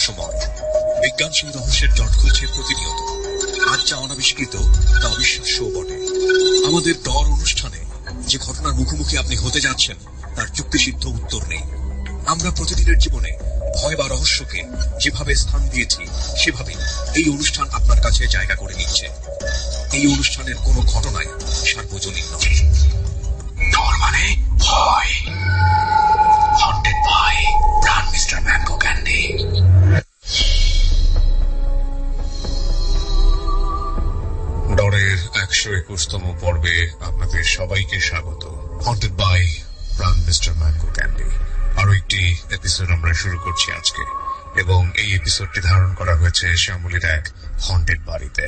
রহস্যময়। বিজ্ঞান সেই রহস্যের জট খুলছে প্রতিনিয়ত। আজ যা অনাবিষ্কৃত তা অবিশ্বাস্যও বটে। আমাদের ডর অনুষ্ঠানে যে ঘটনার মুখোমুখি আপনি হতে যাচ্ছেন তার যুক্তিসিদ্ধ উত্তর নেই। আমরা প্রতিদিনের জীবনে ভয় বা রহস্যকে যেভাবে স্থান দিয়েছি সেভাবেই এই অনুষ্ঠান আপনার কাছে জায়গা করে নিচ্ছে। এই অনুষ্ঠানের কোনো ঘটনাই সার্বজনীন নয়। ডর মানে ভয়। Haunted by Pran mister mango candy. ডরের 121তম পর্বে আপনাদের সবাইকে স্বাগত। Haunted by Pran mister mango candy আরো একটি এপিসোড আমরা শুরু করছি আজকে, এবং এই এপিসোডটি ধারণ করা হয়েছে শ্যামলীর এক হন্টেড বাড়িতে।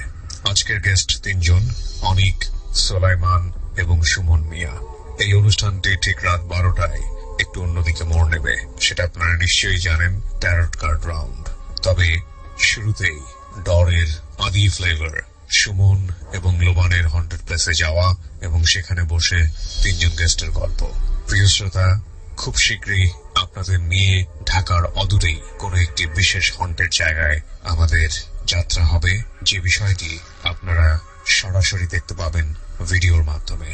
আজকের গেস্ট 3 জন, অনিক, সোলাইমান এবং সুমন মিয়া। এই অনুষ্ঠানটি ঠিক রাত 12টায় একটু অন্যদিকে মোড় নেবে, সেটা আপনারা নিশ্চয়ই জানেন, ট্যারট কার্ড রাউন্ড। তবে শুরুতেই ডরের আদি ফ্লেভার সুমন এবং লোবানের হন্টেড প্লেসে যাওয়া এবং সেখানে বসে 3 জন গেস্টের গল্প। প্রিয় শ্রোতা, খুব শীঘ্রই আপনাদের নিয়ে ঢাকার অদূরেই কোনো একটি বিশেষ হন্টেড জায়গায় আমাদের যাত্রা হবে, যে বিষয়টি আপনারা সরাসরি দেখতে পাবেন ভিডিওর মাধ্যমে।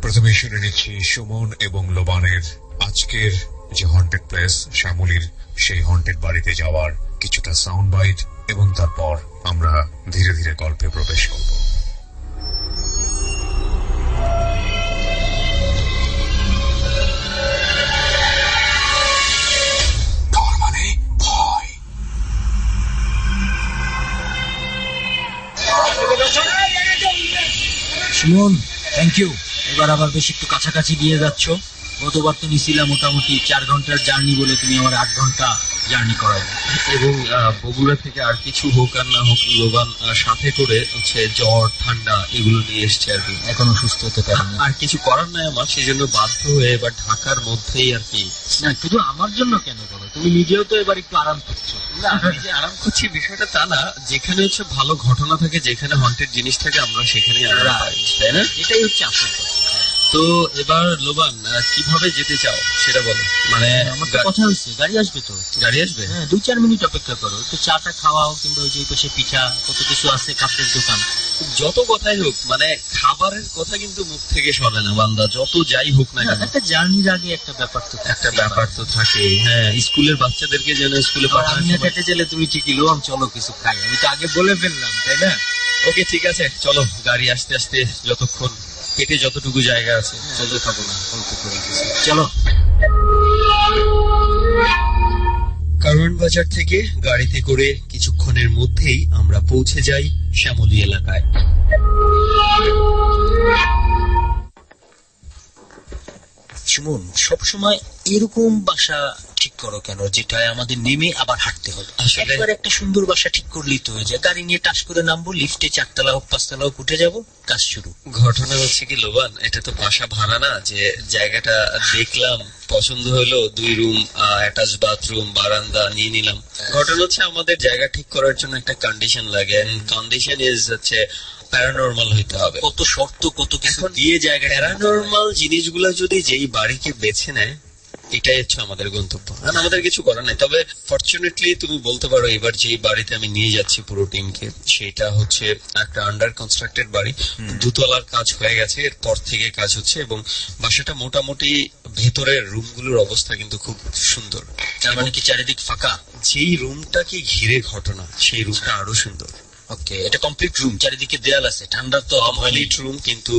প্রথমে শুনে নিচ্ছি সুমন এবং লোবানের আজকের যে হন্টেড প্লেস শ্যামলীর সেই হন্টেড বাড়িতে যাওয়ার কিছুটা সাউন্ড বাইট, এবং তারপর আমরা ধীরে ধীরে গল্পে প্রবেশ করব। Suman, thank you. এবার আবার বেশ একটু কাছাকাছি দিয়ে যাচ্ছ। গতবার তো নিছিলাম মোটামুটি 4 ঘন্টার জার্নি বলে, তুমি আমার 8 ঘন্টা জার্নি করাবে। এবং বগুড়া থেকে আর কিছু হোক আর না হোক, লোবান সাথে করে হচ্ছে জ্বর ঠান্ডা এগুলো নিয়ে এসছে আর কি। এখনো সুস্থ হতে পারেনি। আর কিছু করার নাই আমার, সেই জন্য বাধ্য হয়ে এবার ঢাকার মধ্যেই আর কি। না, শুধু আমার জন্য কেন বলো, তুমি নিজেও তো এবার একটু আরাম করছো। না, আমি যে আরাম করছি বিষয়টা তা না, যেখানে হচ্ছে ভালো ঘটনা থাকে, যেখানে হন্টেড জিনিস থাকে, আমরা সেখানেই আরাম পাই, তাই না? এটাই হচ্ছে আসল কথা। তো এবার লোবান কিভাবে যেতে চাও সেটা বলো। মানে আমার তো কথা হয়েছে, গাড়ি আসবে তো। গাড়ি আসবে? হ্যাঁ, 2-4 মিনিট অপেক্ষা করো, একটু চাটা খাওয়াও, কিংবা ওই যে পাশে পিঠা কত কিছু আছে, কাপড়ের দোকান। যত কথাই হোক, মানে খাবারের কথা কিন্তু মুখ থেকে সরে না বান্দা, যত যাই হোক না কেন। একটা জার্নির আগে একটা ব্যাপার তো থাকে। হ্যাঁ, স্কুলের বাচ্চাদেরকে যেন স্কুলে পাঠানো। কেটে গেলে তুমি ঠিকই লোম, চলো কিছু খাই, আমি তো আগে বলে ফেললাম, তাই না? ওকে, ঠিক আছে, চলো। গাড়ি আসতে আসতে যতক্ষণ পেটে যতটুকু জায়গা আছে চলতে থাকো না, অল্প করে কিছু। চলো। কারওয়ান বাজার থেকে গাড়িতে করে কিছুক্ষণের মধ্যেই আমরা পৌঁছে যাই শ্যামলী এলাকায়। সুমন, সবসময় এরকম বাসা ঠিক করো কেন যেটায় আমাদের নেমে আবার হাঁটতে হবে? একবার একটা সুন্দর বাসা ঠিক করলেই তো হয়ে যায়। গাড়ি নিয়ে টাস করে নামবো, লিফটে 4 তলা হোক 5 তলা হোক উঠে যাবো, কাজ শুরু। ঘটনা হচ্ছে কি লোবান, এটা তো বাসা ভাড়া না, যে জায়গাটা দেখলাম পছন্দ হলো, 2 রুম, অ্যাটাচ বাথরুম, বারান্দা নিয়ে নিলাম। ঘটনা হচ্ছে আমাদের জায়গা ঠিক করার জন্য একটা কন্ডিশন লাগে, কন্ডিশন ইজ হচ্ছে প্যারানরমাল হইতে হবে। কত শর্ত, কত কিছু দিয়ে জায়গা। প্যারানরমাল জিনিসগুলো যদি যেই বাড়িকে বেছে নেয়, এটাই হচ্ছে আমাদের গন্তব্য। আমাদের কিছু করার নাই। তবে ফরচুনেটলি তুমি বলতে পারো, এবার যেই বাড়িতে আমি নিয়ে যাচ্ছি পুরো টিমকে, সেটা হচ্ছে একটা আন্ডার কনস্ট্রাক্টেড বাড়ি। 2 তলার কাজ হয়ে গেছে, এরপর থেকে কাজ হচ্ছে, এবং বাসাটা মোটামুটি ভেতরের রুমগুলোর অবস্থা কিন্তু খুব সুন্দর। তার মানে কি চারিদিক ফাঁকা? যেই রুমটাকে ঘিরে ঘটনা, সেই রুমটা আরো সুন্দর। ওকে, এটা কমপ্লিট রুম, চারিদিকে দেয়াল আছে, ঠান্ডার তো কমপ্লিট রুম, কিন্তু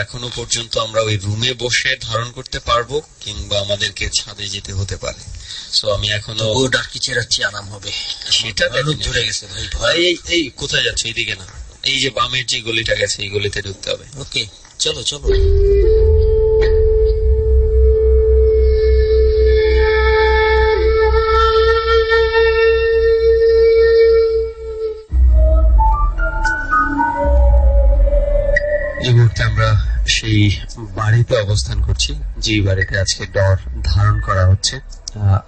এখনো পর্যন্ত আমরা ওই রুমে বসে ধারণ করতে পারবো, কিংবা আমাদেরকে ছাদে যেতে হতে পারে। সো আমি এখনো ডার্কি চেরাচ্ছি, আরাম হবে সেটা ধরে গেছে ভাই। ভয়। এই কোথায় যাচ্ছে? এইদিকে না, এই যে বামের যে গলিটা গেছে, এই গলিতে ঢুকতে হবে। ওকে, চলো চলো। এই মুহূর্তে আমরা সেই বাড়িতে অবস্থান করছি, যে বাড়িতে আজকে ডর ধারণ করা হচ্ছে।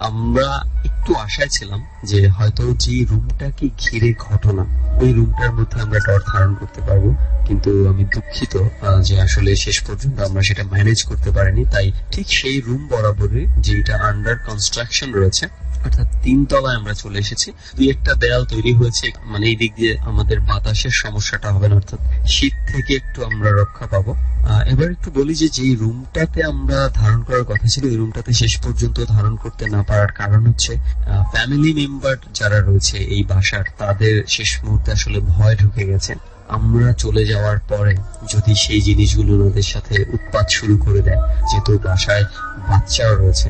আমরা একটু আশায় ছিলাম যে হয়তো যে রুমটাকে ঘিরে ঘটনা, ওই রুমটার মধ্যে আমরা ডর ধারণ করতে পারবো, কিন্তু আমি দুঃখিত যে আসলে শেষ পর্যন্ত আমরা সেটা ম্যানেজ করতে পারিনি। তাই ঠিক সেই রুম বরাবরই, যেটা আন্ডার কনস্ট্রাকশন রয়েছে, অর্থাৎ 3 তলায় আমরা চলে এসেছি। 2-একটা দেয়াল তৈরি হয়েছে, মানে এই দিক দিয়ে আমাদের বাতাসের সমস্যাটা হবে না, অর্থাৎ শীত থেকে একটু আমরা রক্ষা পাবো। এবার একটু বলি যে যেই রুমটাতে আমরা ধারণ করার কথা ছিল, এই রুমটাতে শেষ পর্যন্ত ধারণ করতে না পারার কারণ হচ্ছে ফ্যামিলি মেম্বার যারা রয়েছে এই বাসার, তাদের শেষ মুহূর্তে আসলে ভয় ঢুকে গেছে। আমরা চলে যাওয়ার পরে যদি সেই জিনিসগুলো ওদের সাথে উৎপাত শুরু করে দেয়, যেহেতু বাসায় বাচ্চাও রয়েছে।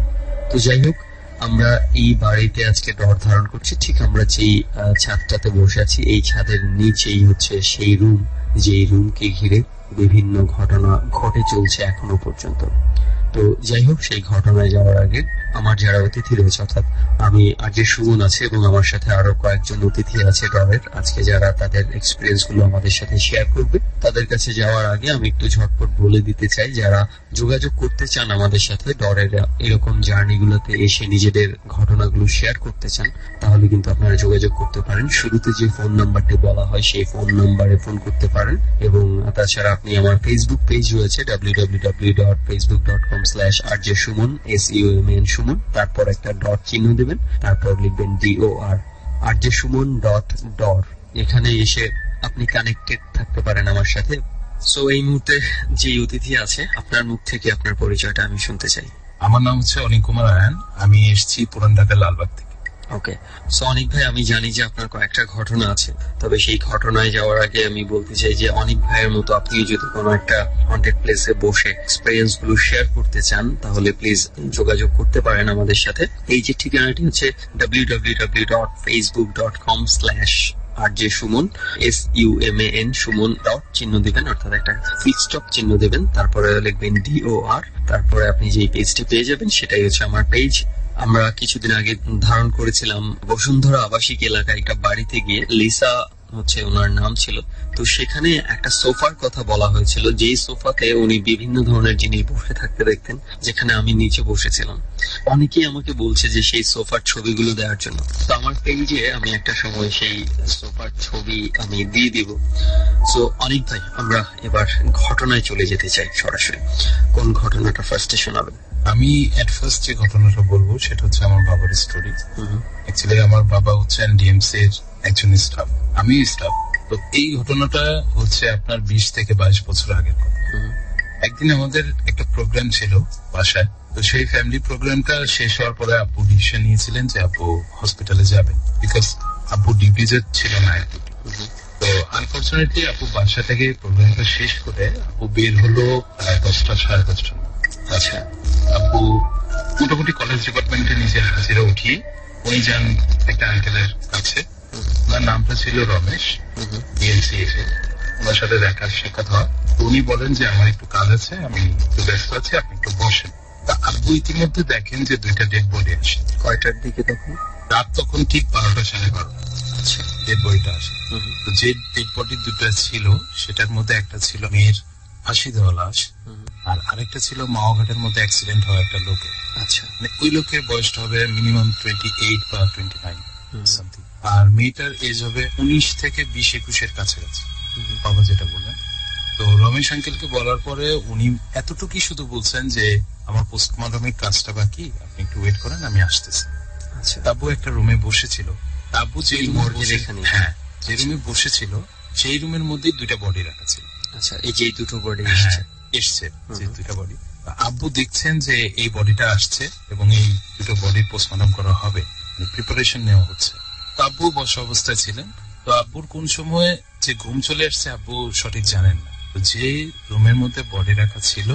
তো যাই হোক, আমরা এই বাড়িতে আজকে ডর ধারণ করছি। ঠিক আমরা যেই ছাদটাতে বসে আছি, এই ছাদের নিচেই হচ্ছে সেই রুম, যেই রুমকে ঘিরে বিভিন্ন ঘটনা ঘটে চলছে এখনো পর্যন্ত। তো যাই হোক, সেই ঘটনায় যাওয়ার আগে আমার যারা অতিথি রয়েছে, অর্থাৎ আমি আজকে সুমন আছে এবং আমার সাথে আরো কয়েকজন অতিথি আছে ডরের, আজকে যারা তাদের এক্সপিরিয়েন্স গুলো আমাদের সাথে শেয়ার করবে। তাদের কাছে যাওয়ার আগে আমি একটু ঝটপট বলে দিতে চাই, যারা যোগাযোগ করতে চান আমাদের সাথে, ডরের এরকম জার্নি গুলোতে এসে নিজেদের ঘটনাগুলো শেয়ার করতে চান, তাহলে কিন্তু আপনারা যোগাযোগ করতে পারেন। শুরুতে যে ফোন নাম্বারটি বলা হয় সেই ফোন নাম্বারে ফোন করতে পারেন। এবং তাছাড়া আপনি আমার ফেসবুক পেজ রয়েছে www.facebook.com/rjsuman, SUMN সুমন, তারপর একটা ডট চিহ্ন দেবেন, তারপর লিখবেন DOR, rjsuman.dor। এখানে এসে আপনি কানেক্টেড থাকতে পারেন আমার সাথে। সো এই মুহূর্তে যে অতিথি আছে, আপনার মুখ থেকে আপনার পরিচয়টা আমি শুনতে চাই। আমার নাম হচ্ছে অনিক কুমার আয়ান, আমি এসেছি পুরান ঢাকার লালবাগ থেকে। ওকে, সো অনিক ভাই, আমি জানি যে আপনার কয়েকটা ঘটনা আছে, তবে সেই ঘটনায় যাওয়ার আগে আমি বলতে চাই যে অনিক ভাইয়ের মতো আপনি যদি কোনো একটা হন্টেড প্লেসে বসে এক্সপেরিয়েন্স গুলো শেয়ার করতে চান, তাহলে প্লিজ যোগাযোগ করতে পারেন আমাদের সাথে। এই যে ঠিকানাটি হচ্ছে www.facebook.com/rjsuman, SUMAN সুমন, ডট চিহ্ন দিবেন, অর্থাৎ একটা ফুল স্টপ চিহ্ন দিবেন, তারপরে লিখবেন DOR, তারপরে আপনি যে পেজটি পেয়ে যাবেন সেটাই হচ্ছে আমার পেজ। আমরা কিছুদিন আগে ধারণ করেছিলাম বসুন্ধরা আবাসিক এলাকায় একটা বাড়িতে গিয়ে, লিসা হচ্ছে ওনার নাম ছিল। তো সেখানে একটা সোফার কথা বলা হয়েছিল, যেই সোফাতে উনি বিভিন্ন ধরনের জিনিস বসে থাকতে দেখতেন, যেখানে আমি নিচে বসেছিলাম। অনেকেই আমাকে বলছে যে সেই সোফার ছবিগুলো দেওয়ার জন্য। তো আমার পেজে আমি একটা সময় সেই সোফার ছবি আমি দিয়ে দিব। সো অনেক ভাই, আমরা এবার ঘটনায় চলে যেতে চাই সরাসরি। কোন ঘটনাটা ফার্স্টে শোনাবেন? আমি এট ফার্স্ট যে ঘটনাটা বলবো সেটা হচ্ছে আমার বাবার স্টোরি। অ্যাকচুয়ালি আমার বাবা হচ্ছেন ডিএমসি এর একজন স্টাফ, আমি স্টাফ। তো এই ঘটনাটা হচ্ছে আপনার 20 থেকে 22 বছর আগের কথা। একদিন আমাদের একটা প্রোগ্রাম ছিল বাসায়, তো সেই ফ্যামিলি প্রোগ্রামটা শেষ হওয়ার পরে আব্বু ডিসিশন নিয়েছিলেন যে আব্বু হসপিটালে যাবেন, বিকজ আব্বু ডিউটিতে ছিল না। তো আনফর্চুনেটলি আব্বু বাসা থেকে প্রোগ্রামটা শেষ করে আব্বু বের হলো 10টা সাড়ে 10টা। আচ্ছা, আব্বু মোটামুটি কলেজ ডিপার্টমেন্টে নিজের হাজিরা উঠিয়ে উনি যান একটা আঙ্কেলের কাছে। ওনার নামটা ছিল রমেশ, ডিএনসি এসে ওনার সাথে দেখা সাক্ষাৎ হয়। তো উনি বলেন যে আমার একটু কাজ আছে, আমি একটু ব্যস্ত আছি, আপনি একটু বসেন। তা আব্বু ইতিমধ্যে দেখেন যে 2টা ডেড বডি আসে। কয়টার দিকে তখন? রাত তখন ঠিক 12টা সাড়ে 12টা। আচ্ছা, ডেড বডিটা আসে। তো যে ডেড বডি 2টা ছিল, সেটার মধ্যে একটা ছিল মেয়ের ফাঁসি দেওয়া লাশ, আর আরেকটা ছিল মাওঘাটের মধ্যে অ্যাক্সিডেন্ট হওয়া একটা লোকের। আচ্ছা, মানে ওই লোকের বয়সটা হবে মিনিমাম 28 বা 29 সামথিং, আর মেয়েটার এজ হবে 19 থেকে 20-21 কাছাকাছি, বাবা যেটা বললেন। তো রমেশ আঙ্কেলকে বলার পরে উনি এতটুকুই শুধু বলছেন যে আমার পোস্টমর্টমের কাজটা বাকি, আপনি একটু ওয়েট করেন, আমি আসতেছি। আচ্ছা, তাব্বু একটা রুমে বসেছিল। তাব্বু যে হ্যাঁ যে রুমে বসেছিল সেই রুমের মধ্যেই 2টা বডি রাখা ছিল। আচ্ছা, এই যে 2টো বডি এসছে, যে 2টা বডি, আব্বু দেখছেন যে এই বডিটা আসছে এবং এই 2টো বডির পোস্টমর্টম করা হবে, প্রিপারেশন নেওয়া হচ্ছে। তো আব্বু বসা অবস্থায় ছিলেন। তো আব্বুর কোন সময় যে ঘুম চলে আসছে আব্বু সঠিক জানেন না। তো যে রুমের মধ্যে বডি রাখা ছিল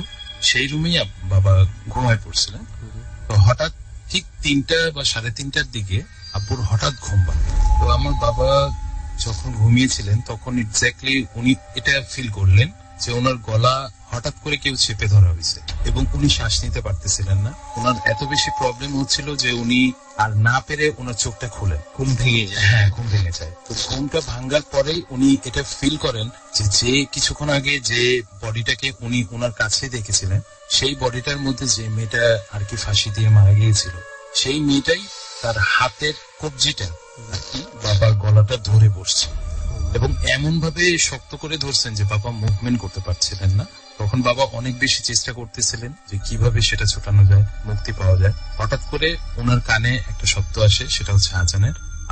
সেই রুমেই বাবা ঘুমায় পড়ছিলেন। তো হঠাৎ ঠিক 3টা বা 3:30টার দিকে আব্বুর হঠাৎ ঘুম ভাঙে। তো আমার বাবা যখন ঘুমিয়েছিলেন তখন এক্স্যাক্টলি উনি এটা ফিল করলেন যে ওনার গলা হঠাৎ করে কেউ চেপে ধরা হয়েছে এবং উনি শ্বাস নিতে পারতেছিলেন না। ওনার এত বেশি প্রবলেম হচ্ছিল যে উনি আর না পেরে ওনার চোখটা খুলেন, ঘুম ভেঙে যায়। হ্যাঁ, ঘুম ভেঙে যায়। তো ঘুমটা ভাঙ্গার পরেই উনি এটা ফিল করেন যে কিছুক্ষণ আগে যে বডিটাকে উনি ওনার কাছে দেখেছিলেন, সেই বডিটার মধ্যে যে মেয়েটা আর কি ফাঁসি দিয়ে মারা গিয়েছিল, সেই মেয়েটাই তার হাতের কবজিটা আর কি বাবার গলাটা ধরে বসছে। এবং এমন ভাবে শক্ত করে ধরছেন যে বাবা মুভমেন্ট করতে পারছিলেন না। তখন বাবা অনেক বেশি চেষ্টা করতেছিলেন যে কিভাবে সেটা ছোটানো যায়, মুক্তি পাওয়া যায়। হঠাৎ করে ওনার কানে একটা শব্দ আসে, সেটা হচ্ছে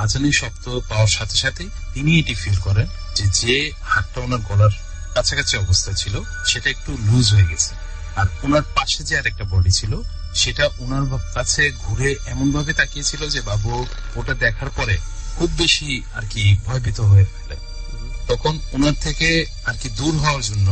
আজানের শব্দ পাওয়ার সাথে সাথে তিনি এটি ফিল করেন যে হাতটা ওনার গলার কাছাকাছি অবস্থা ছিল সেটা একটু লুজ হয়ে গেছে। আর ওনার পাশে যে আর একটা বডি ছিল সেটা ওনার কাছে ঘুরে এমন ভাবে তাকিয়েছিল যে বাবু ওটা দেখার পরে খুব বেশি আর কি ভয়ভীত হয়ে ফেলে। তখন ওনার থেকে আর কি দূর হওয়ার জন্য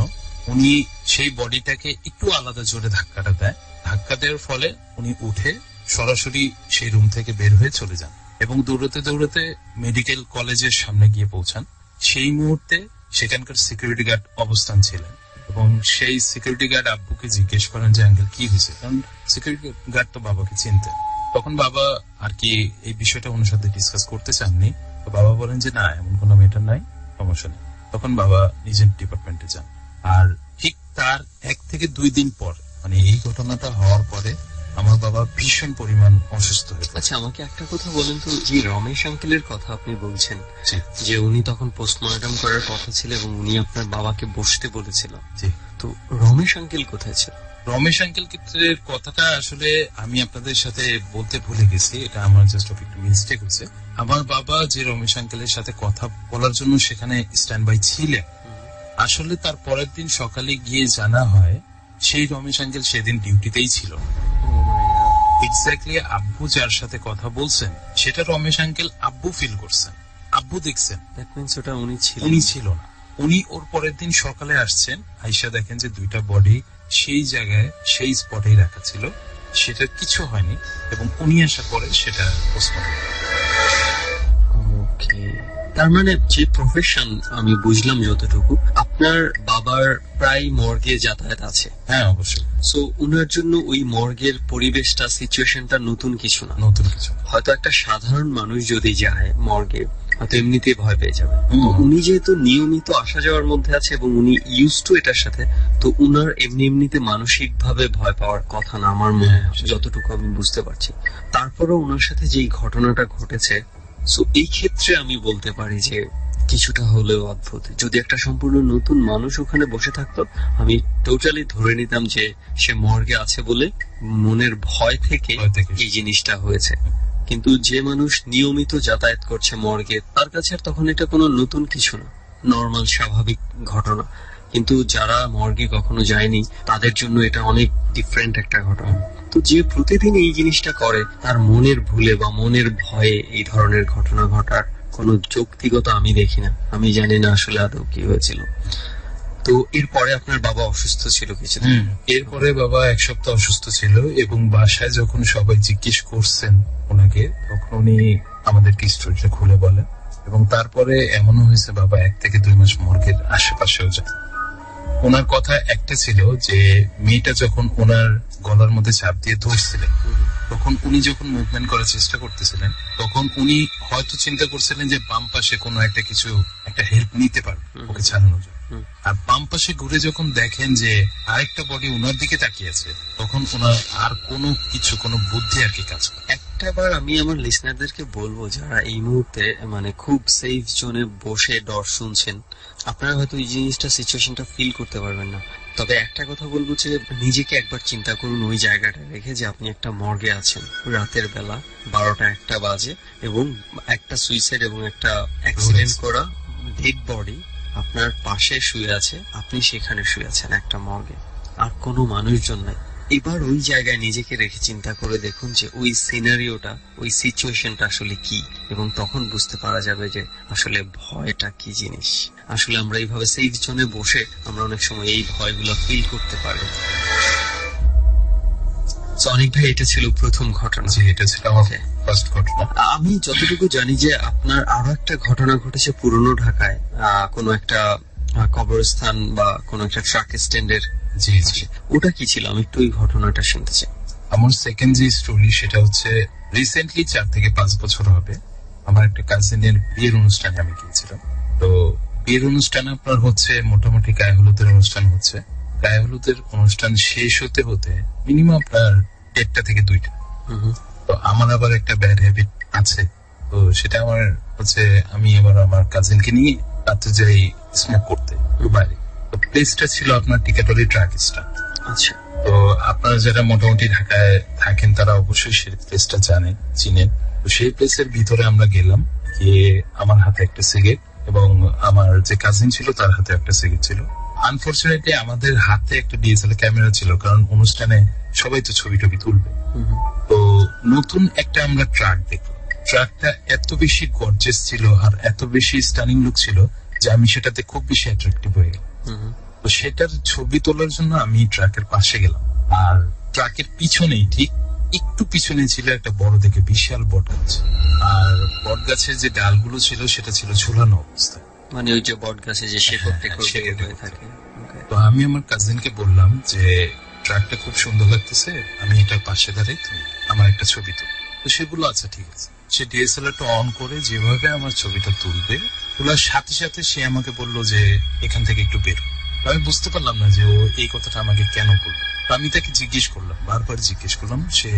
উনি সেই বডিটাকে একটু আলাদা জোরে ধাক্কাটা দেয়। ধাক্কা দেওয়ার ফলে উনি উঠে সরাসরি সেই রুম থেকে বের হয়ে চলে যান এবং দৌড়াতে দৌড়াতে মেডিকেল কলেজের সামনে গিয়ে পৌঁছান। সেই মুহূর্তে সেখানকার সিকিউরিটি গার্ড অবস্থান ছিলেন এবং সেই সিকিউরিটি গার্ড আব্বুকে জিজ্ঞেস করেন যে আঙ্কেল কি হয়েছে, কারণ সিকিউরিটি গার্ড তো বাবাকে চিনতেন। তখন বাবা আর কি এই বিষয়টা ওনার সাথে ডিসকাস করতে চাননি। তো বাবা বলেন যে না, এমন কোনো ম্যাটার নাই, সমস্যা নেই। তখন বাবা নিজের ডিপার্টমেন্টে যান। আর ঠিক তার 1 থেকে 2 দিন পর, মানে এই ঘটনাটা হওয়ার পরে আমার বাবা ভীষণ পরিমাণ অসুস্থ হয়ে পড়ে। আচ্ছা, আমাকে একটা কথা বলেন তো, যে রমেশ আঙ্কেলের কথা আপনি বলছেন যে উনি তখন পোস্টমর্টম করার কথা ছিল এবং উনি আপনার বাবাকে বসতে বলেছিল, তো রমেশ আঙ্কেল কোথায় ছিল? রমেশ আঙ্কেল ক্ষেত্রের কথাটা আসলে আমি আপনাদের সাথে বলতে ভুলে গেছি, এটা আমার জাস্ট একটু মিস্টেক হয়েছে। আমার বাবা যে রমেশ আঙ্কেলের সাথে কথা বলার জন্য সেখানে স্ট্যান্ড বাই ছিলেন, আসলে তার পরের দিন সকালে গিয়ে জানা হয় সেই রমেশ আঙ্কেল সেদিন ডিউটিতেই ছিল। এক্স্যাক্টলি আব্বু যার সাথে কথা বলছেন সেটা রমেশ আঙ্কেল আব্বু ফিল করছেন, আব্বু দেখছেন। ওটা উনি ছিল না। উনি ওর পরের দিন সকালে আসছেন, আইসা দেখেন যে 2টা বডি সেই জায়গায় সেই স্পটেই রাখা ছিল, সেটা কিছু হয়নি এবং উনি আসার পরে সেটা পোস্টমর্টম। তার মানে যে প্রফেশন আমি বুঝলাম যতটুকু, আপনার বাবার প্রায় মর্গে যাতায়াত আছে। হ্যাঁ, অবশ্যই। সো উনার জন্য ওই মর্গের পরিবেশটা, সিচুয়েশনটা নতুন কিছু না। হয়তো একটা সাধারণ মানুষ যদি যায় মর্গে হয়তো এমনিতেই ভয় পেয়ে যাবে। উনি যেহেতু নিয়মিত আসা যাওয়ার মধ্যে আছে এবং উনি ইউজ টু এটার সাথে, তো উনার এমনিতে মানসিক ভাবে ভয় পাওয়ার কথা না আমার মনে হয়, যতটুকু আমি বুঝতে পারছি। তারপরেও ওনার সাথে যে ঘটনাটা ঘটেছে, সো এই ক্ষেত্রে আমি বলতে পারি যে কিছুটা হলেও অদ্ভুত। যদি একটা সম্পূর্ণ নতুন মানুষ ওখানে বসে থাকতো, আমি টোটালি ধরে নিতাম যে সে মর্গে আছে বলে মনের ভয় থেকে এই জিনিসটা হয়েছে। কিন্তু যে মানুষ নিয়মিত যাতায়াত করছে মর্গে, তার কাছে আর তখন এটা কোনো নতুন কিছু না, নর্মাল স্বাভাবিক ঘটনা। কিন্তু যারা মর্গে কখনো যায়নি তাদের জন্য এটা অনেক ডিফারেন্ট একটা ঘটনা। তো যে প্রতিদিন এই জিনিসটা করে, তার মনের ভুলে বা মনের ভয়ে এই ধরনের ঘটনা ঘটার কোনো যৌক্তিকতা আমি দেখি না। আমি জানি না আসলে আদৌ কি হয়েছিল। তো এরপরে আপনার বাবা অসুস্থ ছিল কিছুদিন? এরপরে বাবা 1 সপ্তাহ অসুস্থ ছিল এবং বাসায় যখন সবাই জিজ্ঞেস করছেন ওনাকে, তখন উনি আমাদেরকে স্টোরিটা খুলে বলেন। এবং তারপরে এমনও হয়েছে বাবা 1 থেকে 2 মাস মর্গের আশেপাশেও যায়। ওনার কথা একটা ছিল যে মেয়েটা যখন ওনার গলার মধ্যে চাপ দিয়ে ধরছিলেন, তখন উনি যখন মুভমেন্ট করার চেষ্টা করতেছিলেন, তখন উনি হয়তো চিন্তা করছিলেন যে বাম পাশে কোনো একটা হেল্প নিতে পারবে ওকে ছাড়ানোর জন্য। আর বাম পাশে ঘুরে যখন দেখেন যে আরেকটা বডি ওনার দিকে তাকিয়ে আছে, তখন ওনার আর কোনো বুদ্ধি আর কি কাজ করে। একটাবার আমি আমার লিসনারদেরকে বলবো, যারা এই মুহূর্তে মানে খুব সেফ জোনে বসে ডর শুনছেন, আপনারা হয়তো এই জিনিসটা, সিচুয়েশনটা ফিল করতে পারবেন না। তবে একটা কথা বলবো যে নিজেকে একবার চিন্তা করুন ওই জায়গাটা রেখে, যে আপনি একটা মর্গে আছেন, রাতের বেলা 12টা-1টা বাজে এবং একটা সুইসাইড এবং একটা অ্যাক্সিডেন্ট করা ডেড বডি আপনার পাশে শুয়ে আছে, আপনি সেখানে শুয়ে আছেন একটা মর্গে, আর কোনো মানুষজন নাই। এবার ওই জায়গায় নিজেকে রেখে চিন্তা করে দেখুন যে ওই সিনারিওটা, ওই সিচুয়েশনটা আসলে কি, এবং তখন বুঝতে পারা যাবে যে আসলে ভয়টা কি জিনিস। আসলে আমরা এইভাবে সেফ জোনে বসে আমরা অনেক সময় এই ভয়গুলো ফিল করতে পারি। অনেক ভাই, এটা ছিল প্রথম ঘটনা। এটা ছিল আমার ফার্স্ট ঘটনা। আমি যতটুকু জানি যে আপনার আরো একটা ঘটনা ঘটেছে পুরনো ঢাকায়, কোনো একটা কবরস্থান বা কোনো একটা ট্রাক স্ট্যান্ডের। জি জি, ওটা কি ছিল? আমি একটু ওই ঘটনাটা শুনতে চাই। আমার সেকেন্ড যে স্টোরি, সেটা হচ্ছে রিসেন্টলি 4 থেকে 5 বছর হবে, আমার একটা কাজিনের বিয়ের অনুষ্ঠানে আমি গিয়েছিলাম। তো বিয়ের অনুষ্ঠান আপনার হচ্ছে মোটামুটি গায়ে হলুদের অনুষ্ঠান হচ্ছে। গায়ে হলুদের অনুষ্ঠান শেষ হতে হতে মিনিমাম আপনার 1টা থেকে 2টা। তো আমার আবার একটা ব্যাড হ্যাবিট আছে, তো সেটা আমার হচ্ছে আমি এবার আমার কাজিনকে নিয়ে রাত্রে যাই স্মোক করতে বাইরে। তো প্লেসটা ছিল আপনার টিকাটলি ট্রাক স্ট্যান্ড। আচ্ছা, তো আপনারা যারা মোটামুটি ঢাকায় থাকেন তারা অবশ্যই সেই প্লেসটা চিনেন। তো সেই প্লেসের ভিতরে আমরা গেলাম, গিয়ে আমার হাতে একটা সিগারেট এবং আমার যে কাজিন ছিল তার হাতে একটা সিগারেট ছিল। আনফরচুনেটলি আমাদের হাতে একটা ডিএসএলআর ক্যামেরা ছিল, কারণ অনুষ্ঠানে সবাই তো ছবি টবি তুলবে। তো নতুন একটা আমরা ট্রাক দেখলাম। ট্রাকটা এত বেশি গর্জিয়াস ছিল আর এত বেশি স্টানিং লুক ছিল যে আমি সেটাতে খুব বেশি অ্যাট্রাক্টিভ হয়ে গেলাম। তো সেটার ছবি তোলার জন্য আমি ট্রাকের পাশে গেলাম, আর ট্রাকের পিছনেই ঠিক একটু পিছনে ছিল একটা বড় দেখে বিশাল বট গাছ, আর বট গাছের যে ডালগুলো ছিল সেটা ছিল ঝুলানো অবস্থায়, মানে ওই যে বট গাছে যে শেকড় হয়ে থাকে। তো আমি আমার কাজিনকে বললাম যে ট্রাকটা খুব সুন্দর লাগতেছে, আমি এটার পাশে দাঁড়াই, তুমি আমার একটা ছবি তুল। তো সে বললো আচ্ছা ঠিক আছে। সে ডিএসএলআরটা অন করে যেভাবে আমার ছবিটা তুলবে, তোলার সাথে সাথে সে আমাকে বললো যে এখান থেকে একটু বের। আমি বুঝতে পারলাম না যে ও এই কথাটা আমাকে কেন বললো। আমি তাকে জিজ্ঞেস করলাম, বারবার জিজ্ঞেস করলাম, সে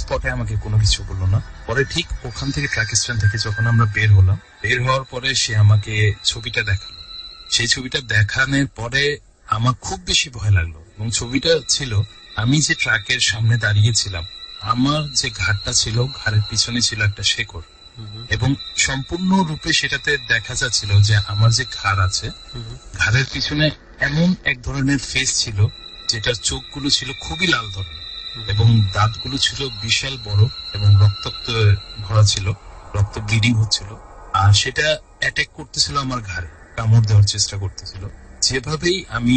স্পটে আমাকে কোনো কিছু বললো না। পরে ঠিক ওখান থেকে ট্রাক স্ট্যান্ড থেকে যখন আমরা বের হলাম, বের হওয়ার পরে সে আমাকে ছবিটা দেখালো। সেই ছবিটা দেখানোর পরে আমার খুব বেশি ভয় লাগলো, এবং ছবিটা ছিল আমি যে ট্রাকের সামনে দাঁড়িয়েছিলাম, আমার যে ঘাড়টা ছিল, ঘাড়ের পিছনে ছিল একটা শেকড়, এবং সম্পূর্ণ রূপে সেটাতে দেখা যাচ্ছিল যে আমার যে ঘাড় আছে, ঘাড়ের পিছনে এমন এক ধরনের ফেস ছিল যেটার চোখগুলো ছিল খুবই লাল ধরনের, এবং দাঁতগুলো ছিল বিশাল বড় এবং রক্তাক্ত ভরা ছিল, রক্ত ব্লিডিং হচ্ছিল, আর সেটা অ্যাটাক করতেছিল আমার ঘাড়ে, কামড় দেওয়ার চেষ্টা করতেছিল। যেভাবেই আমি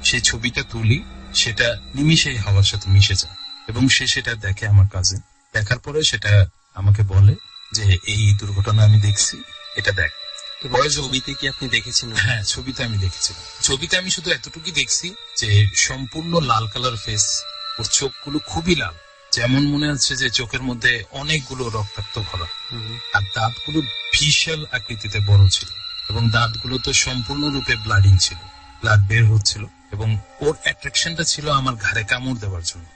সেই ছবিটা তুলি সেটা নিমিষেই হাওয়ার সাথে মিশে যায়, এবং সে সেটা দেখে আমার কাজিন। দেখার পরে সেটা আমাকে বলে যে এই দুর্ঘটনা আমি দেখছি, এটা দেখ। ছবিতে কি আপনি দেখেছেন? হ্যাঁ, ছবিতে আমি দেখেছিলাম। ছবিতে আমি শুধু এতটুকু দেখছি যে সম্পূর্ণ লাল কালার ফেস, ওর চোখগুলো খুবই লাল, যেমন মনে হচ্ছে যে চোখের মধ্যে অনেকগুলো রক্তাক্ত ভরা, আর দাঁতগুলো বিশাল আকৃতিতে বড় ছিল, এবং দাঁতগুলো তো সম্পূর্ণরূপে ব্লাডিং ছিল, ব্লাড বের হচ্ছিল, এবং ওর অ্যাট্রাকশনটা ছিল আমার ঘাড়ে কামড় দেওয়ার জন্য।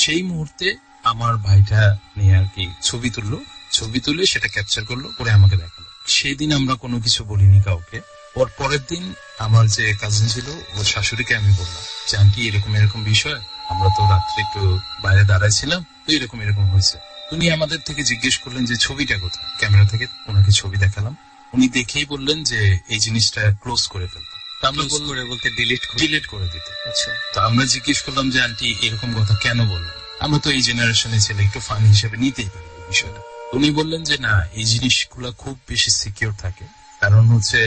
সেই মুহূর্তে আমার ভাইটা নিয়ে আর কি ছবি তুললো, ছবি তুলে সেটা ক্যাপচার করলো, পরে আমাকে দেখালো। সেই দিন আমরা কোনো কিছু বলিনি কাউকে। ওর পরের দিন আমার যে কাজিন ছিল ওর শাশুড়িকে আমি বললাম যে আন্টি এরকম এরকম বিষয়, আমরা তো রাত্রে একটু বাইরে দাঁড়াইছিলাম, তো এরকম এরকম হয়েছে। উনি আমাদের থেকে জিজ্ঞেস করলেন যে ছবিটা কোথায়, ক্যামেরা থেকে ওনাকে ছবি দেখালাম, উনি দেখেই বললেন যে এই জিনিসটা ক্লোজ করে ফেলতে, বলতে ডিলিট করে দিতে। আচ্ছা, তো আমরা জিজ্ঞেস করলাম যে আন্টি এরকম কথা কেন বললেন, আমরা তো এই জেনারেশনের ছেলে, একটু ফান হিসেবে নিতেই পারি বিষয়টা। উনি বললেন যে না, এই জিনিসগুলো খুব বেশি সিকিউর থাকে, কারণ হচ্ছে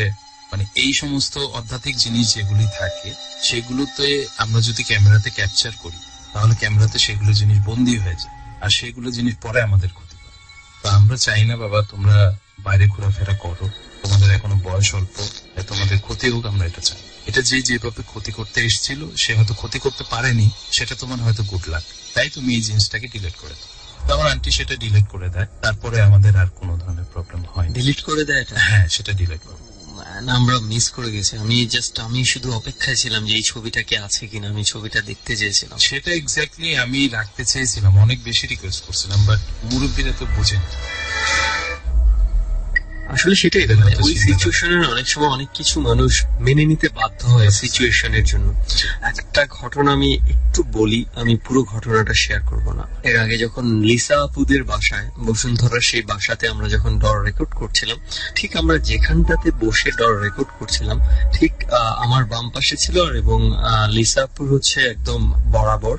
মানে এই সমস্ত আধ্যাত্মিক জিনিস যেগুলি থাকে সেগুলোতে আমরা যদি ক্যামেরাতে ক্যাপচার করি তাহলে ক্যামেরাতে সেগুলো জিনিস বন্দী হয়ে যায়, আর সেগুলো জিনিস পরে আমাদের ক্ষতি করে। তো আমরা চাই না বাবা তোমরা বাইরে ঘোরাফেরা করো, তোমাদের এখনো বয়স অল্প, তোমাদের ক্ষতি হোক, আমরা এটা চাই। এটা যেভাবে ক্ষতি করতে এসেছিল সে হয়তো ক্ষতি করতে পারেনি, সেটা তোমার হয়তো গুড লাক, তাই তুমি এই জিনিসটাকে ডিলিট করে দাও। আমার আন্টি সেটা ডিলিট করে দেয়, তারপরে আমাদের আর কোনো ধরনের প্রবলেম হয়। ডিলিট করে দেয়? হ্যাঁ, সেটা ডিলিট করে। আমরা মিস করে গেছি। আমি শুধু অপেক্ষায় ছিলাম যে এই ছবিটা কি আছে কিনা, আমি ছবিটা দেখতে চেয়েছিলাম। সেটা এক্স্যাক্টলি আমি রাখতে চেয়েছিলাম, অনেক বেশি রিকোয়েস্ট করছিলাম, বাট মুরব্বীরা তো বোঝেন। আসলে সেটাই, ওই সিচুয়েশনের অনেক সময় অনেক কিছু মানুষ মেনে নিতে বাধ্য হয় সিচুয়েশনের জন্য। একটা ঘটনা আমি একটু বলি, আমি পুরো ঘটনাটা শেয়ার করব না। এর আগে যখন লিসা আপুদের বাসায়, বসুন্ধরার সেই বাসাতে আমরা যখন ডর রেকর্ড করছিলাম, ঠিক আমরা যেখানটাতে বসে ডর রেকর্ড করছিলাম ঠিক আমার বাম পাশে ছিল, এবং লিসা আপুর হচ্ছে একদম বরাবর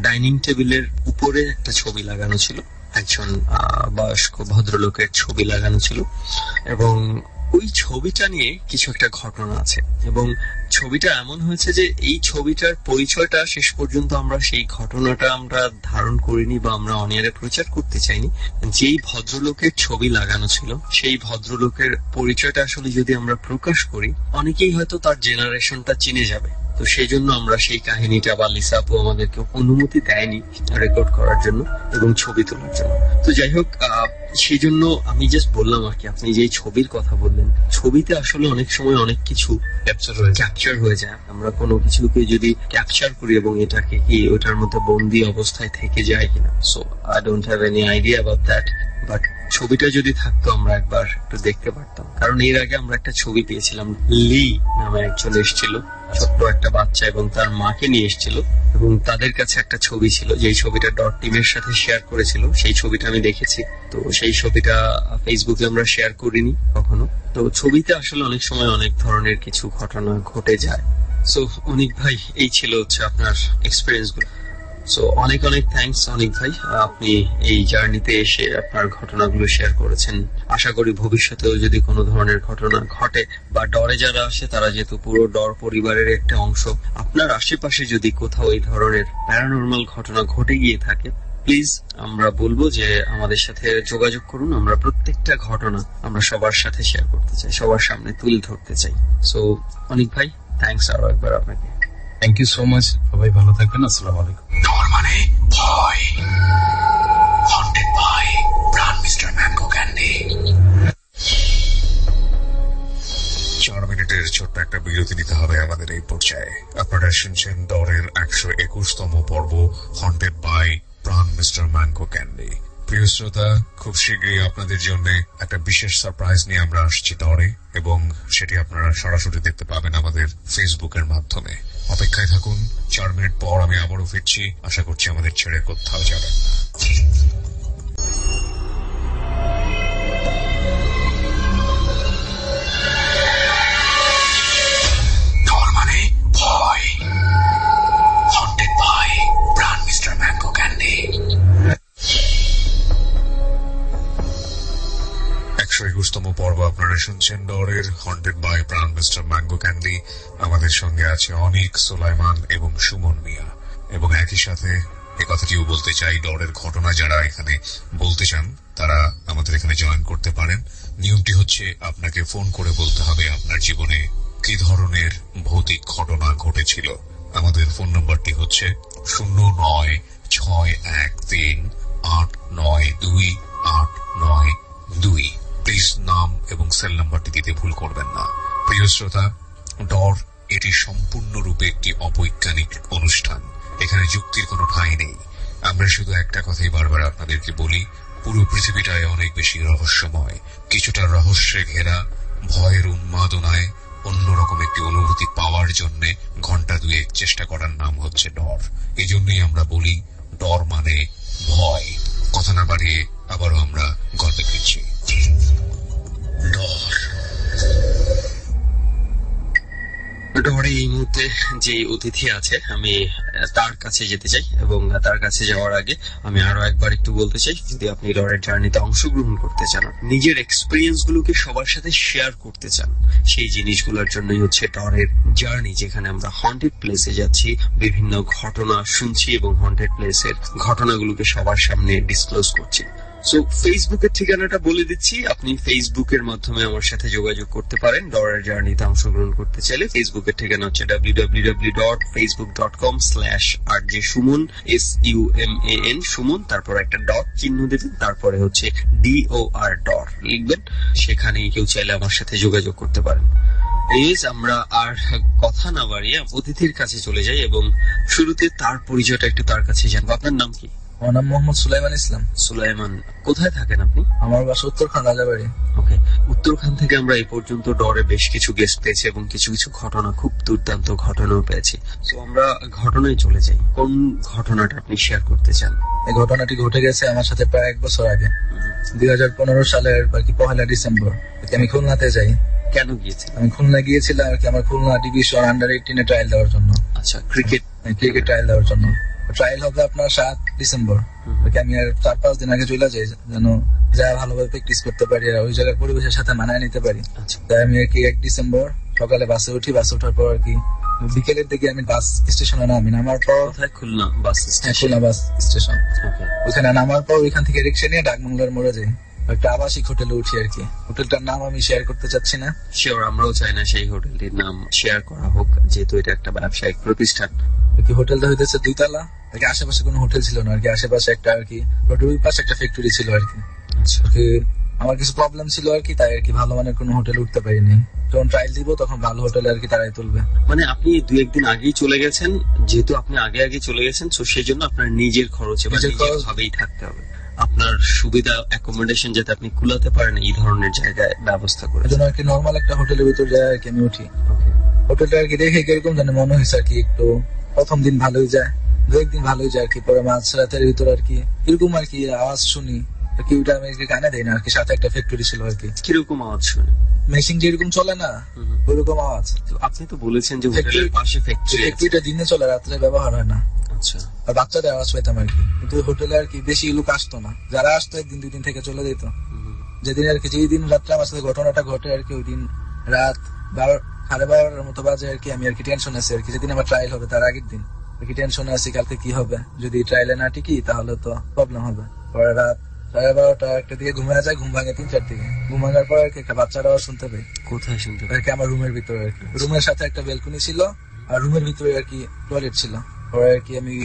ডাইনিং টেবিলের উপরে একটা ছবি লাগানো ছিল, একজন বয়স্ক ভদ্রলোকের ছবি লাগানো ছিল, এবং ওই ছবিটা নিয়ে কিছু একটা ঘটনা আছে। এবং ছবিটা এমন হয়েছে যে এই ছবিটার পরিচয়টা শেষ পর্যন্ত আমরা সেই ঘটনাটা আমরা ধারণ করিনি বা আমরা অনিয়ারে প্রচার করতে চাইনি। যেই ভদ্রলোকের ছবি লাগানো ছিল সেই ভদ্রলোকের পরিচয়টা আসলে যদি আমরা প্রকাশ করি অনেকেই হয়তো তার জেনারেশনটা চিনে যাবে। তো সেই জন্য আমরা সেই কাহিনীটা বা লিসা আপু আমাদেরকে অনুমতি দেয়নি রেকর্ড করার জন্য এবং ছবি তোলার জন্য। তো যাই হোক, সেই জন্য আমি জাস্ট বললাম আর কি, আপনি যে ছবির কথা বললেন, ছবিতে আসলে অনেক সময় অনেক কিছু ক্যাপচার হয়ে যায়। আমরা কোনো কিছুকে যদি ক্যাপচার করি এবং এটাকে কি ওটার মধ্যে বন্দি অবস্থায় থেকে যায় কিনা, so I don't have any idea about that, but ছবিটা যদি থাকতো আমরা একবার একটু দেখতে পারতাম, কারণ এর আগে আমরা একটা ছবি পেয়েছিলাম, লি নামে একজন এসেছিল, ছোট্ট একটা বাচ্চা এবং তার মাকে নিয়ে এসেছিল, এবং তাদের কাছে একটা ছবি ছিল যেই ছবিটা ডট টিমের সাথে শেয়ার করেছিল। সেই ছবিটা আমি দেখেছি, তো সেই ছবিটা ফেসবুকে আমরা শেয়ার করিনি কখনো। তো ছবিতে আসলে অনেক সময় অনেক ধরনের কিছু ঘটনা ঘটে যায়। সো অনিক ভাই, এই ছিল হচ্ছে আপনার এক্সপিরিয়েন্স গুলো। সো অনেক অনেক থ্যাঙ্কস অনিক ভাই, আপনি এই জার্নিতে এসে আপনার ঘটনাগুলো শেয়ার করেছেন। আশা করি ভবিষ্যতেও যদি কোনো ধরনের ঘটনা ঘটে বা ডরে যারা আসে, তারা যেহেতু পুরো ডর পরিবারের একটা অংশ, আপনার আশেপাশে যদি কোথাও এই ধরনের প্যারানরমাল ঘটনা ঘটে গিয়ে থাকে, প্লিজ আমরা বলবো যে আমাদের সাথে যোগাযোগ করুন। আমরা প্রত্যেকটা ঘটনা আমরা সবার সাথে শেয়ার করতে চাই, সবার সামনে তুলে ধরতে চাই। সো অনিক ভাই, থ্যাঙ্কস আরো একবার আপনাকে। থ্যাংক ইউ সো মাচ, সবাই ভালো থাকবেন। আসসালামু আলাইকুম। ডর মানে ভয়, haunted by Pran mister mango candy. 4 মিনিটের ছোট্ট একটা বিরতি নিতে হবে আমাদের এই পর্যায়ে। আপনারা শুনছেন ডরের 121তম পর্ব, haunted by Pran mister mango candy. প্রিয় শ্রোতা, খুব শীঘ্রই আপনাদের জন্য একটা বিশেষ সারপ্রাইজ নিয়ে আমরা আসছি ডরে, এবং সেটি আপনারা সরাসরি দেখতে পাবেন আমাদের ফেসবুকের মাধ্যমে। অপেক্ষায় থাকুন, 4 মিনিট পর আমি আবারও ফিরছি। আশা করছি আমাদের ছেড়ে কোথাও যাবেন না। ডর মানে ভয়, haunted by Pran mister mango candy. 121তম পর্ব আপনারা শুনছেন ডরের, haunted by Pran mister mango candy. আমাদের সঙ্গে আছে অনিক, সুলাইমান এবং সুমন মিয়া। এবং একই সাথে এ কথাটিও বলতে চাই, ডরের ঘটনা যারা এখানে বলতে চান তারা আমাদের এখানে জয়েন করতে পারেন। নিয়মটি হচ্ছে, আপনাকে ফোন করে বলতে হবে আপনার জীবনে কি ধরনের ভৌতিক ঘটনা ঘটেছিল। আমাদের ফোন নম্বরটি হচ্ছে 0961389282। প্লিজ নাম এবং সেল নাম্বারটি দিতে ভুল করবেন না। প্রিয় শ্রোতা, ডর এটি সম্পূর্ণরূপে একটি অবৈজ্ঞানিক অনুষ্ঠান। এখানে যুক্তির কোনো ঠাঁই নেই। আমরা শুধু একটা কথাই বারবার আপনাদেরকে বলি, পুরো পৃথিবীটায় অনেক বেশি রহস্যময়, কিছুটা রহস্যে ঘেরা। ভয়ের উন্মাদনায় অন্যরকম একটি অনুভূতি পাওয়ার জন্য ঘন্টা দুয়েক চেষ্টা করার নাম হচ্ছে ডর। এই জন্যই আমরা বলি, ডর মানে ভয়। কথা না বাড়িয়ে আবারও আমরা গল্পে ফিরছি। ডর। ডরে এই মুহূর্তে যে অতিথি আছে, আমি তার কাছে যেতে চাই, এবং তার কাছে যাওয়ার আগে আমি আরো একবার একটু বলতে চাই, যদি আপনি ডরের জার্নিতে অংশগ্রহণ করতে চান, নিজের এক্সপিরিয়েন্স গুলোকে সবার সাথে শেয়ার করতে চান, সেই জিনিসগুলোর জন্যই হচ্ছে ডরের জার্নি, যেখানে আমরা হন্টেড প্লেসে যাচ্ছি, বিভিন্ন ঘটনা শুনছি এবং হন্টেড প্লেসের ঘটনাগুলোকে সবার সামনে ডিসক্লোজ করছি। সো ফেসবুকের ঠিকানাটা বলে দিচ্ছি, আপনি ফেসবুকের মাধ্যমে আমার সাথে যোগাযোগ করতে পারেন। ডরের জার্নিতে অংশগ্রহণ করতে চাইলে ফেসবুকের ঠিকানা হচ্ছে www.facebook.com/rjsuman, SUMAN, সুমন, তারপর একটা ডট চিহ্ন দেবেন, তারপরে হচ্ছে DOR ডর লিখবেন। সেখানেই কেউ চাইলে আমার সাথে যোগাযোগ করতে পারেন। আমরা আর কথা না বাড়িয়ে অতিথির কাছে চলে যাই, এবং শুরুতে তার পরিচয়টা একটু তার কাছে জানবো। আপনার নাম কি? আমার নাম মোহাম্মদ সুলাইমান ইসলাম। সুলাইমান, কোথায় থাকেন আপনি? আমার বাসা উত্তরখান রাজাবাড়ি। ওকে, উত্তরখান থেকে আমরা এই পর্যন্ত ডরে বেশ কিছু গেস্ট পেয়েছি এবং কিছু কিছু ঘটনা, খুব দুর্দান্ত ঘটনাও পেয়েছি। তো আমরা ঘটনায় চলে যাই। কোন ঘটনাটা আপনি শেয়ার করতে চান? এই ঘটনাটি ঘটে গেছে আমার সাথে প্রায় 1 বছর আগে, 2015 সালের আর কি 1 ডিসেম্বর। আমি খুলনাতে যাই। কেন গিয়েছেন? আমি খুলনা গিয়েছিলাম আর কি আমার খুলনা ডিভিশন আন্ডার-18 ট্রায়াল দেওয়ার জন্য। আচ্ছা, ক্রিকেট ট্রায়াল দেওয়ার জন্য। ট্রায়াল হবে আপনার 7 ডিসেম্বর। আমি আর 4-5 দিন আগে চলে যাই, যেন যা ভালোভাবে প্র্যাকটিস করতে পারি আর ওই জায়গার পরিবেশের সাথে মানায় নিতে পারি। তাই আমি আর কি 1 ডিসেম্বর সকালে বাসে উঠি। বাসে ওঠার পর আর কি বিকেলের দিকে আমি বাস স্টেশনে নামি। নামার পর Khulna bus station, Khulna bus station, ওখানে নামার পর ওইখান থেকে রিক্সা নিয়ে ডাকবাংলার মোড়ে যাই। একটা আবাসিক হোটেলে উঠি আর কি। হোটেলটার নাম আমি শেয়ার করতে চাচ্ছি না। শিওর, আমরাও চাই না সেই হোটেলটির নাম শেয়ার করা হোক, যেহেতু এটা একটা ব্যবসায়িক প্রতিষ্ঠান। হোটেলটা হইতেছে 2 তলা। আশেপাশে কোনো হোটেল ছিল না আর কি। আশেপাশে একটা আর কি রোডের ওই পাশে একটা ফ্যাক্টরি ছিল আর কি। আমার কিছু প্রবলেম ছিল আর কি, তাই আর কি ভালো মানের কোনো হোটেল উঠতে পারিনি। যখন ট্রায়াল দিব তখন ভালো হোটেলে আর কি তারাই তুলবে। মানে আপনি 2-1 দিন আগেই চলে গেছেন, যেহেতু আপনি আগে চলে গেছেন, তো সেই জন্য আপনার নিজের খরচে ভাবেই থাকতে হবে। আপনার সুবিধা অ্যাকোমোডেশন যাতে আপনি কুলাতে পারেন এই ধরনের জায়গায় ব্যবস্থা করে এই জন্য আর কি নর্মাল একটা হোটেলের ভিতর যাই আর কি আমি উঠি। হোটেলটা আর কি দেখে কিরকম জানি মনে হয়েছে আর কি একটু প্রথম দিন ভালোই যায়, দু একদিন ভালোই যায় আর কি, পরে মাঝ রাতের ভিতর আর কি এরকম আর কি আওয়াজ শুনি আর কি, ওইটা আমি কানে দেই না আর কি। সাথে একটা ফ্যাক্টরি ছিল আর কি, কিরকম আওয়াজ শুনে? মেশিন যেরকম চলে না ওইরকম আওয়াজ। আপনি তো বলেছেন যে হোটেলের পাশে ফ্যাক্টরিটা দিনে চলে, রাত্রে ব্যবহার হয় না। আচ্ছা, আর বাচ্চাদের আওয়াজ পেতাম আর কি, কিন্তু হোটেলে আর কি বেশি লোক আসতো না, যারা আসতো একদিন দুই দিন থেকে চলে যেত। যেদিন আর কি যেই দিন রাত্রে আমার সাথে ঘটনাটা ঘটে আর কি, ওই দিন রাত 12:30 মতো বাজে আর কি। আমি আর কি টেনশন আছি আর কি, যেদিন আমার ট্রায়াল হবে তার আগের দিন আর কি টেনশন আছি কালকে কি হবে, যদি ট্রায়ালে না টিকি তাহলে তো প্রবলেম হবে। পরে রাত 12:30 একটা দিকে ঘুমিয়ে যায়, ঘুম ভাঙে 3-4 দিকে। ঘুম ভাঙার পর আর কি একটা বাচ্চারা শুনতে পাই। কোথায় শুনতে আর কি আমার রুমের ভিতরে আর কি, রুমের সাথে একটা বেলকনি ছিল আর রুমের ভিতরে আর কি টয়লেট ছিল। পরে আর কি আমি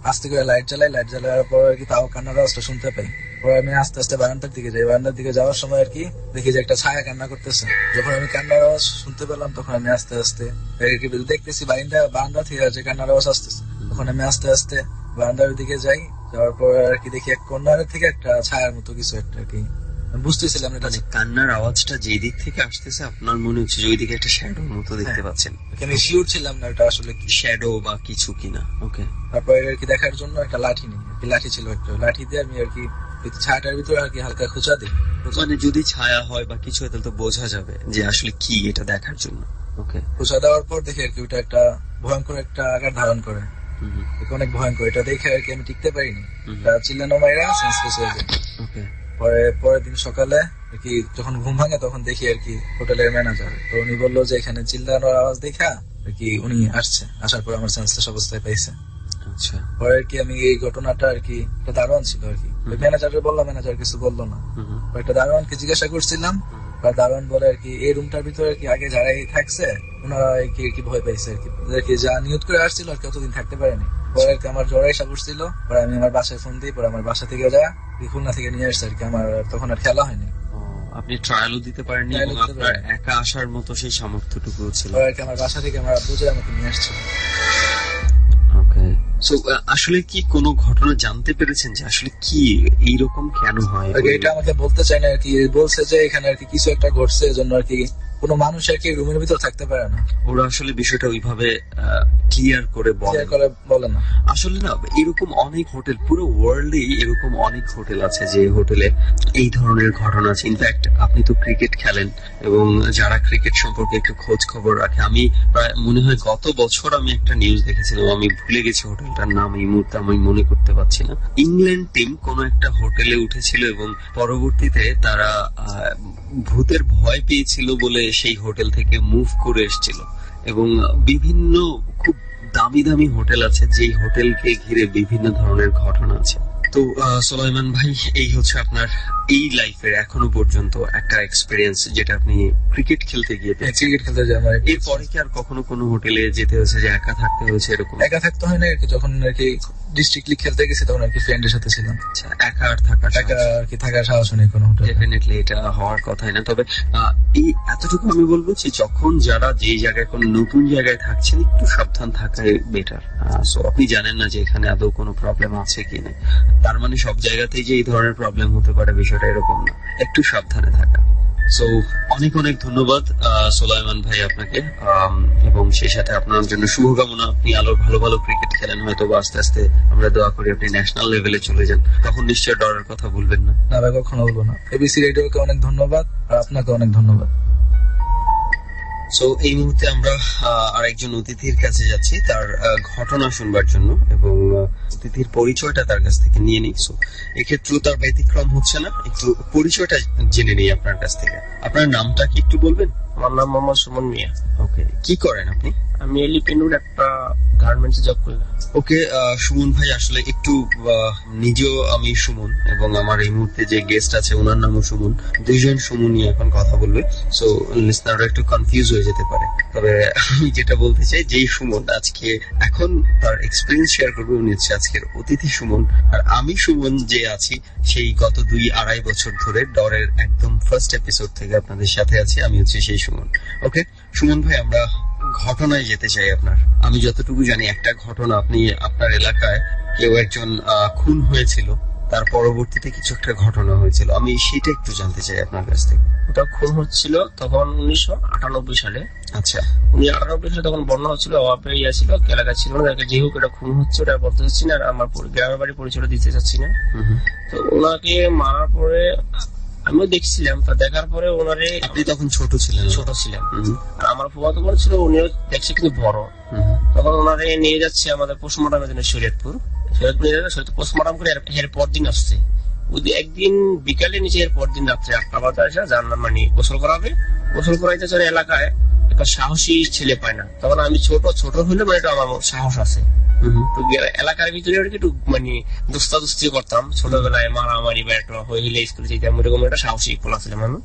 আস্তে করে লাইট জ্বালার পর আর কি তাও কান্নার আওয়াজটা শুনতে পাই। পরে আমি আস্তে আস্তে বারান্দার দিকে যাই, বারান্দার দিকে যাওয়ার সময় আর কি দেখি যে একটা ছায়া কান্না করতেছে। যখন আমি কান্নার আওয়াজ শুনতে পেলাম তখন আমি আস্তে আস্তে দেখতেছি বারান্দা থেকে যে কান্নার আওয়াজ আসতেছে, তখন আমি আস্তে আস্তে বারান্দার দিকে যাই। যাওয়ার পর আর কি দেখি এক কর্নার থেকে একটা ছায়ার মতো কিছু একটা আর কি, বুঝতেছিলাম এটা কান্নার আওয়াজটা যে দিক থেকে আসতেছে আপনার মনে হচ্ছে যে ওই দিকে একটা শ্যাডো মতো দেখতে পাচ্ছেন। আমি শিওর ছিলাম না এটা আসলে কি শ্যাডো বা কিছু কিনা। ওকে, তারপরে আর কি দেখার জন্য একটা লাঠি নিই, লাঠি ছিল একটা, লাঠি দিয়ে আমি আর কি ছায়াটার ভিতরে আর কি হালকা খোঁচা দিই। মানে যদি ছায়া হয় বা কিছু হয় তাহলে তো বোঝা যাবে যে আসলে কি এটা দেখার জন্য। ওকে, খোঁচা দেওয়ার পর দেখি আর কি ওটা একটা ভয়ঙ্কর একটা আকার ধারণ করে, অনেক ভয়ঙ্কর। এটা দেখে আর কি আমি টিকতে পারিনি, চিল্লানো মাইরা সেন্সলেস হয়ে যায়। পরের দিন সকালে আর কি যখন ঘুম ভাঙে তখন দেখি আর কি হোটেলের ম্যানেজার, তো উনি বললো যে এখানে চিল্লানোর আওয়াজ দেখা আর কি উনি আসছে, আসার পর আমার সেন্সলেস অবস্থায় পাইছে। আচ্ছা, পরে আর কি আমি এই ঘটনাটা আর কি একটা দারোয়ান ছিল আর কি, ম্যানেজারের বললাম, ম্যানেজার কিছু বললো না। একটা দারোয়ানকে জিজ্ঞাসা করছিলাম, দারোয়ান বলে আর কি এই রুমটার ভিতরে আর কি আগে যারাই থাকছে ওনারা আর কি ভয় পাইছে আর কি যা নিয়ত করে আসছিল আর কি অতদিন থাকতে পারেনি। পরে আর কি আমার জ্বর এসে পড়ছিল, পরে আমি আমার বাসায় ফোন দিই, পরে আমার বাসা থেকে যা খুলনা থেকে নিয়ে আসছে আর কি, আমার তখন আর খেলা হয়নি। আপনি ট্রায়ালও দিতে পারেননি এবং আপনার একা আসার মতো সেই সামর্থ্যটুকু ছিল আর কি। আমার বাসা থেকে আমার আব্বু যে আমাকে নিয়ে আসছিল। ওকে, সো আসলে কি কোনো ঘটনা জানতে পেরেছেন যে আসলে কি এইরকম কেন হয়? এটা আমাকে বলতে চাই না আর কি, বলছে যে এখানে আর কি কিছু একটা ঘটছে, এজন্য আর কি কোনো মানুষ আর কি রুমের ভিতর থাকতে পারে না। ওরা আসলে বিষয়টা ওইভাবে ক্লিয়ার করে বলে না। আসলে না, এরকম অনেক হোটেল পুরো ওয়ার্ল্ডে এরকম অনেক হোটেল আছে যে হোটেলে এই ধরনের ঘটনা আছে। ইনফ্যাক্ট আপনি তো ক্রিকেট খেলেন এবং যারা ক্রিকেট সম্পর্কে একটু খোঁজ খবর রাখে, আমি প্রায় মনে হয় গত বছর আমি একটা নিউজ দেখেছিলাম, আমি ভুলে গেছি হোটেলটার নাম এই মুহূর্তে আমি মনে করতে পারছি না। ইংল্যান্ড টিম কোন একটা হোটেলে উঠেছিল এবং পরবর্তীতে তারা ভূতের ভয় পেয়েছিল বলে সেই হোটেল থেকে মুভ করে এসেছিল। এবং বিভিন্ন খুব দামি দামি হোটেল আছে যেই হোটেলকে ঘিরে বিভিন্ন ধরনের ঘটনা আছে। তো সুলাইমান ভাই, এই হচ্ছে আপনার এই লাইফের এখনো পর্যন্ত একটা এক্সপিরিয়েন্স যেটা আপনি ক্রিকেট খেলতে গিয়ে ক্রিকেট খেলতে যাই। এরপরে কি আর কখনো কোনো হোটেলে যেতে হয়েছে যে একা থাকতে হয়েছে? এরকম একা থাকতে হয় না আর কি, যখন আর কি ডিস্ট্রিক্ট লিগ খেলতে গেছি তখন আর কি ফ্রেন্ডের সাথে ছিলাম। আচ্ছা, একা আর থাকার সাহস নেই কোনো হোটেলে। ডেফিনেটলি এটা হওয়ার কথাই না। তবে এই এতটুকু আমি বলবো যে যখন যারা যেই জায়গায় কোনো নতুন জায়গায় থাকছেন একটু সাবধান থাকাই বেটার। সো আপনি জানেন না যে এখানে আদৌ কোনো প্রবলেম আছে কি না, তার মানে সব জায়গাতেই যে এই ধরনের প্রবলেম হতে পারে বিষয়টা এরকম না, একটু সাবধানে থাকা। সো অনেক অনেক ধন্যবাদ সুলাইমান ভাই আপনাকে, এবং সেই সাথে আপনার জন্য শুভকামনা। আপনি আরো ভালো ভালো ক্রিকেট খেলেন, হয়তো আস্তে আস্তে আমরা দোয়া করি আপনি ন্যাশনাল লেভেলে চলে যান, তখন নিশ্চয়ই ডরের কথা ভুলবেন না। না ভাই, কখনো বলবো না। এবিসি রেডিওকে অনেক ধন্যবাদ আর আপনাকে অনেক ধন্যবাদ। সো এই মুহূর্তে আমরা আরেকজন অতিথির কাছে যাচ্ছি তার ঘটনা শুনবার জন্য, এবং অতিথির পরিচয়টা তার কাছ থেকে নিয়ে নিই। সো এক্ষেত্রেও তার ব্যতিক্রম হচ্ছে না, একটু পরিচয়টা জেনে নিই আপনার কাছ থেকে। আপনার নামটা কি একটু বলবেন? আমার নাম মোহাম্মদ সুমন মিয়া। ওকে, কি করেন আপনি? আমি এলিপেন্ডুর একটা গার্মেন্টসে জব করি। ওকে, সুমন ভাই, আসলে একটু নিজেও আমি সুমন এবং আমার এই মুহূর্তে যে গেস্ট আছে ওনার নামও সুমন, দুইজন সুমনই এখন কথা বলবে। সো লিসনাররা একটু কনফিউজ হয়ে যেতে পারে। তবে আমি যেটা বলতে চাই, যেই সুমন আজকে এখন তার এক্সপিরিয়েন্স শেয়ার করবে উনি হচ্ছে আজকের অতিথি সুমন, আর আমি সুমন যে আছি সেই গত 2-2.5 বছর ধরে ডরের একদম ফার্স্ট এপিসোড থেকে আপনাদের সাথে আছি, আমি হচ্ছে সেই সুমন। ওকে সুমন ভাই, আমরা ঘটনায় যেতে চাই আপনার। আমি যতটুকু জানি একটা ঘটনা, আপনি আপনার এলাকায় কেউ একজন খুন হয়েছিল, তার পরবর্তীতে কিছু একটা ঘটনা হয়েছিল, আমি সেটা একটু জানতে চাই আপনার কাছ থেকে। ওটা খুন হচ্ছিল তখন 1998 সালে। আচ্ছা, 1998 সালে তখন বন্যা হচ্ছিল, অভাবে ইয়া ছিল, এলাকা ছিল না, যে হোক এটা খুন হচ্ছে ওটা বলতে চাচ্ছি না, আর আমার গ্রামের বাড়ি পরিচয় দিতে চাচ্ছি না। তো ওনাকে মারার পরে আমিও দেখছিলাম, তা দেখার পরে ওনারে, আপনি তখন ছোট ছিলেন? ছোট ছিলাম, আর আমার ফুফাতো বোন ছিল, উনিও দেখছে কিন্তু বড়। তখন ওনারে নিয়ে যাচ্ছে আমাদের পোস্টমর্টমের জন্য শরীয়তপুর নিয়ে যাচ্ছে, পোস্টমর্টম করে এর পরদিন আসছে। একদিন বিকালে নিচে, এর পরদিন রাত্রে 8টা বাজে আসা জানলাম মানে গোসল করাবে, গোসল করাইতে চলে এলাকায় একটা সাহসী ছেলে পায় না। তখন আমি ছোট হইলে মানে আমার সাহস আছে, এলাকার ভিতরে একটু মানে দুস্তাদুস্তি করতাম ছোটবেলায়, মারামারি বা একটা হইলে স্কুলে যেতাম, এরকম একটা সাহসী পোলা ছিলাম আমি।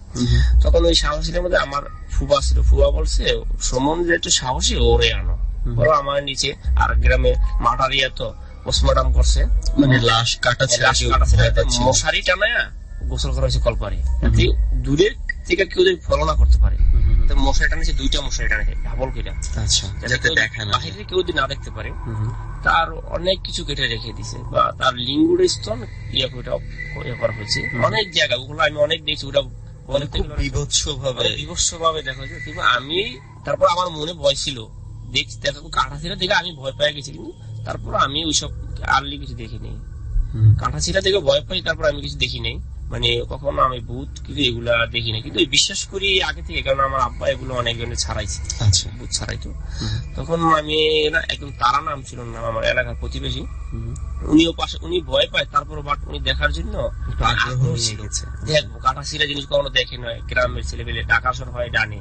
তখন ওই সাহসীর মধ্যে আমার ফুবা ছিল, ফুবা বলছে সুমন যে একটু সাহসী, ওরে আনো। ওরা আমার নিচে, আর গ্রামে মাঠারিয়া তো পোস্টমর্টম করছে, মানে লাশ কাটা মশারি টানায়া গোসল করা হয়েছে কলপারে, যাতে দূরের থেকে কেউ যদি ফলো না করতে পারে। মশারি টানেছে, 2টা মশারি টানেছে ডাবল করে, বাহিরে কেউ যদি না দেখতে পারে। তার অনেক কিছু কেটে রেখে দিছে, বা তার লিঙ্গুর স্তন ইয়ে করা হয়েছে অনেক জায়গা, ওগুলো আমি অনেক দেখছি। ওটা বিভৎস ভাবে দেখা হয়েছে। কিন্তু আমি তারপর আমার মনে ভয় ছিল, দেখা কাঁটা ছিল দেখে আমি ভয় পেয়ে গেছি, কিন্তু তারপর আমি ওইসব আর্লি কিছু দেখিনি, কাঁটা ছিলা দেখে ভয় পাই, তারপর আমি কিছু দেখি নাই, মানে কখনো আমি ভূত কিছু এগুলা দেখি না। কিন্তু বিশ্বাস করি আগে থেকে, কারণ আমার আব্বা এগুলো অনেক জনের ছাড়াইছে, ভূত ছাড়াইতো। তখন আমি একদম তারা নাম ছিল না, আমার এলাকার প্রতিবেশী, উনিও পাশে, উনি ভয় পায়, তারপর বাট উনি দেখার জন্য দেখবো কাঁটা ছিলা জিনিস কখনো দেখে নয়, গ্রামের ছেলে পেলে ডাকাসর হয় ডানে,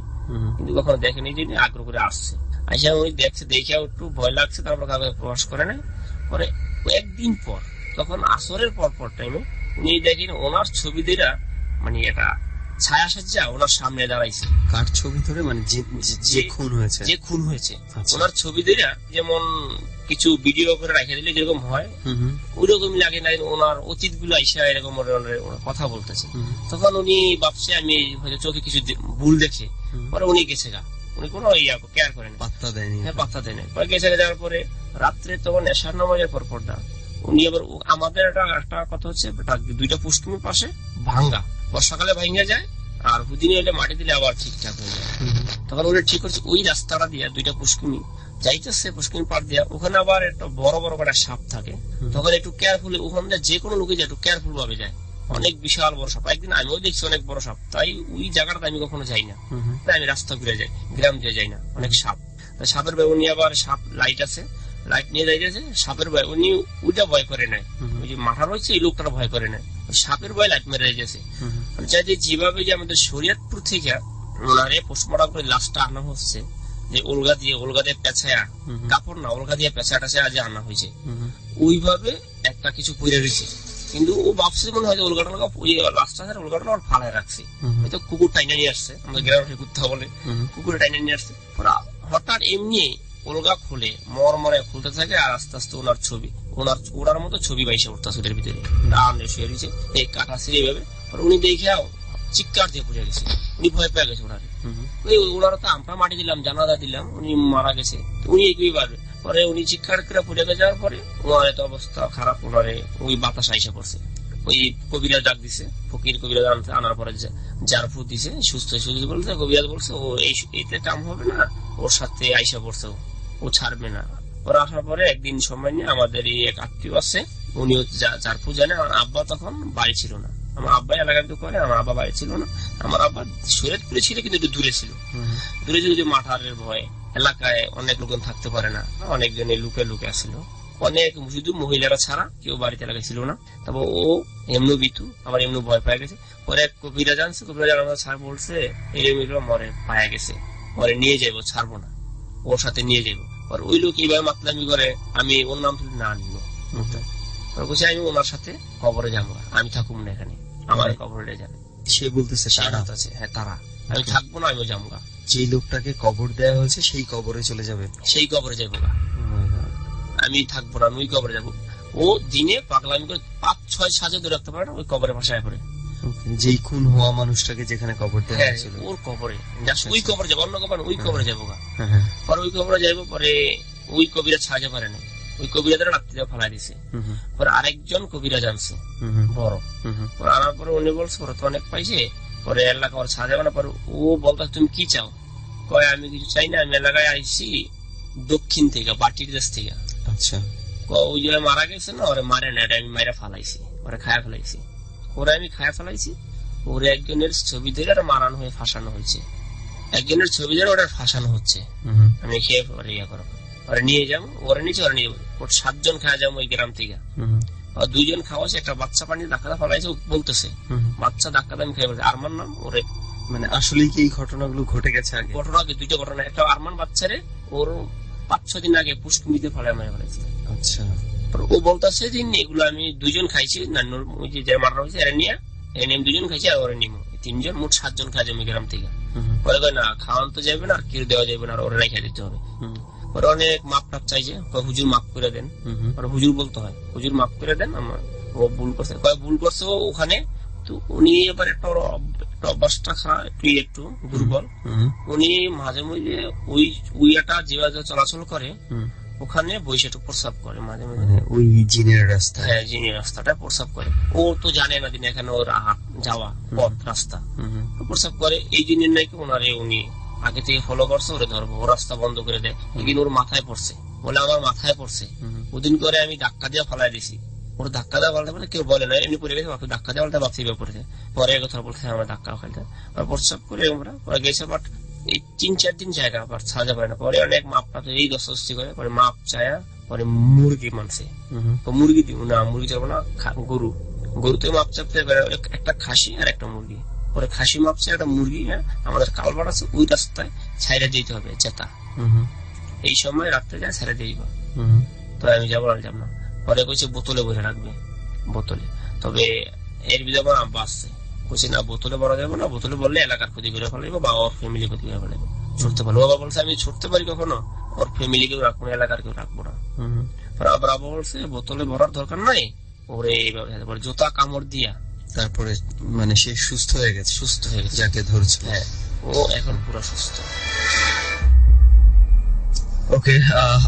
কিন্তু কখনো দেখেনি, জন্য আগ্রহ করে আসছে। আইসা উনি দেখছে, দেখে একটু ভয় লাগছে, তারপর কাগজে প্রকাশ করে নেয়। পরে একদিন পর, তখন আসরের পর টাইমে উনি দেখেন ওনার ছবি দেরা মানে একটা ছায়া সজ্জা ওনার সামনে দাঁড়াইছে। কার ছবি ধরে? মানে যে খুন হয়েছে ওনার ছবি দেরা, যেমন কিছু ভিডিও করে রেখে দিলে যেরকম হয় ওইরকমই লাগে না, ওনার অতীত গুলো আইসা এরকম কথা বলতেছে। তখন উনি ভাবছে আমি হয়তো চোখে কিছু ভুল দেখে, পরে উনি গেছে গা, উনি কোনো কেয়ার করেন, পাত্তা দেয়নি। পরে গেছে যাওয়ার পরে রাত্রে তখন এশার নামাজের পর পর্দা উনি আবার, আমাদের একটা কথা হচ্ছে 2টা পুষ্কুমির পাশে ভাঙ্গা, বর্ষাকালে ভাঙ্গা যায়, আর হুদিনে এলে মাটি দিলে আবার ঠিকঠাক হয়ে যায়। তখন ওরা ঠিক করছে ওই রাস্তাটা দিয়ে 2টা পুষ্কুমি যাইতেছে, পুষ্কুমি পার দিয়া, ওখানে আবার একটা বড় একটা সাপ থাকে। তখন একটু কেয়ারফুল, ওখানে যে কোনো লোকে যায় একটু কেয়ারফুল ভাবে যায়, অনেক বিশাল বড় সাপ। একদিন আমিও দেখছি অনেক বড় সাপ, তাই ওই জায়গাটা আমি কখনো যাই না, তাই আমি রাস্তা ঘুরে যাই, গ্রাম দিয়ে যাই না, অনেক সাপ। সাপের ব্যবহার নিয়ে আবার সাপ লাইট আছে, লাইট নিয়ে যাইতেছে, সাপের ভয় উনি ওইটা ভয় করে নেয়, ওই যে মাথা রয়েছে এই লোকটার ভয় করে নেয়, সাপের ভয় লাইট মেরে যাইতেছে। চাইতে যেভাবে যে আমাদের শরীয়তপুর থেকে ওনারে পোস্টমর্টম করে লাশটা আনা হচ্ছে, যে ওলগা দিয়ে পেঁচায়া, কাপড় না ওলগা দিয়ে পেঁচাটা যে আনা হয়েছে, ওইভাবে একটা কিছু পরে রয়েছে। কিন্তু ও ভাবছে মনে হয় ওলগাটা লাশটা ওলগাটা ফালায় রাখছে, হয়তো কুকুর টাইনা নিয়ে আসছে, আমাদের গ্রামের কুত্তা বলে, কুকুর টাইনা নিয়ে আসছে। হঠাৎ এমনি ওলগা খুলে মরে খুলতে থাকে, আর আস্তে আস্তে ওনার ছবি, ওনার মতো ছবি বাইশে উঠতে ছবির ভিতরে শুয়ে রয়েছে, এই কাটা ছিঁড়ে এইভাবে। উনি দেখে চিৎকার দিয়ে পড়ে গেছে, উনি ভয় পেয়ে গেছে ওনারে। ওনারা তো আমরা মাটি দিলাম, জানাজা দিলাম, উনি মারা গেছে, উনি একই পারবে। পরে উনি চিৎকার করে পড়ে যাওয়ার পরে ওনার এত অবস্থা খারাপ, ওনারে ওই বাতাস আইসা পড়ছে, ওই কবিরাজ ডাক দিছে, ফকির কবিরাজ আনার পরে যার ফুট দিছে, সুস্থ বলছে, কবিরাজ বলছে ও এইতে কাম হবে না, ওর সাথে আইসা পড়ছে, ও ছাড়বে না। ওরা আসার পরে একদিন সময় নিয়ে আমাদের এই এক আত্মীয় আছে, উনিও যার ফুট জানে। আমার আব্বা তখন বাড়ি ছিল না, আমার আব্বা এলাকায় করে, আমার আব্বা বাড়ি ছিল না, আমার আব্বা শরীয়তপুরে ছিল কিন্তু একটু দূরে ছিল, যে মাঠারের ভয়, এলাকায় অনেক লোকজন থাকতে পারে না, অনেকজন লুকে আসছিল, অনেক শুধু মহিলারা ছাড়া কেউ বাড়িতে এলাকায় ছিল না। তারপর ও এমনি বিতু, আমার এমনি ভয় পায় গেছে। পরে কবিরাজ আনছে, কবিরাজ আমার ছাড় বলছে এই মরে পায়া গেছে, পরে নিয়ে যাবো, ছাড়বো না, ওর সাথে নিয়ে যাবো। আর ওই লোক এইভাবে মাতলামি করে, আমি ওর নাম না নিব, বলছি আমি ওনার সাথে কবরে যাবো, আমি থাকুম না এখানে, আমার কবরে যাবে। সে বলতেছে আছে, হ্যাঁ তারা, আমি থাকবো না, আমিও যাবো। যে লোকটাকে কবর দেওয়া হয়েছে সেই কবরে চলে যাবে, সেই কবরে যাবো, আমি থাকবো না, আমি ওই কবরে যাবো। ও দিনে পাগলামি করে 5-6 সাজে ধরে রাখতে পারে না, ওই কবরে ভাষায় পড়ে, যেই খুন হওয়া মানুষটাকে যেখানে কবর দেওয়া হয়েছিল ওর কবরে, ওই কবরে যাবো, অন্য কবর ওই কবরে যাবো। পরে ওই কবরে যাইবো, পরে ওই কবিরা ছাড়তে পারে না, ওই কবিরাজরা রাত্রিতে ফালাই দিছে। পরে আরেকজন কবিরাজ আনছে বড়, পরে আনার পরে উনি বলছে ওরা তো অনেক পাইছে, পরে এলাকা ওর ছাড়া যাবে না। পরে ও বলতো তুমি কি চাও? কয় আমি কিছু চাই না, আমি এলাকায় আইছি দক্ষিণ থেকে, বাটির দেশ থেকে। আচ্ছা, ওই যে মারা গেছে না, ওরে মারে না, আমি মাইরা ফালাইছি, ওরা খায়া ফেলাইছি, ওরা আমি খায়া ফেলাইছি। ওরে একজনের ছবি ধরে আর মারানো হয়ে ফাঁসানো হয়েছে, একজনের ছবি ধরে ওটা ফাঁসানো হচ্ছে। আমি খেয়ে পরে ইয়া করবো, ওরা নিয়ে যাবো, ওরা নিচে ওরা নিয়ে যাবো, ওর 7 জন খাওয়া যাবো ওই গ্রাম থেকে। 2 জন খাওয়াছে, একটা বাচ্চা পানি ধাক্কা ফেলাইছে, বলতেছে বাচ্চা ধাক্কা আমি খেয়ে ফেলছে। আরমান নাম ওরে। মানে আসলে কি এই ঘটনাগুলো ঘটে গেছে আগে? ঘটনা আগে 2টা ঘটনা। একটা আরমান বাচ্চারে ওর 5-6 দিন আগে পুষ্কুমিতে ফলায় মারা ফেলেছে। আচ্ছা, ও বলতেছে যে এগুলো আমি 2 জন খাইছি, নান্নুর ওই যে মারা হয়েছে এরা নিয়ে, এনে আমি 2 জন খাইছি আর ওরা নিমো 3 জন, মোট 7 জন খাওয়া যাবে গ্রাম থেকে। পরে কয় না খাওয়ান তো যাবে না, আর কেউ দেওয়া যাবে না, আর ওরা রেখে দিতে হবে। পরে অনেক মাপ টাপ চাইছে, হুজুর মাফ করে দেন। পরে হুজুর বলতে হয় হুজুর মাফ করে দেন, আমার ও ভুল করছে, কয় ভুল করছে ওখানে। তো উনি এবার একটা অভ্যাসটা একটু দুর্বল, উনি মাঝে মাঝে ওই একটা যেভাবে চলাচল করে ওখানে বসে একটু প্রস্রাব করে মাঝে মাঝে, ওই জিনের রাস্তা। হ্যাঁ, জিনের রাস্তাটা প্রস্রাব করে। ও তো জানে না দিন এখানে ওর যাওয়া পথ রাস্তা, প্রস্রাব করে। এই জিনের নাকি ওনারে উনি আগে থেকে ফলো করছে, ওরে ধরবো, ও রাস্তা বন্ধ করে দেয়। একদিন ওর মাথায় পড়ছে, বলে আমার মাথায় পড়ছে। ওদিন করে আমি ধাক্কা দিয়ে ফালাই দিছি, ওর ধাক্কা দেওয়া বলতে পারে কেউ বলে না, এমনি পড়ে গেছে, ধাক্কা দেওয়া বলতে বাপসি পড়েছে। পরে কথা বলছে আমার ধাক্কা খাইতে, প্রস্রাব করে আমরা পরে গেছে। বাট এই 3-4 দিন জায়গা আবার ছাড়া পারে না। পরে অনেক মাপ টাপ এই দস্তি করে, পরে মাপ চায়া পরে মুরগি মানছে। মুরগি দিব না, মুরগি যাবো না, গরুতে মাপ চাপতে একটা খাসি আর একটা মুরগি। পরে খাসি মাপছে, একটা মুরগি, আমাদের কালবার আছে ওই রাস্তায় ছাইড়া দিতে হবে চেতা। এই সময় রাত্রে যায় ছাইড়া দিয়ে দিবা। তো আমি যাবো আর যাব না। পরে কইছে বোতলে বসে রাখবে, বোতলে। তবে এর ভিতরে আমার আব্বা আসছে, কইছে না বোতলে বলা যাবে না, বোতলে বললে এলাকার ক্ষতি করে ফেলাইবো বা ওর ফ্যামিলি ক্ষতি করে ফেলাইবো, ছুটতে পারবো। বাবা বলছে আমি ছুটতে পারি কখনো, ওর ফ্যামিলি কেউ রাখবো না, এলাকার কেউ রাখবো না। আবার আব্বা বলছে বোতলে ভরার দরকার নাই, ওরে এইভাবে জুতা কামড় দিয়া তারপরে মানে সে সুস্থ হয়ে গেছে, যাকে ধরছে। হ্যাঁ, ও এখন পুরো সুস্থ। ওকে,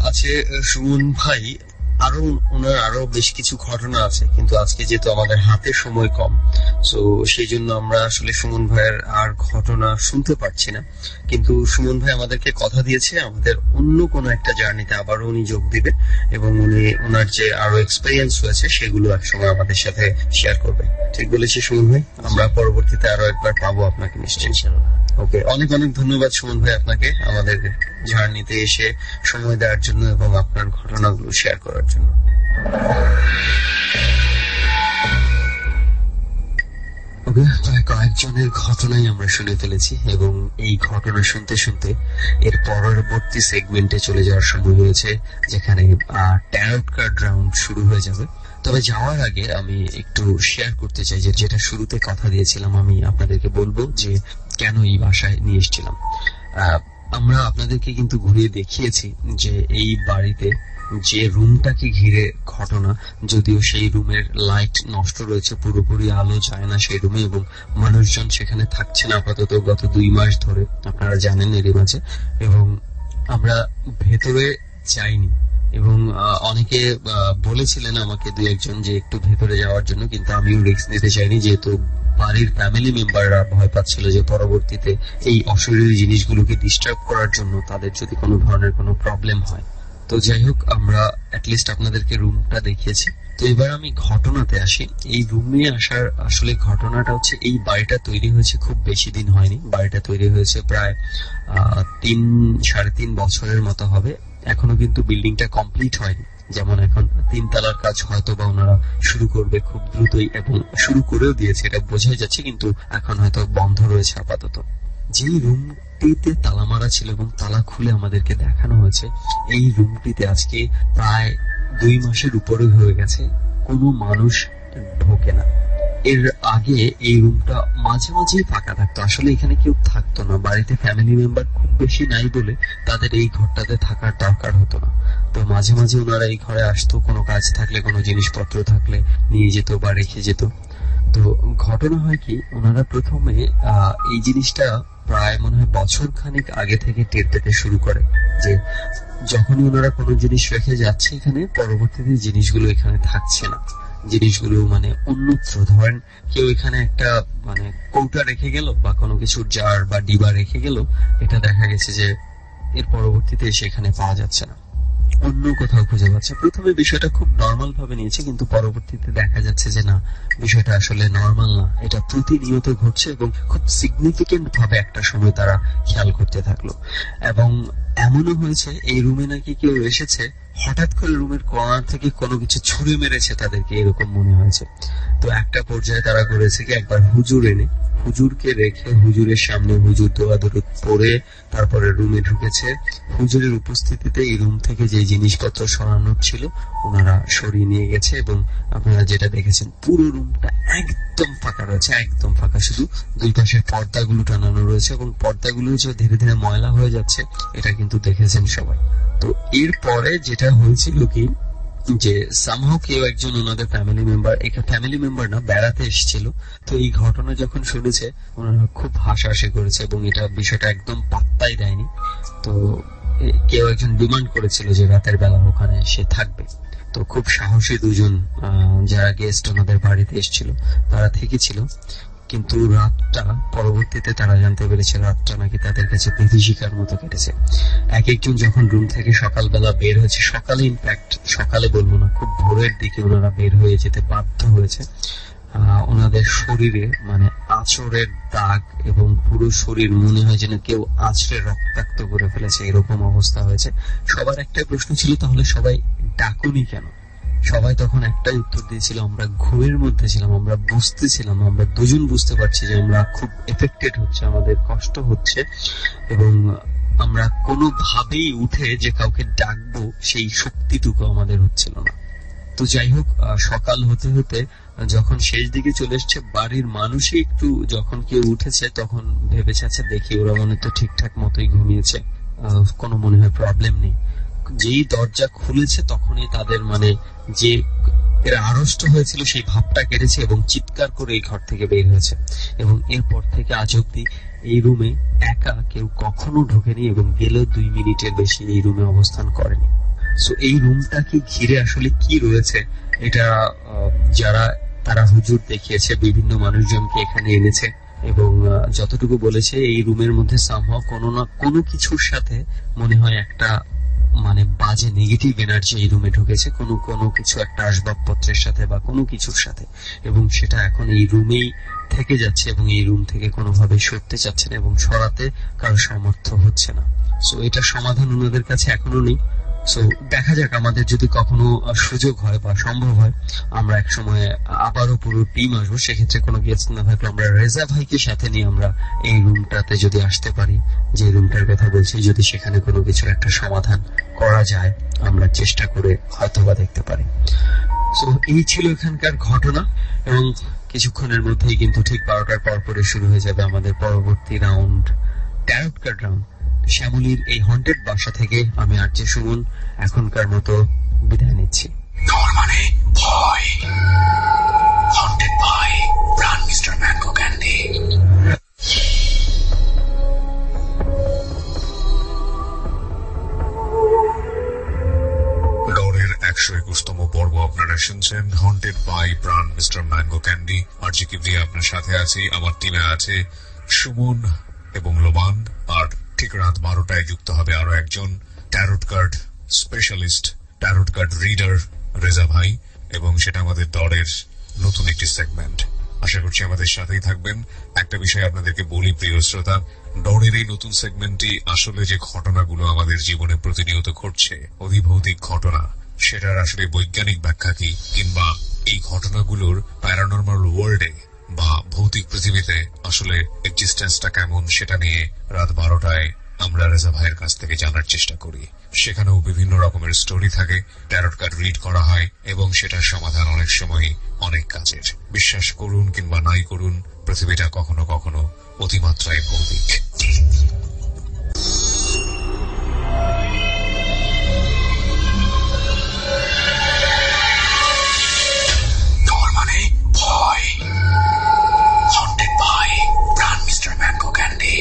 আছে সুমন ভাই, আরো বেশ কিছু ঘটনা আছে, কিন্তু আজকে যেহেতু আমাদের হাতে সময় কম, তো সেই জন্য আমরা আসলে সুমন ভাইয়ের আর ঘটনা শুনতে পারছি না। কিন্তু সুমন ভাই আমাদেরকে কথা দিয়েছে আমাদের অন্য কোনো একটা জার্নিতে আবারও উনি যোগ দিবে, এবং উনি ওনার যে আরো এক্সপেরিয়েন্স হয়েছে সেগুলো একসময় আমাদের সাথে শেয়ার করবে। ঠিক বলেছি সুমন ভাই, আমরা পরবর্তীতে আরো একবার পাবো আপনাকে নিশ্চয়ই। ওকে, অনেক অনেক ধন্যবাদ সুমন ভাই আপনাকে আমাদের জার্নিতে এসে সময় দেওয়ার জন্য এবং আপনার ঘটনাগুলো শেয়ার করার জন্য। ওকে, প্রায় কয়েকজনের ঘটনাই আমরা শুনে ফেলেছি, এবং এই ঘটনা শুনতে শুনতে এর পরবর্তী সেগমেন্টে চলে যাওয়ার সময় হয়েছে, যেখানে ট্যারট কার্ড রাউন্ড শুরু হয়ে যাবে। তবে যাওয়ার আগে আমি একটু শেয়ার করতে চাই যে যেটা শুরুতে কথা দিয়েছিলাম, আমি আপনাদেরকে বলবো যে কেন এই বাসায় নিয়ে এসেছিলাম। আমরা আপনাদেরকে কিন্তু ঘুরিয়ে দেখিয়েছি যে এই বাড়িতে যে রুমটাকে ঘিরে ঘটনা, যদিও সেই রুমের লাইট নষ্ট রয়েছে, পুরোপুরি আলো যায় না সেই রুমে, এবং মানুষজন সেখানে থাকছে না আপাতত গত 2 মাস ধরে, আপনারা জানেন এরই মাঝে। এবং আমরা ভেতরে যাইনি, এবং অনেকে বলেছিলেন আমাকে 2-1 জন যে একটু ভেতরে যাওয়ার জন্য, কিন্তু আমিও রিস্ক নিতে চাইনি, যেহেতু বাড়ির ফ্যামিলি মেম্বাররা ভয় পাচ্ছিল যে পরবর্তীতে এই অশরীরী জিনিসগুলোকে ডিস্টার্ব করার জন্য তাদের যদি কোনো ধরনের কোনো প্রবলেম হয়। তো যাই হোক, আমরা অ্যাটলিস্ট আপনাদেরকে রুমটা দেখিয়েছি। তো এবার আমি ঘটনাতে আসি। এই রুমে আসার আসলে ঘটনাটা হচ্ছে, এই বাড়িটা তৈরি হয়েছে খুব বেশি দিন হয়নি, বাড়িটা তৈরি হয়েছে প্রায় 3-3.5 বছরের মতো হবে। এখনো কিন্তু বিল্ডিংটা কমপ্লিট হয়নি, যেমন এখন 3 তলার কাজ হয়তো বা ওনারা শুরু করবে খুব দ্রুতই, এবং শুরু করেও দিয়েছে, এটা বোঝাই যাচ্ছে, কিন্তু এখন হয়তো বন্ধ রয়েছে আপাতত। যেই রুমটিতে তালা মারা ছিল এবং তালা খুলে আমাদেরকে দেখানো হয়েছে, এই রুমটিতে আজকে প্রায় 2 মাসের উপরে হয়ে গেছে কোনো মানুষ ঢোকে না। এর আগে এই রুমটা মাঝে মাঝেই ফাঁকা থাকতো, আসলে এখানে কেউ থাকতো না, বাড়িতে ফ্যামিলি মেম্বার খুব বেশি নাই বলে তাদের এই ঘরটাতে থাকার দরকার হতো না। তো মাঝে মাঝে ওনারা এই ঘরে আসতো, কোনো কাজ থাকলে, কোনো জিনিসপত্র থাকলে নিয়ে যেত বা রেখে যেত। তো ঘটনা হয় কি, ওনারা প্রথমে এই জিনিসটা প্রায় মনে হয় বছর খানিক আগে থেকে টের পেতে শুরু করে যে যখনই ওনারা কোনো জিনিস রেখে যাচ্ছে এখানে, পরবর্তীতে জিনিসগুলো এখানে থাকছে না, জিনিসগুলো মানে অন্যত্র। ধরেন কেউ এখানে একটা মানে কৌটা রেখে গেল বা কোনো কিছু জার বা ডিবা রেখে গেল, এটা দেখা গেছে যে এর পরবর্তীতে সেখানে পাওয়া যাচ্ছে না, অন্য কোথাও খুঁজে পাচ্ছে। প্রথমে বিষয়টা খুব নর্মাল ভাবে নিয়েছে, কিন্তু পরবর্তীতে দেখা যাচ্ছে যে না, বিষয়টা আসলে নর্মাল না, এটা প্রতিনিয়ত ঘটছে এবং খুব সিগনিফিকেন্ট ভাবে একটা সময় তারা খেয়াল করতে থাকলো। এবং এমনও হয়েছে এই রুমে নাকি কেউ এসেছে, হঠাৎ করে রুমের কর্নার থেকে কোনো কিছু ছুঁড়ে মেরেছে তাদেরকে, এরকম মনে হয়েছে। তো একটা পর্যায়ে তারা করেছে কি, একবার হুজুর এনে হুজুরকে রেখে হুজুরের সামনে হুজুর দোয়া দরুদ পড়ে তারপরে রুমে ঢুকেছে। হুজুরের উপস্থিতিতে এই রুম থেকে যে জিনিসপত্র সরানোর ছিল ওনারা সরিয়ে নিয়ে গেছে, এবং আপনারা যেটা দেখেছেন পুরো রুমটা একদম ফাঁকা রয়েছে, একদম ফাঁকা, শুধু দুই পাশের পর্দাগুলো টানানো রয়েছে এবং পর্দাগুলো যে ধীরে ধীরে ময়লা হয়ে যাচ্ছে এটা কিন্তু দেখেছেন সবাই। তো এরপরে যেটা হয়েছিল কি, যে সামহাও কেউ একজন ওনাদের ফ্যামিলি মেম্বার না, বেড়াতে এসেছিল। তো এই ঘটনা যখন শুনেছে ওনারা খুব হাসাহাসি করেছে এবং এটা বিষয়টা একদম পাত্তাই দেয়নি। তো কেউ একজন ডিমান্ড করেছিল যে রাতের বেলা ওখানে সে থাকবে। তো খুব সাহসী দুজন যারা গেস্ট ওনাদের বাড়িতে এসেছিল তারা থেকেছিল, কিন্তু রাতটা পরবর্তীতে তারা জানতে পেরেছে রাতটা নাকি তাদের কাছে বিভীষিকার মতো কেটেছে। এক একজন যখন রুম থেকে সকালবেলা বের হয়েছে, সকালে ইনফ্যাক্ট সকালে বলবো না, খুব ভোরের দিকে ওনারা বের হয়ে যেতে বাধ্য হয়েছে। ওনাদের শরীরে মানে আঁচড়ের দাগ এবং পুরো শরীর মনে হয় যেন কেউ আঁচড়ে রক্তাক্ত করে ফেলেছে, এরকম অবস্থা হয়েছে। সবার একটাই প্রশ্ন ছিল, তাহলে সবাই ডাকুনি কেন? সবাই তখন একটাই উত্তর দিয়েছিল, আমরা ঘুমের মধ্যে ছিলাম, আমরা বুঝতেছিলাম, আমরা দুজন বুঝতে পারছি যে আমরা খুব এফেক্টেড হচ্ছে, আমাদের কষ্ট হচ্ছে এবং আমরা কোনোভাবেই উঠে যে কাউকে ডাকবো সেই শক্তিটুকু আমাদের হচ্ছিল না। তো যাই হোক, সকাল হতে হতে যখন শেষ দিকে চলে এসছে, বাড়ির মানুষই একটু যখন কেউ উঠেছে তখন ভেবেছে আচ্ছা দেখি ওরা মনে তো ঠিকঠাক মতোই ঘুমিয়েছে, কোনো মনে হয় প্রবলেম নেই। যেই দরজা খুলেছে তখনই তাদের মানে যে এরা আড়ষ্ট হয়েছিল সেই ভাবটা কেটেছে এবং চিৎকার করে এই ঘর থেকে বের হয়েছে। এবং এরপর থেকে আজ অব্দি এই রুমে একা কেউ কখনো ঢোকেনি এবং গেলেও 2 মিনিটের বেশি এই রুমে অবস্থান করেনি। সো এই রুমটাকে ঘিরে আসলে কি রয়েছে, এটা যারা তারা হুজুর দেখিয়েছে, বিভিন্ন মানুষজনকে এখানে এনেছে এবং যতটুকু বলেছে এই রুমের মধ্যে সামহাও কোনো না কোনো কিছুর সাথে মনে হয় একটা মানে বাজে নেগেটিভ এনার্জি এই রুমে ঢুকেছে, কোনো কিছু একটা আসবাবপত্রের সাথে বা কোনো কিছুর সাথে, এবং সেটা এখন এই রুমেই থেকে যাচ্ছে এবং এই রুম থেকে কোনোভাবে সরতে চাচ্ছে না এবং সরাতে কারো সামর্থ্য হচ্ছে না। সো এটার সমাধান ওনাদের কাছে এখনো নেই। সো দেখা যাক, আমাদের যদি কখনো সুযোগ হয় বা সম্ভব হয় আমরা এক সময় আবারও পুরো টিম আসবো, সেক্ষেত্রে কোনো গেস্ট না থাকলে আমরা রেজা ভাইকে সাথে নিয়ে আমরা এই রুমটাতে যদি আসতে পারি, যে রুমটার কথা বলছি, যদি সেখানে কোনো কিছু একটা সমাধান করা যায় আমরা চেষ্টা করে হয়তোবা দেখতে পারি। সো এই ছিল এখানকার ঘটনা এবং কিছুক্ষণের মধ্যেই কিন্তু ঠিক 12টার পর পরে শুরু হয়ে যাবে আমাদের পরবর্তী রাউন্ড, ট্যারট কার্ড রাউন্ড। শ্যামলীর এই হন্টেড বাসা থেকে আমি আরজে সুমন এখনকার মতো বিদায় নিচ্ছি। মানে ভয়, haunted by Pran mister mango candy. ডরের 121তম পর্ব আপনারা শুনছেন, haunted by Pran mister mango candy. RJ Kibria আপনার সাথে আছি, আমার টিমে আছে সুমন এবং লোবান, আর ঠিক রাত 12টায় যুক্ত হবে আরো একজন tarot card specialist, tarot card reader Reza ভাই, এবং সেটা আমাদের দরের নতুন একটি সেগমেন্ট। আশা করছি আমাদের সাথেই থাকবেন। একটা বিষয় আপনাদেরকে বলি প্রিয় শ্রোতা, ডরের এই নতুন সেগমেন্টটি আসলে যে ঘটনাগুলো আমাদের জীবনে প্রতিনিয়ত ঘটছে, অধিভৌতিক ঘটনা, সেটার আসলে বৈজ্ঞানিক ব্যাখ্যা কি, কিংবা এই ঘটনাগুলোর প্যারানরমাল ওয়ার্ল্ডে বা ভৌতিক পৃথিবীতে আসলে এক্সিস্টেন্সটা কেমন, সেটা নিয়ে রাত 12টায় আমরা রেজা ভাইয়ের কাছ থেকে জানার চেষ্টা করি। সেখানেও বিভিন্ন রকমের স্টোরি থাকে, ট্যারট কার্ড রিড করা হয় এবং সেটার সমাধান অনেক সময় অনেক কাজের। বিশ্বাস করুন কিংবা নাই করুন, পৃথিবীটা কখনো কখনো অতিমাত্রায় ভৌতিক। মানে ভয়, haunted by Pran mister mango candy.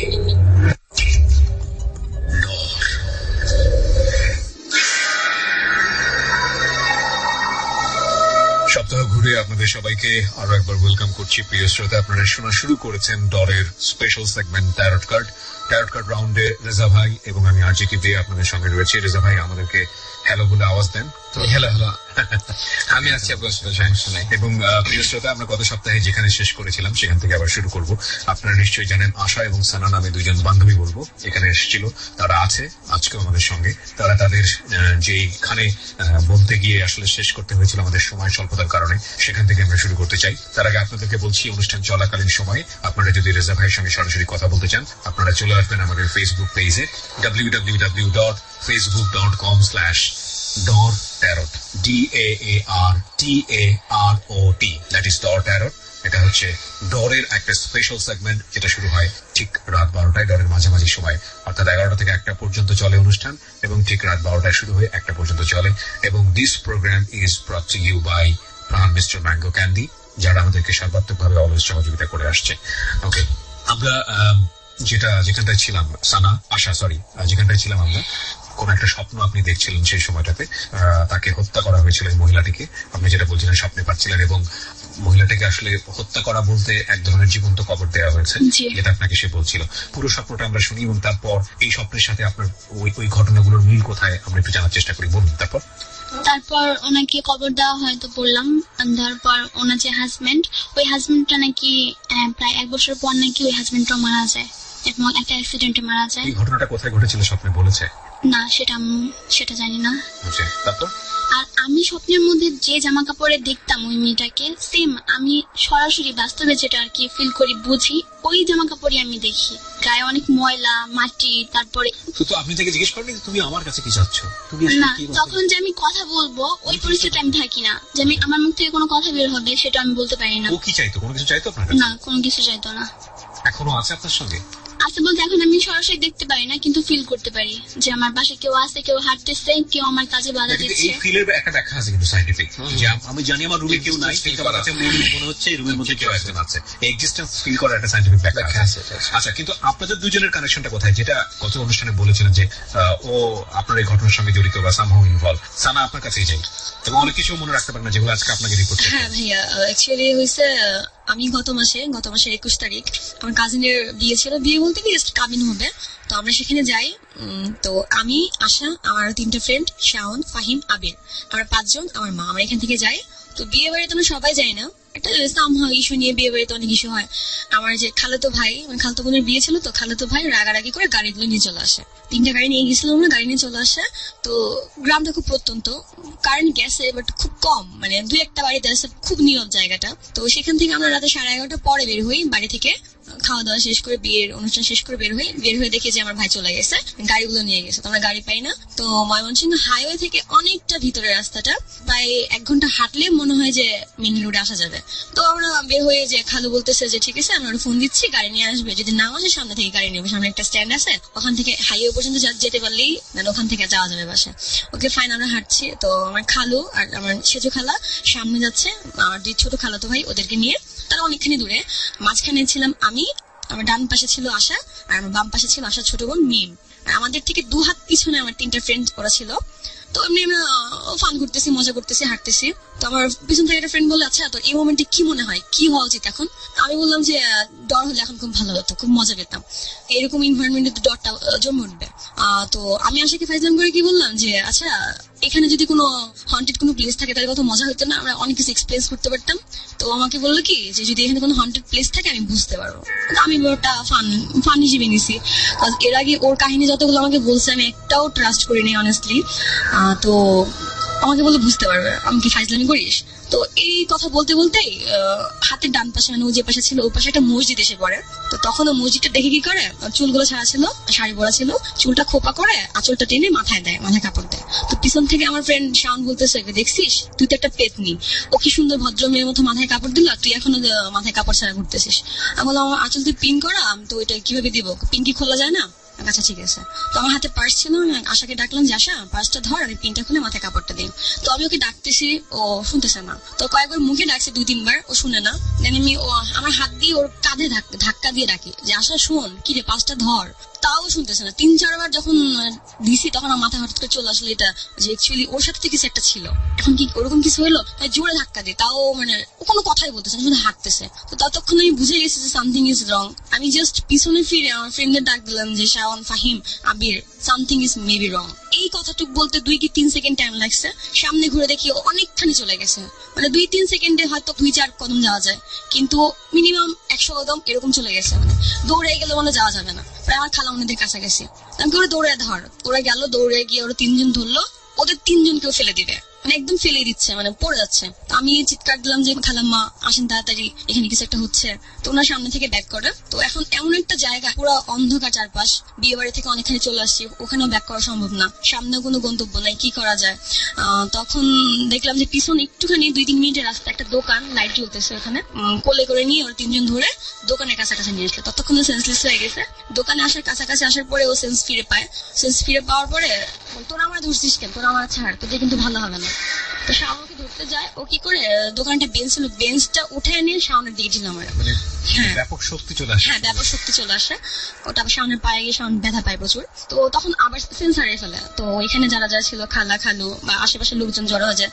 সপ্তাহ ঘুরে আপনাদের সবাইকে আরো একবার ওয়েলকাম করছি। প্রিয় শ্রোতা, আপনারা শোনা শুরু করেছেন ডরের স্পেশাল সেগমেন্ট ট্যারট কার্ড রাউন্ডে রেজা ভাই এবং আমি আরজে কিবরিয়া আপনাদের সঙ্গে রয়েছি। রেজা ভাই আমাদেরকে হ্যালো বলে আওয়াজ দেন। হ্যালো আমি আছি, আপনার সমস্যা নাই। এবং প্রিয় শ্রোতা, আমরা গত সপ্তাহে যেখানে শেষ করেছিলাম সেখান থেকে আবার শুরু করব। আপনারা নিশ্চয়ই জানেন আশা এবং সানা নামে দুইজন বান্ধবী বলবো এখানে এসেছিল, তারা আছে আজকেও আমাদের সঙ্গে। তারা তাদের যেখানে বলতে গিয়ে আসলে শেষ করতে হয়েছিল আমাদের সময় স্বল্পতার কারণে, সেখান থেকে আমরা শুরু করতে চাই। তার আগে আপনাদেরকে বলছি, অনুষ্ঠান চলাকালীন সময়ে আপনারা যদি রেজা ভাইয়ের সঙ্গে সরাসরি কথা বলতে চান, আপনারা চলে আসবেন আমাদের ফেসবুক পেজে www.facebook.com/DARTAROT DAARTAROT, দ্যাট ইজ ডর ট্যারট। এটা হচ্ছে ডরের একটা স্পেশাল সেগমেন্ট, যেটা শুরু হয় ঠিক রাত 12টায়, ডরের মাঝামাঝি সময়, অর্থাৎ 11টা থেকে 1টা পর্যন্ত চলে অনুষ্ঠান এবং ঠিক রাত 12টায় শুরু হয়ে 1টা পর্যন্ত চলে। এবং this program is brought to you by Pran mister mango candy, যারা আমাদেরকে সর্বাত্মকভাবে অলওয়েজ সহযোগিতা করে আসছে। ওকে, আমরা যেখানটায় ছিলাম যেখানটায় ছিলাম আমরা, কোন একটা স্বপ্ন আপনি দেখছিলেন সেই সময়টাতে, তাকে হত্যা করা হয়েছিল এই মহিলাটিকে, আপনি যেটা বলছিলেন স্বপ্নে পাচ্ছিলেন, এবং মহিলাটাকে আসলে হত্যা করা বলতে এক ধরনের জীবন্ত কবর দেওয়া হয়েছে, যেটা আপনাকে সে বলছিল। পুরো স্বপ্নটা আমরা শুনি এবং তারপর এই স্বপ্নের সাথে আপনার ওই ঘটনাগুলোর মিল কোথায় আমরা একটু জানার চেষ্টা করি। বলুন। তারপর ওনাকে কবর দেওয়া হয়, তো বললাম। তারপর ওনার যে হাজবেন্ড, ওই হাজবেন্ডটা নাকি প্রায় 1 বছর পর নাকি ওই হাজবেন্ডটাও মারা যায় এবং একটা অ্যাক্সিডেন্টে মারা যায়। এই ঘটনাটা কোথায় ঘটেছিল স্বপ্নে বলেছে? না, সেটা জানি না। তারপর আর আমি স্বপ্নের মধ্যে যে জামা কাপড়ে দেখতাম ওই মেয়েটাকে, সেম আমি সরাসরি বাস্তবে যেটা আর কি ফিল করি, বুঝি, ওই জামা কাপড়ই আমি দেখি। গায়ে অনেক ময়লা, মাটি। তারপরে তো আপনি তাকে জিজ্ঞেস করেন তুমি আমার কাছে কি চাচ্ছ? না, তখন যে আমি কথা বলবো ওই পরিস্থিতিতে আমি থাকি না, যে আমি আমার মুখ থেকে কোনো কথা বের হবে সেটা আমি বলতে পারি না। ও কি চাইতো? কোনো কিছু চাইতো আপনার কাছে? না, কোনো কিছু চাইতো না। এখনো আছে আপনার সঙ্গে? আছে বলতে এখন আমি সরাসরি দেখতে পারি না, কিন্তু ফিল করতে পারি যে আমার বাসায় কেউ আছে, কেউ হাঁটতেছে, কেউ আমার কাজে বাধা দিচ্ছে। এই ফিলের একটা ব্যাখ্যা আছে কিন্তু সায়েন্টিফিক, যে আমি জানি আমার রুমে কেউ নাই, কিন্তু আমার কাছে মনে হচ্ছে রুমের মধ্যে কেউ একজন আছে। এক্সিস্টেন্স ফিল করার একটা সায়েন্টিফিক ব্যাখ্যা আছে। আচ্ছা, কিন্তু আপনাদের দুজনের কানেকশনটা কোথায়? যেটা গত অনুষ্ঠানে বলেছিলেন যে ও আপনার এই ঘটনার সঙ্গে জড়িত বা সামহাউ ইনভলভ। সানা আপনার কাছেই যাই, এবং অনেক কিছু মনে রাখতে পারেন না যেগুলো আজকে আপনাকে রিপোর্ট করতে। হ্যাঁ ভাইয়া, অ্যাকচুয়ালি হয়েছে আমি গত মাসের 21 তারিখ আমার কাজিনের বিয়ে ছিল। বিয়ে বলতে কি জাস্ট কাবিন হবে, তো আমরা সেখানে যাই। তো আমি, আশা, আমার 3টা ফ্রেন্ড, শাওন, ফাহিম, আবির, আমরা 5 জন, আমার মা, আমরা এখান থেকে যাই। তো বিয়ে বাড়িতে আমরা সবাই যাই না, একটা সামহাউ ইস্যু নিয়ে বিয়ে বাড়িতে অনেক ইস্যু হয়। আমার যে খালাতো ভাই, খালাতো বোনের বিয়ে ছিল, তো খালাতো ভাই রাগারাগি করে গাড়িগুলো নিয়ে চলে আসে। 3টা গাড়ি নিয়ে গেছিলাম আমরা, গাড়ি নিয়ে চলে আসে। তো গ্রামটা খুব প্রত্যন্ত, কারেন্ট গেছে বাট খুব কম, মানে 2-1টা বাড়িতে আছে, খুব নীরব জায়গাটা। তো সেখান থেকে আমরা রাতে 11:30 পরে বের হই বাড়ি থেকে, খাওয়া দাওয়া শেষ করে, বিয়ের অনুষ্ঠান শেষ করে বের হয়ে দেখি যে আমার ভাই চলে গেছে, গাড়িগুলো নিয়ে গেছে। তো আমরা গাড়ি পাই না। তো ময়মনসিংহ হাইওয়ে থেকে অনেকটা ভিতরে রাস্তাটা, প্রায় 1 ঘন্টা হাঁটলে মনে হয় যে মেইন রোডে আসা যাবে। তো আমরা বের হয়ে যে খালু বলতেছে যে ঠিক আছে, আমরা ফোন দিচ্ছি, গাড়ি নিয়ে আসবে, যদি না আসে সামনে থেকে গাড়ি নেবে, সামনে একটা স্ট্যান্ড আছে, ওখান থেকে হাইওয়ে পর্যন্ত যেতে পারলেই ওখান থেকে যাওয়া যাবে বাসা। ওকে ফাইন, আমরা হাঁটছি। তো আমার খালু আর আমার সেজু খালা সামনে যাচ্ছে, আমার 2 ছোট খালাতো ভাই ওদেরকে নিয়ে, তারা অনেকখানি দূরে। মাঝখানে ছিলাম আমি, আমার ডান পাশে ছিল আশা, আর আমার বাম পাশে ছিল আশার ছোট বোন মিম। আর আমাদের থেকে 2 হাত পিছনে আমার 3টা ফ্রেন্ড ওরা ছিল। তো এমনি আমরা ফান করতেছি, মজা করতেছি, হাঁটতেছি। তো আমার পিছন থেকে একটা ফ্রেন্ড বললো, আচ্ছা তোর এই মোমেন্টে কি মনে হয়, কি হওয়া উচিত এখন? আমি বললাম যে ডর হলে এখন খুব ভালো হতো, খুব মজা পেতাম, এরকম ইনভারনমেন্টে তো ডরটা জন্ম উঠবে। তো আমি আশাকে ফাইজলাম করে কি বললাম যে আচ্ছা, এখানে যদি কোনো হন্টেড কোনো প্লেস থাকে তাহলে কত মজা হতো না, আমরা অনেক কিছু এক্সপ্লেস করতে পারতাম। তো আমাকে বললো কি যে যদি এখানে কোনো হন্টেড প্লেস থাকে আমি বুঝতে পারবো। আমি ওটা ফান হিসেবে নিছি, এর আগে ওর কাহিনী যতগুলো আমাকে বলছে আমি একটাও ট্রাস্ট করিনি অনেস্টলি। তো আমাকে বলে বুঝতে পারবে আমি কি ফাইজলামি করিস। তো এই কথা বলতে বলতেই হাতের ডান পাশে, মানে ও যে পাশে ছিল ওই পাশে একটা মসজিদ এসে পড়ে। তো তখন ও মসজিদটা দেখে কি করে, চুলগুলো ছাড়া ছিল, শাড়ি পরা ছিল, চুলটা খোপা করে আঁচলটা টেনে মাথায় দেয়, মাথায় কাপড় দেয়। তো পিছন থেকে আমার ফ্রেন্ড শাওন বলতেছে, দেখছিস তুই তো একটা পেতনি, ও কি সুন্দর ভদ্র মেয়ের মতো মাথায় কাপড় দিল, তুই এখনো মাথায় কাপড় ছাড়া ঘুরতেছিস। আমি বললাম আমার আঁচল তুই পিন করা, তো এটা কিভাবে দিব, পিন কি খোলা যায় না? আচ্ছা ঠিক আছে। তো আমার হাতে পার্স ছিল, আশাকে ডাকলাম যে আশা পার্সটা ধর, আমি পিনটা খুলে মাথায় কাপড়টা দিই। তো আমি ওকে ডাকতেছি, ও শুনতেছে না। তো কয়েকবার মুখে ডাকছে 2-3 বার, ও শুনে না। দেন আমি আমার হাত দিয়ে ওর কাঁধে ধাক্কা দিয়ে ডাকি যে আশা শোন, কি রে পার্সটা ধর। তাও শুনতেছে না। 3-4 বার যখন দিছি তখন আমার মাথা হঠাৎ করে চলে আসলো এটা যে অ্যাকচুয়ালি ওর সাথে তো কিছু একটা ছিল। এখন কি ওরকম কিছু হলো, জোরে ধাক্কা দিয়ে, তাও মানে ও কোনো কথাই বলতেছে না, শুধু হাঁটতেছে। তো ততক্ষণ আমি বুঝে গেছি যে সামথিং ইজ রং। আমি জাস্ট পিছনে ফিরে আমার ফ্রেন্ডদের ডাক দিলাম যে শাওন, ফাহিম, আবির, সামথিং ইজ মেবি রং। এই কথাটুকু বলতে 2 কি 3 সেকেন্ড টাইম লাগছে। সামনে ঘুরে দেখি অনেকখানি চলে গেছে, মানে 2-3 সেকেন্ডে হয়তো 2-4 কদম যাওয়া যায়, কিন্তু মিনিমাম 100 কদম এরকম চলে গেছে। মানে দৌড়ে গেলে মানে যাওয়া যাবে না, প্রায় আমার খালামুনিদের কাছাকাছি। আমি ওরা দৌড়ে ধর, ওরা গেল, দৌড়ে গিয়ে ওরা 3 জন ধরলো, ওদের 3 জনকেও ফেলে দিবে, মানে একদম ফেলে দিচ্ছে, মানে পড়ে যাচ্ছে। আমি চিৎকার দিলাম যে খালাম্মা আসেন তাড়াতাড়ি, এখানে কিছু একটা হচ্ছে। তো ওনার সামনে থেকে ব্যাক করে। তো এখন এমন একটা জায়গা পুরো অন্ধকার চারপাশ, বিয়ে বাড়ি থেকে অনেকখানি চলে আসছি, ওখানেও ব্যাক করা সম্ভব না, সামনেও কোনো গন্তব্য নাই, কি করা যায়। তখন দেখলাম যে পিছনে একটুখানি 2-3 মিনিটের রাস্তা একটা দোকান, লাইট জ্বলতেছে ওখানে, কোলে করে নিয়ে ওর 3 জন ধরে দোকানের কাছাকাছি নিয়ে আসলো। ততক্ষণে সেন্সলেস হয়ে গেছে। দোকানে আসার কাছাকাছি আসার পরে ও সেন্স ফিরে পায়। সেন্স ফিরে পাওয়ার পরে তোরা আমার ধরছিস কেন, তোরা আমার ছাড়, তোদের কিন্তু ভালো হবে না। তো শাওনকে ধরতে যায়, ও কি করে দোকানটা বেঞ্চ ছিল, বেঞ্চটা উঠে নিয়ে শাওনের দিকে ছিল আমার। হ্যাঁ, ব্যাপক শক্তি চলে আসে। হ্যাঁ, ব্যাপক শক্তি চলে আসে। ওটা আবার শাওনের পায়ে গিয়ে শাওন ব্যথা পায় প্রচুর। তো তখন আবার সেন্স হারিয়ে ফেলে। তো এখানে যারা যারা ছিল, খালা, খালু বা আশেপাশের লোকজন জড়ো হয়ে যায়।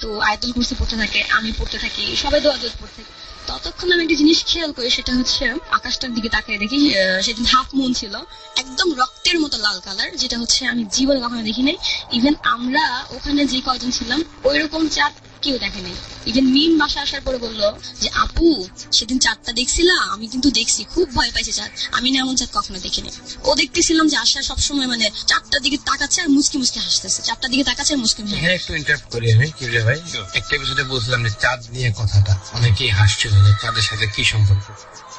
তো আয়াতুল কুরসি পড়তে থাকে, আমি পড়তে থাকি, সবাই দোয়া দোয়া পড়তে থাকে। ততক্ষণ আমি একটা জিনিস খেয়াল করি, সেটা হচ্ছে আকাশটার দিকে তাকিয়ে দেখি সেদিন হাফ মুন ছিল, একদম রক্তের মতো লাল কালার, যেটা হচ্ছে আমি জীবনে কখনো দেখি নাই। ইভেন আমরা ওখানে যে কয়জন ছিলাম ওই রকম চাঁদ কেউ দেখে নাই। ইভেন মিম বাসা আসার পরে বললো যে আপু সেদিন চাঁদটা দেখছিলা, আমি কিন্তু দেখছি, খুব ভয় পাইছে চাঁদ, আমি না এমন চাঁদ কখনো দেখিনি। ও দেখতেছিলাম যে আশা সবসময় মানে চাঁদটার দিকে তাকাচ্ছে আর মুচকি মুচকি হাসতেছে, চাঁদটার দিকে তাকাচ্ছে আর মুচকি মুচকি। এখানে একটু ইন্টারাপ্ট করি আমি, কিবরিয়া ভাই। একটা এপিসোডে বলছিলাম যে চাঁদ নিয়ে কথাটা, অনেকেই হাসছিল যে চাঁদের সাথে কি সম্পর্ক।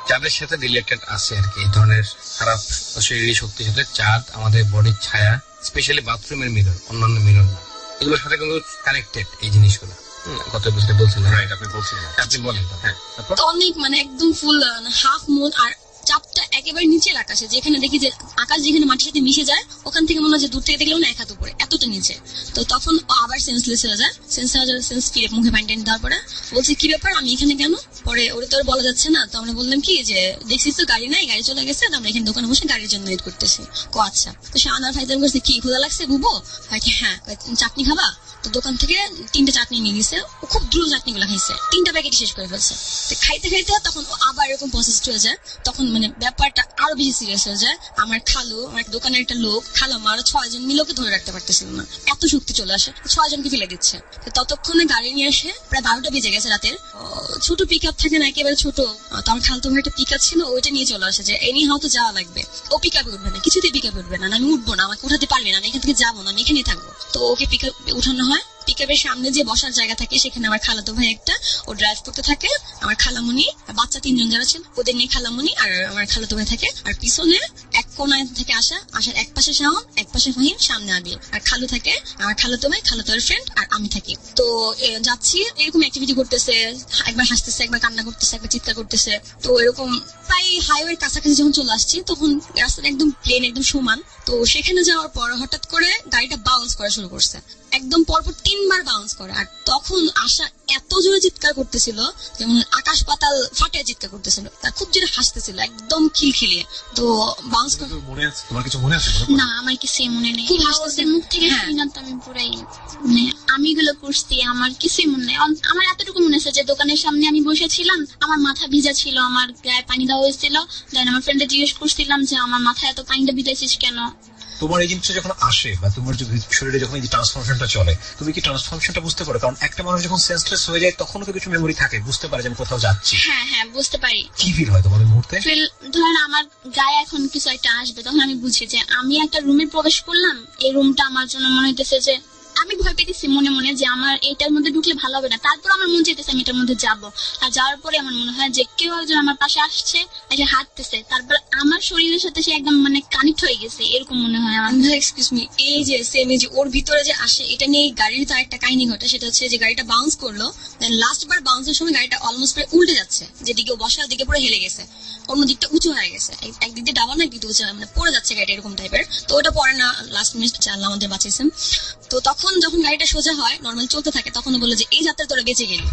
চাঁদের সাথে রিলেটেড আছে আর কি এই ধরনের খারাপ শরীরী শক্তির সাথে। চাঁদ আমাদের বডির ছায়া, স্পেশালি বাথরুমের মিরর, অন্যান্য মিরর না, এগুলোর সাথে কিন্তু কানেক্টেড এই জিনিসগুলো। গত এপিসোডে বলছিলাম, আপনি বলছিলেন, আপনি বলেন। হ্যাঁ, তো অনেক মানে একদম ফুল হাফ মুন, আর চাঁদটা একেবারে নিচের আকাশে, যেখানে দেখি যে আকাশ যেখানে মাটির সাথে মিশে যায়, ওখান থেকে মনে হয় যে দূর থেকে দেখলেও না 1 হাত উপরে, এতটা নিচে। তো তখন আবার সেন্সলেস হয়ে যায়। সেন্স ফিরে মুখে পানি টানি দেওয়ার পরে বলছে কি ব্যাপার, আমি এখানে কেন? পরে ওরা তো আর বলা যাচ্ছে না। তো আমরা বললাম কি যে দেখছিস তো গাড়ি নাই, গাড়ি চলে গেছে, আমরা এখানে দোকানে বসে গাড়ির জন্য ওয়েট করতেছি। আচ্ছা। তো শাওনার ভাইজান বলছে কি ক্ষুধা লাগছে বুবো? হ্যাঁ। চাটনি খাবা? তো দোকান থেকে 3টা চাটনি নিয়ে গেছে। ও খুব দ্রুত চাটনিগুলো খাইছে, 3টা প্যাকেট শেষ করে ফেলছে। তো খাইতে খাইতে তখন আবার এরকম প্রসেস হয়ে যায়। তখন মানে ব্যাপারটা আরো বেশি সিরিয়াস হয়ে যায়। আমার খালু, আমার দোকানের একটা লোক, খালাম্মা, আরো 6 জন মিলে ওকে ধরে রাখতে পারতেছিল না, এত শক্তি চলে আসে, 6 জনকে ফেলে দিচ্ছে। ততক্ষণে গাড়ি নিয়ে আসে, প্রায় 12টা বেজে গেছে রাতের। ছোট পিক আপ থাকে না, একেবারে ছোট। তো আমার খালতো ভাই একটা পিক আপ ছিল, ওইটা নিয়ে চলে আসে যে এনি হাও তো যাওয়া লাগবে। ও পিক আপে উঠবে না, কিছুতেই পিক আপে উঠবে না, আমি উঠবো না, আমাকে উঠাতে পারবে না, আমি এখান থেকে যাবো না, আমি এখানেই থাকবো। তো ওকে পিক আপে উঠানো হয়। পিকআপের সামনে যে বসার জায়গা থাকে, সেখানে আমার খালাতো ভাই একটা, ও ড্রাইভ করতে থাকে, আমার খালামুনি, বাচ্চা 3 জন যারা ছিল ওদের নিয়ে খালামুনি আর আমার খালাতো ভাই থাকে। আর পিছনে এক কোনায় থেকে আসার এক পাশে শাওন, এক পাশে ফাহিম, সামনে আবির। আর খালু থাকে, আমার খালাতো ভাই, খালাতোর ফ্রেন্ড, আর আমি থাকি। তো যাচ্ছি, এরকম অ্যাক্টিভিটি করতেছে, একবার হাসতেছে, একবার কান্না করতেছে, একবার চিৎকার করতেছে। তো এরকম প্রায় হাইওয়ের কাছাকাছি যখন চলে আসছি, তখন রাস্তাটা একদম প্লেন, একদম সমান। তো সেখানে যাওয়ার পর হঠাৎ করে গাড়িটা বাউন্স করা শুরু করছে, একদম পরপর 3 বার বাউন্স করে। আর তখন আশা এত জোরে চিৎকার করতেছিল, যেমন আকাশ পাতাল ফাটে চিৎকার করতেছিল, তার খুব জোরে হাসতেছিল, একদম খিলখিলিয়ে। তো বাউন্স মনে আছে, তোমার কিছু মনে আছে? না, আমার কিছু মনে নেই। খুব হাসতেছে মুখ থেকে শুনি না তো, আমি পুরাই মানে আমি এগুলো করছি, আমার কিছুই মনে নেই। আমার এতটুকু মনে আছে যে দোকানের সামনে আমি বসেছিলাম, আমার মাথা ভিজা ছিল, আমার গায়ে পানি দেওয়া হয়েছিল। দেন আমার ফ্রেন্ডে জিজ্ঞেস করছিলাম যে আমার মাথায় এত পানিটা ভিজাইছিস কেন। তোমার এই জিনিসটা যখন আসে বা তোমার শরীরে যখন এই ট্রান্সফরমেশনটা চলে, তুমি কি ট্রান্সফরমেশনটা বুঝতে পারো? কারণ একটা মানুষ যখন সেন্সলেস হয়ে যায় তখনও তো কিছু মেমোরি থাকে, বুঝতে পারে যে আমি কোথাও যাচ্ছি। হ্যাঁ, বুঝতে পারি। কি ফিল হয় তোমার মুহূর্তে? ধরেন আমার গায়ে এখন কিছু একটা আসবে, তখন আমি বুঝি যে আমি একটা রুমে প্রবেশ করলাম, এই রুমটা আমার জন্য মনে হইতেছে যে আমি ভয় পেতেছি মনে মনে যে আমার এইটার মধ্যে ঢুকলে ভালো হবে না। তারপর আমার মন চাইতেছে আমি এটার মধ্যে যাবো। আর যাওয়ার পরে আমার মনে হয় যে কেউ একজন আমার পাশে আসছে, এসে হাঁটতেছে, তারপর আমার শরীরের সাথে সে একদম মানে কানেক্ট হয়ে গেছে, এরকম মনে হয় আমার। এক্সকিউজ মি, এই যে সেম এই যে ওর ভিতরে যে আসে, এটা নিয়ে গাড়ির তো একটা কাহিনী ঘটে। সেটা হচ্ছে যে গাড়িটা বাউন্স করলো, দেন লাস্ট বার বাউন্সের সময় গাড়িটা অলমোস্ট প্রায় উল্টে যাচ্ছে, যেদিকে বসা ওদিকে পুরো হেলে গেছে, অন্য দিকটা উঁচু হয়ে গেছে, একদিক দিয়ে ডাবল না, একদিক দিয়ে উঁচু, মানে পড়ে যাচ্ছে গাড়িটা এরকম টাইপের। তো ওটা পরে না, লাস্ট মিনিট আল্লাহ আমাদের বাঁচিয়েছেন। তো তখন যখন গাড়িটা সোজা হয় নর্মাল চলতে থাকে তখন বলে যে এই যাত্রা তোরা বেঁচে গেলি।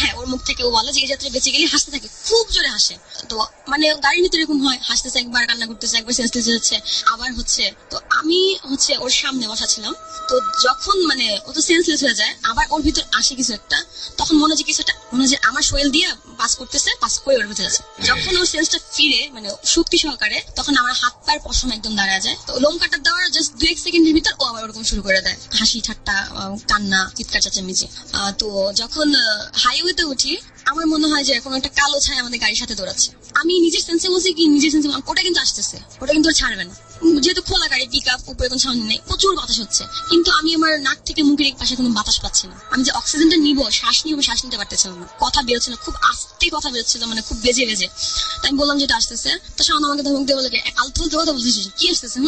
হ্যাঁ, ওর মুখ থেকে ও বলে যে এই যাত্রা বেঁচে গেলি, হাসতে থাকে, খুব জোরে হাসে। তো মানে গাড়ির ভিতরে এরকম হয়, হাসতেছে একবার, কান্না করতেছে একবার, সেন্সলেস হচ্ছে আবার হচ্ছে। তো আমি হচ্ছে ওর সামনে বসা ছিলাম। তো যখন মানে ও তো সেন্সলেস হয়ে যায়, আবার ওর ভিতর আসে কিছু একটা, তখন মনে হয় কিছু একটা মনে হয় আমার শরীর দিয়ে পাস করতেছে, পাস করে ওর ভিতরে আছে। যখন ওর সেন্সটা ফিরে মানে শক্তি সহকারে, তখন আমার হাত পায়ের পশম একদম দাঁড়ায় যায়। তো লোম কাটার দেওয়ার জাস্ট 2-1 সেকেন্ডের ভিতর ও আবার ওরকম শুরু করে দেয়, হাসি ঠাট্টা, কান্না, চিৎকার চেঁচামেচি। তো যখন হাইওয়েতে উঠি আমার মনে হয় যে কোনো একটা কালো ছায়া আমাদের গাড়ির সাথে দৌড়াচ্ছে। আমি নিজের সেন্সে বলছি কি, নিজের সেন্সে ওটা কিন্তু আসতেছে, ওটা কিন্তু ছাড়বে না। যেহেতু খোলা গাড়ি, পিক আপ, উপরে কোনো সামনে নেই, প্রচুর বাতাস হচ্ছে, কিন্তু আমি আমার নাক থেকে মুখের এক পাশে কোনো বাতাস পাচ্ছি না। আমি যে অক্সিজেনটা নিবো, শ্বাস নিবো, শ্বাস নিতে পারতেছিলাম না। কথা বেরোচ্ছিল, খুব আস্তে কথা বেরোচ্ছিল, মানে খুব বেজে বেজে। তাই আমি বললাম যেটা আসতেছে, তো সামনে আমাকে ধমক দিয়ে বলে আলতু ফালতু কথা বলতেছিস, কি আসতেছে?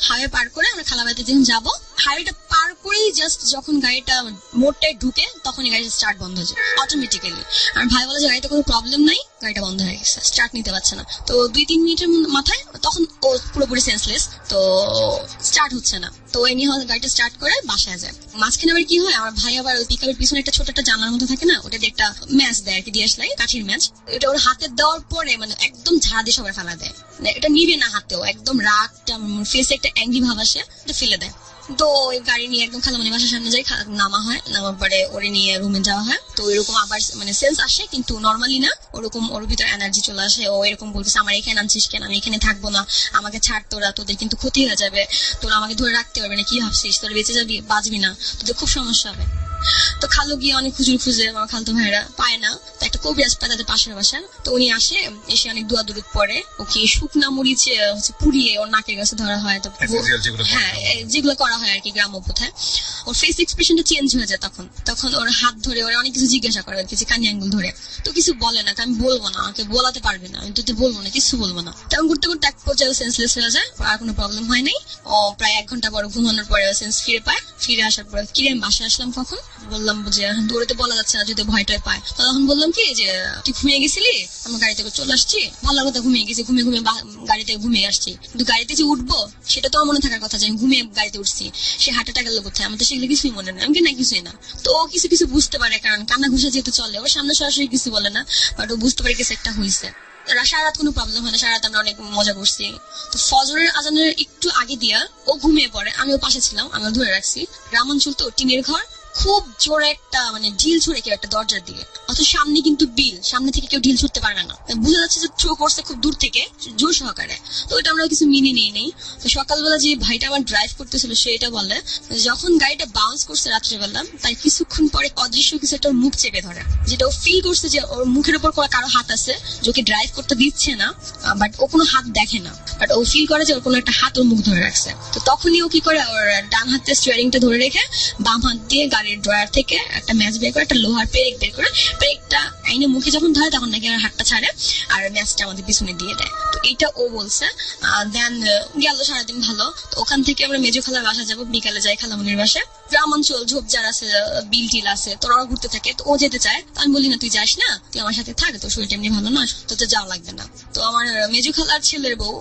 হাইওয়ে পার করে আমরা খালাবাড়িতে যখন যাবো, হাইওয়েটা পার করেই জাস্ট যখন গাড়িটা মোড়টায় ঢুকে তখনই গাড়িটা স্টার্ট বন্ধ হয়েছে অটোমেটিক্যালি। আর ভাই বলে যে গাড়িতে কোনো প্রবলেম নাই, গাড়িটা বন্ধ হয়ে গেছে, স্টার্ট নিতে পারছে না। তো 2-3 মিনিটের মাথায় তখন ও পুরোপুরি সেন্সলেস, তো স্টার্ট হচ্ছে না। তো এমনি গাড়িটা স্টার্ট করে বাসায় যায়। মাঝখানে আবার কি হয়, আমার ভাই আবার ওই পিকআপের পিছনে একটা ছোট একটা জানলার মতো থাকে না, ওটা দিয়ে একটা ম্যাচ দেয় আর কি, ডিএসএলআর কাঠির ম্যাচ। এটা ওর হাতে দেওয়ার পরে মানে একদম ঝাড়া দিয়ে সবাই ফেলা দেয়, এটা নিবে না হাতেও, একদম রাগটা ফেসে একটা অ্যাংরি ভাব আসে, ফেলে দেয়। তো ওই গাড়ি নিয়ে একদম খালামণি বাসার সামনে যাই, নামা হয়, নামার পরে ওরে নিয়ে রুমে যাওয়া হয়। তো এরকম আবার মানে সেন্স আসে, কিন্তু নর্মালি না, ওরকম ওর ভিতরে এনার্জি চলে আসে। ও এরকম বলতেছে আমার এখানে আনছিস কেন, আমি এখানে থাকবো না, আমাকে ছাড়, তোরা, তোদের কিন্তু ক্ষতি হয়ে যাবে, তোরা আমাকে ধরে রাখতে পারবে না, কি ভাবছিস, তোরা বেঁচে যাবি, বাঁচবি না, তোদের খুব সমস্যা হবে। তো খালু গিয়ে অনেক খুঁজে আমার খালতো ভাইরা পায় না, তো একটা কবিরাজ পায় তাদের পাশের বাসার। তো উনি আসে, এসে অনেক দোয়া দরুদ পরে ওকে শুকনা মরিচ হচ্ছে পুড়িয়ে ওর নাকের কাছে ধরা হয়। তো হ্যাঁ, যেগুলো করা হয় আর কি গ্রাম্য প্রথায়। ওর ফেস এক্সপ্রেশনটা চেঞ্জ হয়ে যায় তখন ওর হাত ধরে ওরা অনেক কিছু জিজ্ঞাসা করে আর কি, কানি আঙ্গুল ধরে। তো কিছু বলে না, আমি বলবো না, আমাকে বলাতে পারবে না, আমি তো বলবো না, কিছু বলবো না। তেমন করতে করতে এক পর্যায়ে সেন্সলেস হয়ে যায়, আর কোনো প্রবলেম হয় নাই। ও প্রায় 1 ঘন্টা পর ঘুমানোর পরে সেন্স ফিরে পায়। ফিরে আসার পরে কি আমি বাসায় আসলাম, কখন বললাম যে দৌড়াতে বলা যাচ্ছে না, যদি ভয়টায় পায়। তখন বললাম কি যে তুই ঘুমিয়ে গেছিলি, আমার গাড়ি থেকে চলে আসছি, ভালো কথা ঘুমিয়ে গেছি, ঘুমিয়ে গাড়িতে ঘুমিয়ে আসছি, কিন্তু গাড়িতে যে উঠবো সেটা তো আমার মনে থাকার কথা যে আমি ঘুমিয়ে গাড়িতে উঠছি। সে হার্টটা গেল কোথায়, আমার তো সেগুলো কিছুই মনে নেই। আমি কি না, কিছুই না। তো ও কিছু কিছু বুঝতে পারে, কারণ কান্না ঘুষা যেহেতু চলে, ওর সামনে সরাসরি কিছু বলে না, বাট ও বুঝতে পারে কিছু একটা হয়েছে। সারা রাত কোনো প্রবলেম হয় না, সারা রাত আমরা অনেক মজা করছি। তো ফজরের আজানের একটু আগে দিয়া ও ঘুমিয়ে পড়ে, আমি ওর পাশে ছিলাম, আমি ধরে রাখছি। গ্রামাঞ্চল তো, টিনের ঘর, খুব জোরে একটা মানে ঢিল ছুড়ে কেউ একটা দরজার দিকে, অথচ সামনে কিন্তু বিল, সামনে থেকে কেউ ঢিল ছুটতে পারবে না, বোঝা যাচ্ছে যে থ্রো করছে খুব দূর থেকে জোর সহকারে। তো ওইটা আমরা কিছু মিনি নেই নেই। তো সকালবেলা যে ভাইটা আমার ড্রাইভ করতেছিল সে এটা বলে, যখন গাড়িটা বাউন্স করছে রাত্রেবেলা, তার কিছুক্ষণ পরে অদৃশ্য কিছু একটা মুখ চেপে ধরে, যেটা ও ফিল করছে যে ওর মুখের উপর কারো হাত আছে, যে ওকে ড্রাইভ করতে দিচ্ছে না, বাট ও কোনো হাত দেখে না, বাট ও ফিল করে যে ওর কোনো একটা হাত ওর মুখ ধরে রাখছে। তো তখনই ও কি করে, ওর ডান হাতে স্টিয়ারিংটা ধরে রেখে বাম হাত দিয়ে গাড়ির ড্রয়ার থেকে একটা ম্যাচ বের করে, একটা লোহার পেরেক বের করে, পেরেকটা আইনে মুখে যখন ধরে তখন নাকি আমার হাতটা ছাড়ে আর ম্যাচটা আমাদের পিছনে দিয়ে দেয়। তো এইটা ও বলছে। দেন গেল সারাদিন ভালো। তো ওখান থেকে আমরা মেজো খালার বাসা যাবো, বিকালে যাই খালামনির বাসায়। গ্রামাঞ্চল, ঝোপঝাড় আছে, বিল টিল আছে, তোরা ঘুরতে থাকে। তো ও যেতে চায়, তো আমি বলি না তুই যাস না, তুই আমার সাথে থাক, তোর শরীরটা এমনি ভালো না, তো যাওয়া লাগবে না। তো আমার মেজো খালার ছেলের বউ,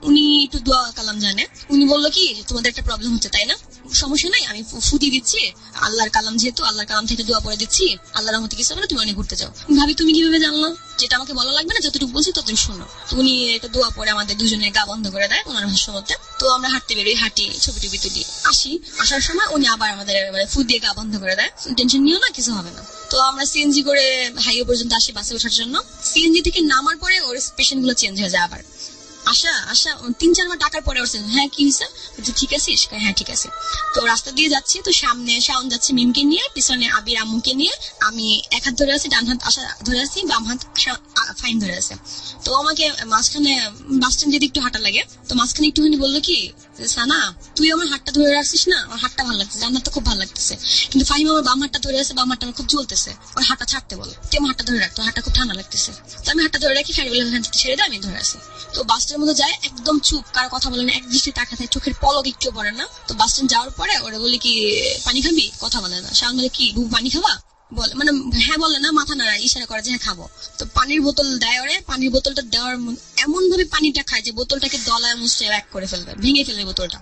উনি একটু দোয়া কালাম জানে, উনি বললো কি তোমাদের একটা প্রবলেম হচ্ছে তাই না, সমস্যা নাই, আমি ফুদি দিচ্ছি, আল্লাহর কালাম যেহেতু, আল্লাহর কালাম থেকে দোয়া পড়ে দিচ্ছি, আল্লাহর রহমতে কিছু হবে না, তুমি অনেক ঘুরতে যাও। ভাবি তুমি কিভাবে জানলো, যেটা আমাকে বলা লাগবে না, যতটুকু বলছি ততটুকু শোনো। তো উনি একটা দোয়া পরে আমাদের দুজনের গা বন্ধ করে দেয় ওনার ভাষ্য মতে। তো আমরা হাঁটতে বেরোই, হাঁটি, ছবি টবি তুলি, আসার সময় উনি আবার আমাদের মানে ফুদ দিয়ে গা বন্ধ করে দেয়, টেনশন নিও না, কিছু হবে না। তো আমরা সিএনজি করে হাইওয়ে পর্যন্ত আসি বাসে ওঠার জন্য। সিএনজি থেকে নামার পরে ওর পেশেন্ট গুলো চেঞ্জ হয়ে যায় আবার। আশা 3-4 বার টাকার পরে ওর হ্যাঁ কি হয়েছে, ঠিক আছিস, হ্যাঁ ঠিক আছে। তো রাস্তা দিয়ে যাচ্ছি, তো সামনে শাওন যাচ্ছে মিমকে নিয়ে, পিছনে আবির আম্মুকে নিয়ে, আমি এক হাত ধরে আছি, ডান হাত আশা ধরে আছি, বাম হাত ফাইন ধরে আছে। তো আমাকে মাঝখানে বাস স্ট্যান্ড যেতে একটু হাঁটা লাগে, তো মাঝখানে একটুখানি বললো কি সানা তুই আমার হাতটা ধরে রাখছিস না, আমার হাতটা ভালো লাগতেছে, আমার তো খুব ভালো লাগতেছে, কিন্তু ফাহিম আমার বাম হাতটা ধরে আছে, বাম হাতটা আমার খুব জ্বলতেছে, ওর হাতটা ছাড়তে বলো, তুই আমার হাতটা ধরে রাখতো, হাতটা খুব ঠান্ডা লাগতেছে। তো আমি হাতটা ধরে রাখি, ফ্যারিবল ছেড়ে দেয়, আমি ধরে আছি। তো বাস স্ট্যান্ডের মধ্যে যায়, একদম চুপ, কারো কথা বলে না, এক দৃষ্টি তাকাতে, চোখের পলক একটু পড়ে না। তো বাস স্ট্যান্ড যাওয়ার পরে ওরা বলে কি পানি খাবি, কথা বলে না। শাওন বলে কি পানি খাবা, বলে মানে হ্যাঁ বলে না, মাথা নাড়া, ইশারা করে যে হ্যাঁ খাবো। তো পানির বোতল দেয় ওরে, পানির বোতলটা দেওয়ার এমন ভাবে পানিটা খায় যে বোতলটাকে দলায় মুছে এক করে ফেলবে, ভেঙে ফেলবে বোতলটা।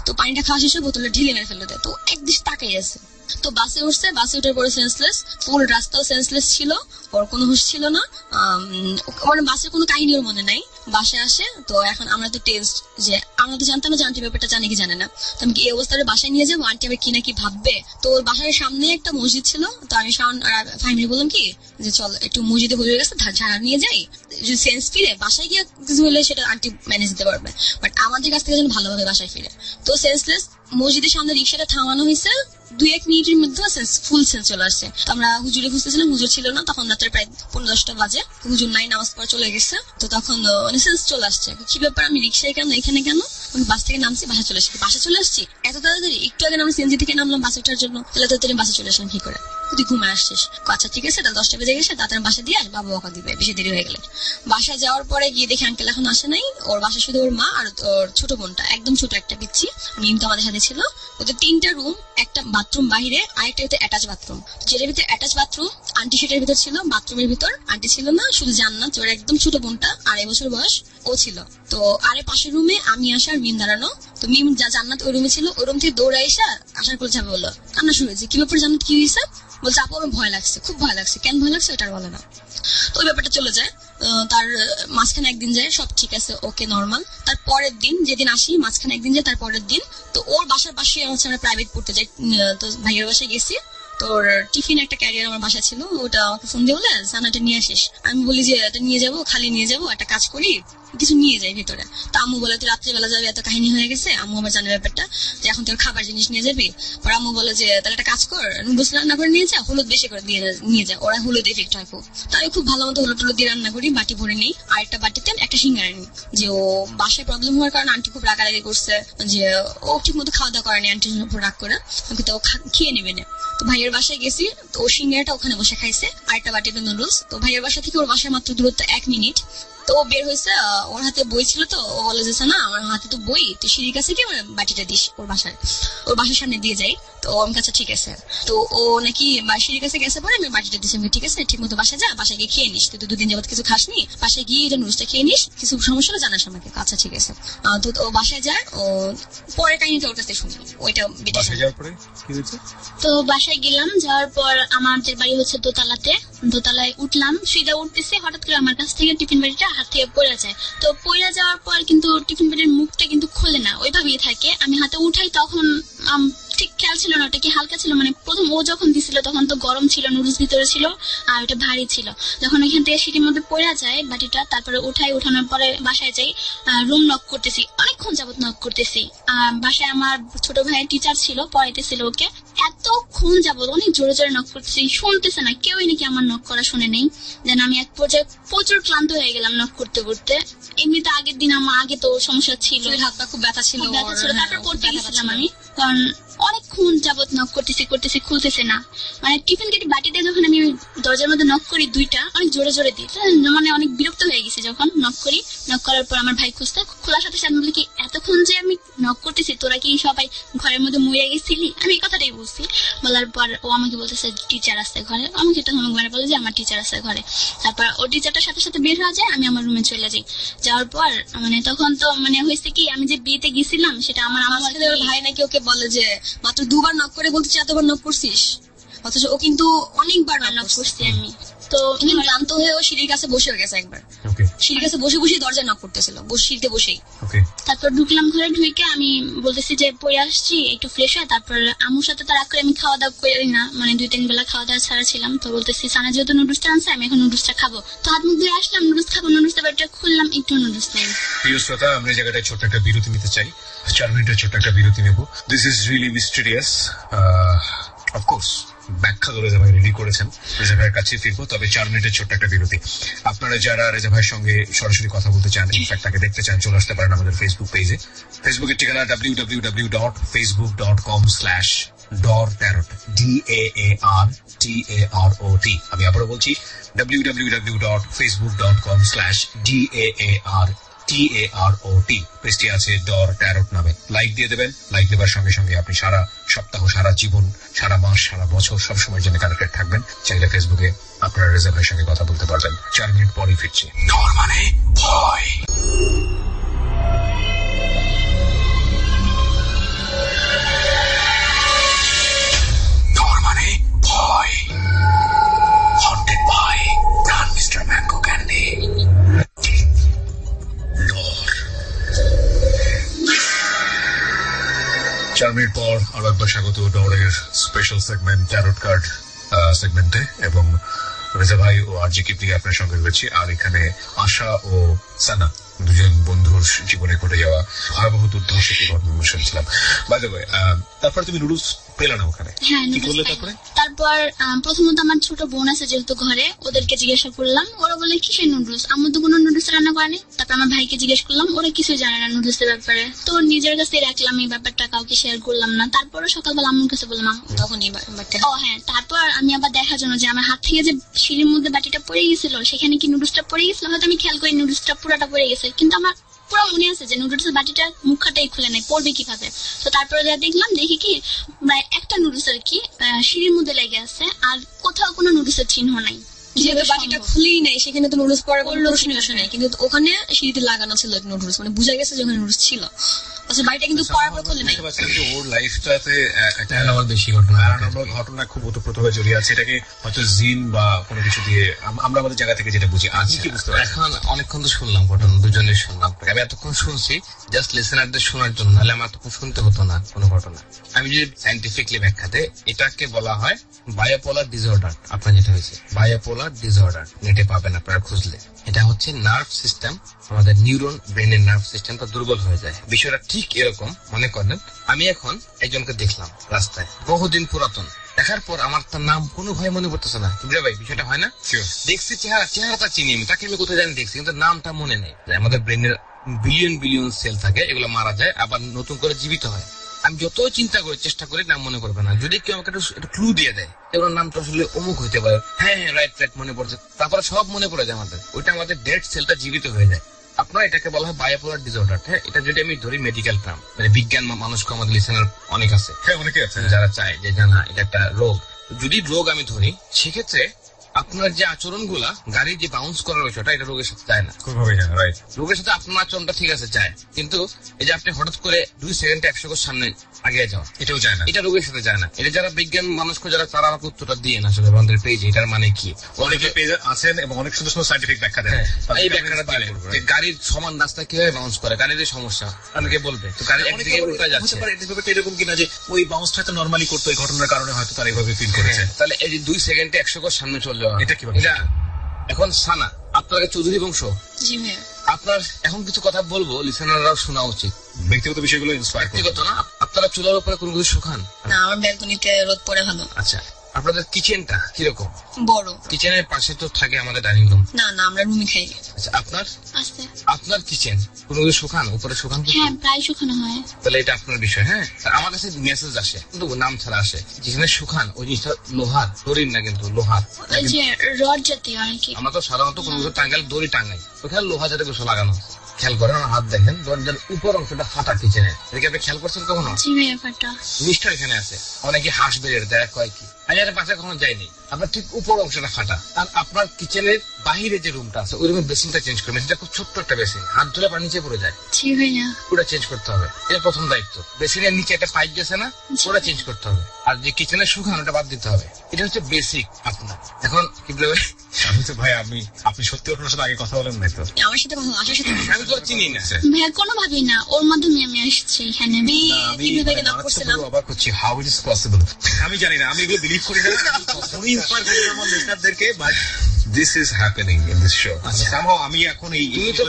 তো পানিটা খাওয়া শেষে বোতলটা ঢিলে মেরে ফেলবে। তো একদিন তাকাই আছে। তো বাসে উঠছে, বাসে উঠার পরে সেন্সলেস, ফুল রাস্তাও সেন্সলেস ছিল, ওর কোনো হুঁশ ছিল না। মানে বাসের কোনো কাহিনী ওর মনে নাই। বাসায় আসে, তো এখন আমরা তো টেস্ট যে আমরা তো জানতাম না যে আন্টি ব্যাপারটা জানে কি জানে না। তো আমি কি এই অবস্থায় বাসায় নিয়ে যাবো, আন্টি আবার কি না কি ভাববে। তো ওর বাসার সামনে একটা মসজিদ ছিল, তো আমি ফাইনালি বললাম কি যে চল একটু মসজিদে হুজুর গেছে ঝাড়া নিয়ে যাই, যদি সেন্স ফিরে বাসায় গিয়ে কিছু হলে সেটা আন্টি ম্যানেজ দিতে পারবে, বাট আমাদের কাছ থেকে যেন ভালোভাবে বাসায় ফিরে। তো সেন্সলেস মসজিদের সামনে রিক্সাটা থামানো হয়েছে, 2-1 মিনিটের মধ্যে ফুল সেন্স চলে আসছে। তো আমরা হুজুরে খুঁজতেছিলাম, হুজুর ছিল না তখন, রাতের প্রায় 15-10টা বাজে, হুজুর নাই, নামাজ পড়া চলে গেছে। তো তখন সেন্স চলে আসছে, কি ব্যাপার আমি রিক্সায় কেন, এখানে কেন, বাস থেকে নামছি, বাসা চলে আসছি। বাসা চলে আসছি এত তাড়াতাড়ি, একটু আগে আমি সিএনজি থেকে নামলাম বাসে ওঠার জন্য, তাহলে তাড়াতাড়ি বাসে চলে আসলাম কি করে, তুই ঘুমে আসছিস। আচ্ছা ঠিক আছে, তাহলে 10টা বেজে গেছে, তাড়াতাড়ি বাসা দিয়ে আস, বাবা বকা দিবে বেশি দেরি হয়ে গেলে। বাসা যাওয়ার পরে গিয়ে দেখি আঙ্কেল এখন আসে নাই, ওর বাসা শুধু ওর মা আর ওর ছোট বোনটা, একদম ছোট একটা পিচ্ছি, মিম তো আমাদের সাথে ছিল। ওদের 3টা রুম, একটা বাথরুম বাহিরে, আরেকটা ভিতরে অ্যাটাচ বাথরুম। যেটার ভিতরে অ্যাটাচ বাথরুম, আন্টি সেটার ভিতর ছিল, বাথরুমের ভিতর আন্টি ছিল না, শুধু জান্নাত, ওর একদম ছোট বোনটা 2.5 বছর বয়স, ও ছিল। তো আরে পাশের রুমে আমি আসার মিম দাঁড়ানো। তো মিম জান্নাত ওই রুমে ছিল, ওই রুম থেকে দৌড়ে এসে আসার করে যাবে বললো, কান্না শুরু হয়েছে। কি ব্যাপার জান্নাত, কি হয়েছে? বলছে আপু আমার ভয় লাগছে, খুব ভয় লাগছে। কেন ভয় লাগছে ওটা বলে না। তো ওই ব্যাপারটা চলে যায়। তার মাঝখানে একদিন যায়, সব ঠিক আছে, ওকে নর্মাল। তার পরের দিন যেদিন আসি, মাঝখানে একদিন যায়, তার পরের দিন তো ওর বাসার পাশে হচ্ছে আমরা প্রাইভেট পড়তে যাই। তো ভাইয়ের বাসায় গেছি, তোর টিফিন একটা ক্যারিয়ার আমার বাসা ছিল, ওটা আমাকে ফোন দিয়ে বলে জানাটা নিয়ে আসিস। আমি বলি যে এটা নিয়ে যাবো, খালি নিয়ে যাবো, একটা কাজ করি কিছু নিয়ে যাই ভেতরে। তো আম্মু বলে তুই রাত্রিবেলা যাবে, এত কাহিনী হয়ে গেছে। আম্মু আবার জানে ব্যাপারটা যে এখন তোর খাবার জিনিস নিয়ে যাবি। পর আম্মু বলে যে তাহলে একটা কাজ কর, নুডলস রান্না করে নিয়ে যা, হলুদ বেশি করে দিয়ে নিয়ে যা, ওরা হলুদ এফেক্ট হয় খুব। তাই খুব ভালো মতো হলুদ টলুদ দিয়ে রান্না করি, বাটি ভরে নিই, আর একটা বাটিতে একটা সিঙ্গারা নিই। যে ও বাসায় প্রবলেম হওয়ার কারণে আন্টি খুব রাগারাগি করছে যে ও ঠিক মতো খাওয়া দাওয়া করেনি, আন্টির উপর রাগ করে, কিন্তু ও খেয়ে নেবে না। তো ভাইয়ের বাসায় গেছি, তো ও সিঙ্গারাটা ওখানে বসে খাইছে, আর একটা বাটিতে নুডলস। তো ভাইয়ের বাসা থেকে ওর বাসায় মাত্র দূরত্ব 1 মিনিট। তো ও বের হয়েছে, ওর হাতে বই ছিল, তো ও বলে যে না আমার হাতে তো বই, তুই সিঁড়ির কাছে গিয়ে বাটিটা দিস ওর বাসার সামনে দিয়ে যাই। তো আমার কাছে ঠিক আছে। তো ও নাকি সিঁড়ির কাছে গেছে, পরে আমি বাটিটা দিচ্ছি, ঠিক আছে ঠিক মতো বাসায় যা, বাসায় গিয়ে খেয়ে নিস, তুই তো 2 দিন যাবত কিছু খাসনি, বাসায় গিয়ে এটা নুডলসটা খেয়ে নিস, কিছু সমস্যা হলে জানাস আমাকে। আচ্ছা ঠিক আছে। তো ও বাসায় যায়, ও পরে কাহিনীটা ওর কাছে শুনি, ওইটা বাসায় যাওয়ার পরে কি হয়েছে? তো বাসায় গেলাম, যাওয়ার পর আমাদের বাড়ি হচ্ছে দোতলাতে, দোতলায় উঠলাম, সিধা উঠতেছে, হঠাৎ করে আমার কাছ থেকে টিফিন বাড়িটা হাত থেকে পড়ে যায়। তো পড়ে যাওয়ার পর কিন্তু টিফিন বাড়ির মুখটা কিন্তু খোলে না, ওইভাবেই থাকে। আমি হাতে উঠাই, তখন ঠিক খেয়াল ছিল না ওটা কি হালকা ছিল, মানে প্রথম ও যখন দিছিল তখন তো গরম ছিল, নুডলস ভিতরে ছিল আর ওটা ভারী ছিল। যখন ওইখান থেকে সিটির মধ্যে পড়ে যায় বাটিটা, তারপরে উঠানোর পরে বাসায় যাই, রুম নক করতেছি, অনেকক্ষণ যাবত নক করতেছি। বাসায় আমার ছোট ভাইয়ের টিচার ছিল, পড়াইতেছিল ওকে, এতক্ষণ যাবত অনেক জোরে জোরে নক করতেছি, শুনতেছে না, কেউই নাকি আমার নক করা শুনে নেই। যেন আমি এক পর্যায়ে প্রচুর ক্লান্ত হয়ে গেলাম নক করতে করতে। এমনিতে আগের দিন আমার আগে তো সমস্যা ছিল, হাত পা খুব ব্যথা ছিল, তারপর পড়তে গেছিলাম আমি, কারণ অনেকক্ষণ যাবত নক করতেছি খুলতেছে না। মানে টিফিন কেটে বাটিতে যখন আমি দরজার মধ্যে নক করি 2টা, অনেক জোরে জোরে দিই, মানে অনেক বিরক্ত হয়ে গেছি যখন নক করি। নক করার পর আমার ভাই খুঁজতে, খোলার সাথে সাথে বলি কি এতক্ষণ যে আমি নক করতেছি তোরা কি সবাই ঘরের মধ্যে মরে গেছিলি, আমি এই কথাটাই বলছি। বলার পর ও আমাকে বলতেছে টিচার আছে ঘরে, আমাকে তখন ঘরে বলে যে আমার টিচার আছে ঘরে। তারপর ও টিচারটার সাথে সাথে বের হয়ে যায়, আমি আমার রুমে চলে যাই। যাওয়ার পর মানে তখন তো মানে হয়েছে কি, আমি যে বিয়েতে গেছিলাম সেটা আমার ভাই নাকি ওকে বলে যে মাত্র 2বার নক করে বলতে এতবার নক করছিস, অথচ ও কিন্তু অনেকবার নক করছি আমি। তো ক্লান্ত হয়ে ও সিঁড়ির কাছে বসে গেছে একবার, সিঁড়ির কাছে বসে বসে দরজা নক করতেছিল, সিঁড়িতে বসেই। তারপর ঢুকলাম ঘরে, ঢুকে আমি বলতেছি যে পড়ে আসছি একটু ফ্রেশ হয়। তারপর আম্মুর সাথে তো রাগ করে আমি খাওয়া দাওয়া করি না, মানে 2-3 বেলা খাওয়া দাওয়া ছাড়া ছিলাম। তো বলতেছি সানা যেহেতু নুডলসটা আনছে আমি এখন নুডলসটা খাবো, তো হাত মুখ ধুয়ে আসলাম, নুডলস খাবো, নুডলসটা ব্যাপারটা খুললাম, একটু নুডলস নেই। প্রিয় শ্রোতা, আমরা এই জায়গাটায় ছোট্ট একটা বিরতি নিতে চাই, 4 মিনিটের ছোট্ট একটা বিরতি নেব। This is really mysterious. Of course ব্যাখ্যা তো রেজা ভাই রেডি করেছেন, রেজা ভাইয়ের কাছে ফিরবো, তবে 4 মিনিটের ছোট্ট একটা বিরতি। আপনারা যারা রেজা ভাইয়ের সঙ্গে সরাসরি কথা বলতে চান, ইনফ্যাক্ট তাকে দেখতে চান, চলে আসতে পারেন আমাদের ফেসবুক পেজে। ফেসবুকের ঠিকানা www.facebook.com/DAARTAROT, DAARTAROT। আমি আবারও বলছি www.facebook.com/DAARTAROT। TAROT। পেজটি আছে ডর ট্যারোট নামে। লাইক দিয়ে দেবেন। লাইক দেওয়ার সঙ্গে সঙ্গে আপনি সারা সপ্তাহ, সারা জীবন, সারা মাস, সারা বছর সবসময়ের জন্য কানেক্টেড থাকবেন। চাইলে ফেসবুকে আপনারা রেজা ভাইয়ের সঙ্গে কথা বলতে পারবেন। 4 মিনিট পরেই ফিরছি। ডর মানে ভয়। ডর মানে ভয়। Haunted by Pran Mr. Mango Candy। ডর। 4 মিনিট পর আরো একবার স্বাগত ডরের স্পেশাল সেগমেন্ট ট্যারোট কার্ড সেগমেন্টে, এবং রেজা ভাই ও আরজি কিপ্লি আপনার সঙ্গে রয়েছে। আর এখানে আশা ও সানা, দুজন বন্ধুর জীবনে ঘটে যাওয়া ভয়াবহ দুর্ধর্ষ একটি ঘটনা শুনছিলাম। বাই দ্য ওয়ে, তারপরে তুমি নুডলস পেলে না ওখানে, হ্যাঁ কি করলে noodles তারপরে? পাই। তারপর প্রথমত আমার ছোট বোন আছে যেহেতু ঘরে, ওদেরকে জিজ্ঞাসা করলাম, ওরা বলে কিসের নুডলস, আমার তো কোনো নুডলস রান্না করেনি। তারপর আমার ভাইকে জিজ্ঞেস করলাম, ওরা কিছু জানে না নুডলস এর ব্যাপারে, তো নিজের কাছে রাখলাম, এই ব্যাপারটা কাউকে শেয়ার করলাম না। তারপরে সকালবেলা আম্মুর কাছে বললাম, তখন ও হ্যাঁ, তারপর আমি আবার দেখার জন্য যে আমার হাত থেকে যে সিঁড়ির মধ্যে বাটিটা পড়ে গেছিল, সেখানে কি নুডলসটা পড়ে গেছিল, হয়তো আমি খেয়াল করি নুডলসটা পুরোটা পড়ে গেছে, কিন্তু আমার পুরো মনে আছে যে নুডলসের বাটিটা মুখটাই খুলে নাই, পড়বে কিভাবে। তো তারপরে যা দেখলাম, দেখি কি প্রায় একটা নুডলস আর কি সিঁড়ির মধ্যে লেগে আছে, আর কোথাও কোনো নুডলসের চিহ্ন নাই। যেহেতু বাটিটা খুলেই নাই, সেখানে তো নুডলস পরে কোনো প্রশ্ন নেই, কিন্তু ওখানে সিঁড়িতে লাগানো ছিল নুডলস, মানে বুঝা গেছে যে ওখানে নুডলস ছিল। আচ্ছা, বাড়িটা কিন্তু পরার পর খুলে নাই। ওর লাইফটাতে একটা বেশি ঘটনা ঘটনা খুব ওতপ্রোতভাবে জড়িয়ে আছে। এটাকে হয়তো জিন বা কোনো কিছু দিয়ে আমরা আমাদের জায়গা থেকে যেটা বুঝি। আজ কি বুঝতে পারছি? এখন অনেকক্ষণ তো শুনলাম ঘটনা, দুজনে শুনলাম। আমি এতক্ষণ শুনছি জাস্ট লিসেনারদের শোনার জন্য, নাহলে আমার এতক্ষণ শুনতে হতো না কোনো ঘটনা। আমি যদি সাইন্টিফিকলি ব্যাখ্যাতে, এটাকে বলা হয় বায়োপোলার ডিসঅর্ডার। আপনার যেটা হয়েছে বায়োপোলার ডিসঅর্ডার, নেটে পাবেন আপনারা খুঁজলে। এটা হচ্ছে নার্ভ সিস্টেম, আমাদের নিউরন, ব্রেনের নার্ভ সিস্টেমটা দুর্বল হয়ে যায়। বিষয়টা ঠিক এরকম মনে করেন, আমি এখন একজনকে দেখলাম রাস্তায়, বহুদিন পুরাতন, দেখার পর আমার তার নাম কোনো ভয় মনে পড়তেছে না। বুঝলে ভাই বিষয়টা হয় না? দেখছি চেহারাটা চিনি আমি, তাকে আমি কোথায় জানি দেখছি, কিন্তু নামটা মনে নেই। আমাদের ব্রেনের বিলিয়ন বিলিয়ন সেল থাকে, এগুলো মারা যায় আবার নতুন করে জীবিত হয়। আমি যত চিন্তা করি, চেষ্টা করি, নাম মনে করবে না। যদি কেউ আমাকে একটু ক্লু দিয়ে দেয়, এগুলোর নামটা আসলে অমুক হইতে পারে, হ্যাঁ হ্যাঁ রাইট রাইট মনে পড়ছে, তারপরে সব মনে পড়ে যায় আমাদের। ওইটা আমাদের ডেড সেলটা জীবিত হয়ে যায়। আপনার এটাকে বলা হয় বায়োপোলার ডিসঅর্ডার। হ্যাঁ, এটা যদি আমি ধরি মেডিকেল টার্ম, মানে বিজ্ঞান মানুষকে আমাদের লিসেনার অনেক আছে, হ্যাঁ অনেকে আছে যারা চায় যে জানা এটা একটা রোগ। যদি রোগ আমি ধরি, সেক্ষেত্রে আপনার যে আচরণগুলা, গাড়ির যে বাউন্স করার বিষয়টা, এটা রোগের সাথে যায় না। রোগের সাথে আপনার আচরণটা ঠিক আছে যায়, কিন্তু এই যে আপনি হঠাৎ করে 2 সেকেন্ডে 100 গজ সামনে আগে যাওয়া, এটাও যায় না। এটা রোগের সাথে যায় না। এটা যারা বিজ্ঞান মানুষকে যারা, তারা আমাকে উত্তরটা দিয়ে না আসলে আমাদের পেজে, এটার মানে কি। অনেকে পেজ আছেন এবং অনেক সুন্দর সুন্দর সাইন্টিফিক ব্যাখ্যা দেন। এই ব্যাখ্যাটা দিলে যে গাড়ির সমান রাস্তা কিভাবে বাউন্স করে, গাড়ির সমস্যা অনেকে বলবে, তো গাড়ি একদিকে উল্টা যাচ্ছে। এরকম কিনা যে ওই বাউন্সটা তো নরমালি করতো, এই ঘটনার কারণে হয়তো তারা এইভাবে ফিল করেছে। তাহলে এই যে 2 সেকেন্ডে 100 গজ সামনে চলে যাওয়া, এটা কি? এটা এখন সানা, আপনাকে চৌধুরী বংশ, জি ভাইয়া, আপনার এখন কিছু কথা বলবো, লিসেনাররাও শোনা উচিত। ব্যক্তিগত বিষয়গুলো ইন্সপায়ার ব্যক্তিগত না, আপনারা চুলার উপরে কোনো কিছু শুকান না, আমার ব্যালকনিতে রোদ পড়ে ভালো। আচ্ছা, আপনাদের কিচেনটা কিরকম? বড়। কিচেনের পাশে তো থাকে আমাদের ডাইনিং রুম। না না, আমরা রুমে খাই। আচ্ছা, আপনার আছে। আপনার কিচেন কোনো কিছু শুকান, উপরে শুকান? হ্যাঁ, প্রায় শুকানো হয়। তাহলে এটা আপনার বিষয়। হ্যাঁ, আমার কাছে মেসেজ আসে, কিন্তু নাম ছাড়া আসে, যেখানে শুকান ওই জিনিসটা লোহার, দড়ির না, কিন্তু লোহার, ওই যে রড জাতীয় আর কি। আমরা তো সাধারণত কোনো কিছু টাঙ্গাইল দড়ি টাঙ্গাই, ওখানে লোহা জাতীয় কিছু লাগানো। খেয়াল করেন, আমার হাত দেখেন, দরজার উপর অংশটা ফাটা কিচেনের, এদিকে আপনি খেয়াল করছেন কখনো? জি ভাইয়া, ফাটা। জিনিসটা এখানে আছে। অনেকে হাঁস বেড়ে দেয়, কয় কি, আমি আর পাশে কখনো যাইনি। আপনার ঠিক উপর অংশটা ফাটা। আর আপনার কিচেনের বাহিরে যে রুমটা আছে, ওই রুমের বেসিনটা চেঞ্জ করবেন। সেটা খুব ছোট্ট একটা বেসিন, হাত ধুলে পানি নিচে পড়ে যায়। জি ভাইয়া, ওটা চেঞ্জ করতে হবে, এটা প্রথম দায়িত্ব। বেসিনের নিচে একটা পাইপ গেছে না, ওটা চেঞ্জ করতে হবে। আর যে কিচেনের শুকান, ওটা বাদ দিতে হবে। এটা হচ্ছে বেসিক আপনার। এখন কি বলবে ভাই, আপনি সত্যি ওর সাথে আগে কথা বলেন নাই তো? আমার সাথে কথা, আসার সাথে আমি তো চিনি না ভাইয়া, কোনোভাবেই না, ওর মাধ্যমে আমি আসছি এখানে। অবাক হচ্ছি, হাউ ইট ইজ পসিবল। আমি জানি না, আমি এগুলো বিলিভ করি না, কখনোই ইন্সপায়ার করি না আমার লিসনারদেরকে, but this is happening in this show. Somehow আমি এখন এই কিছু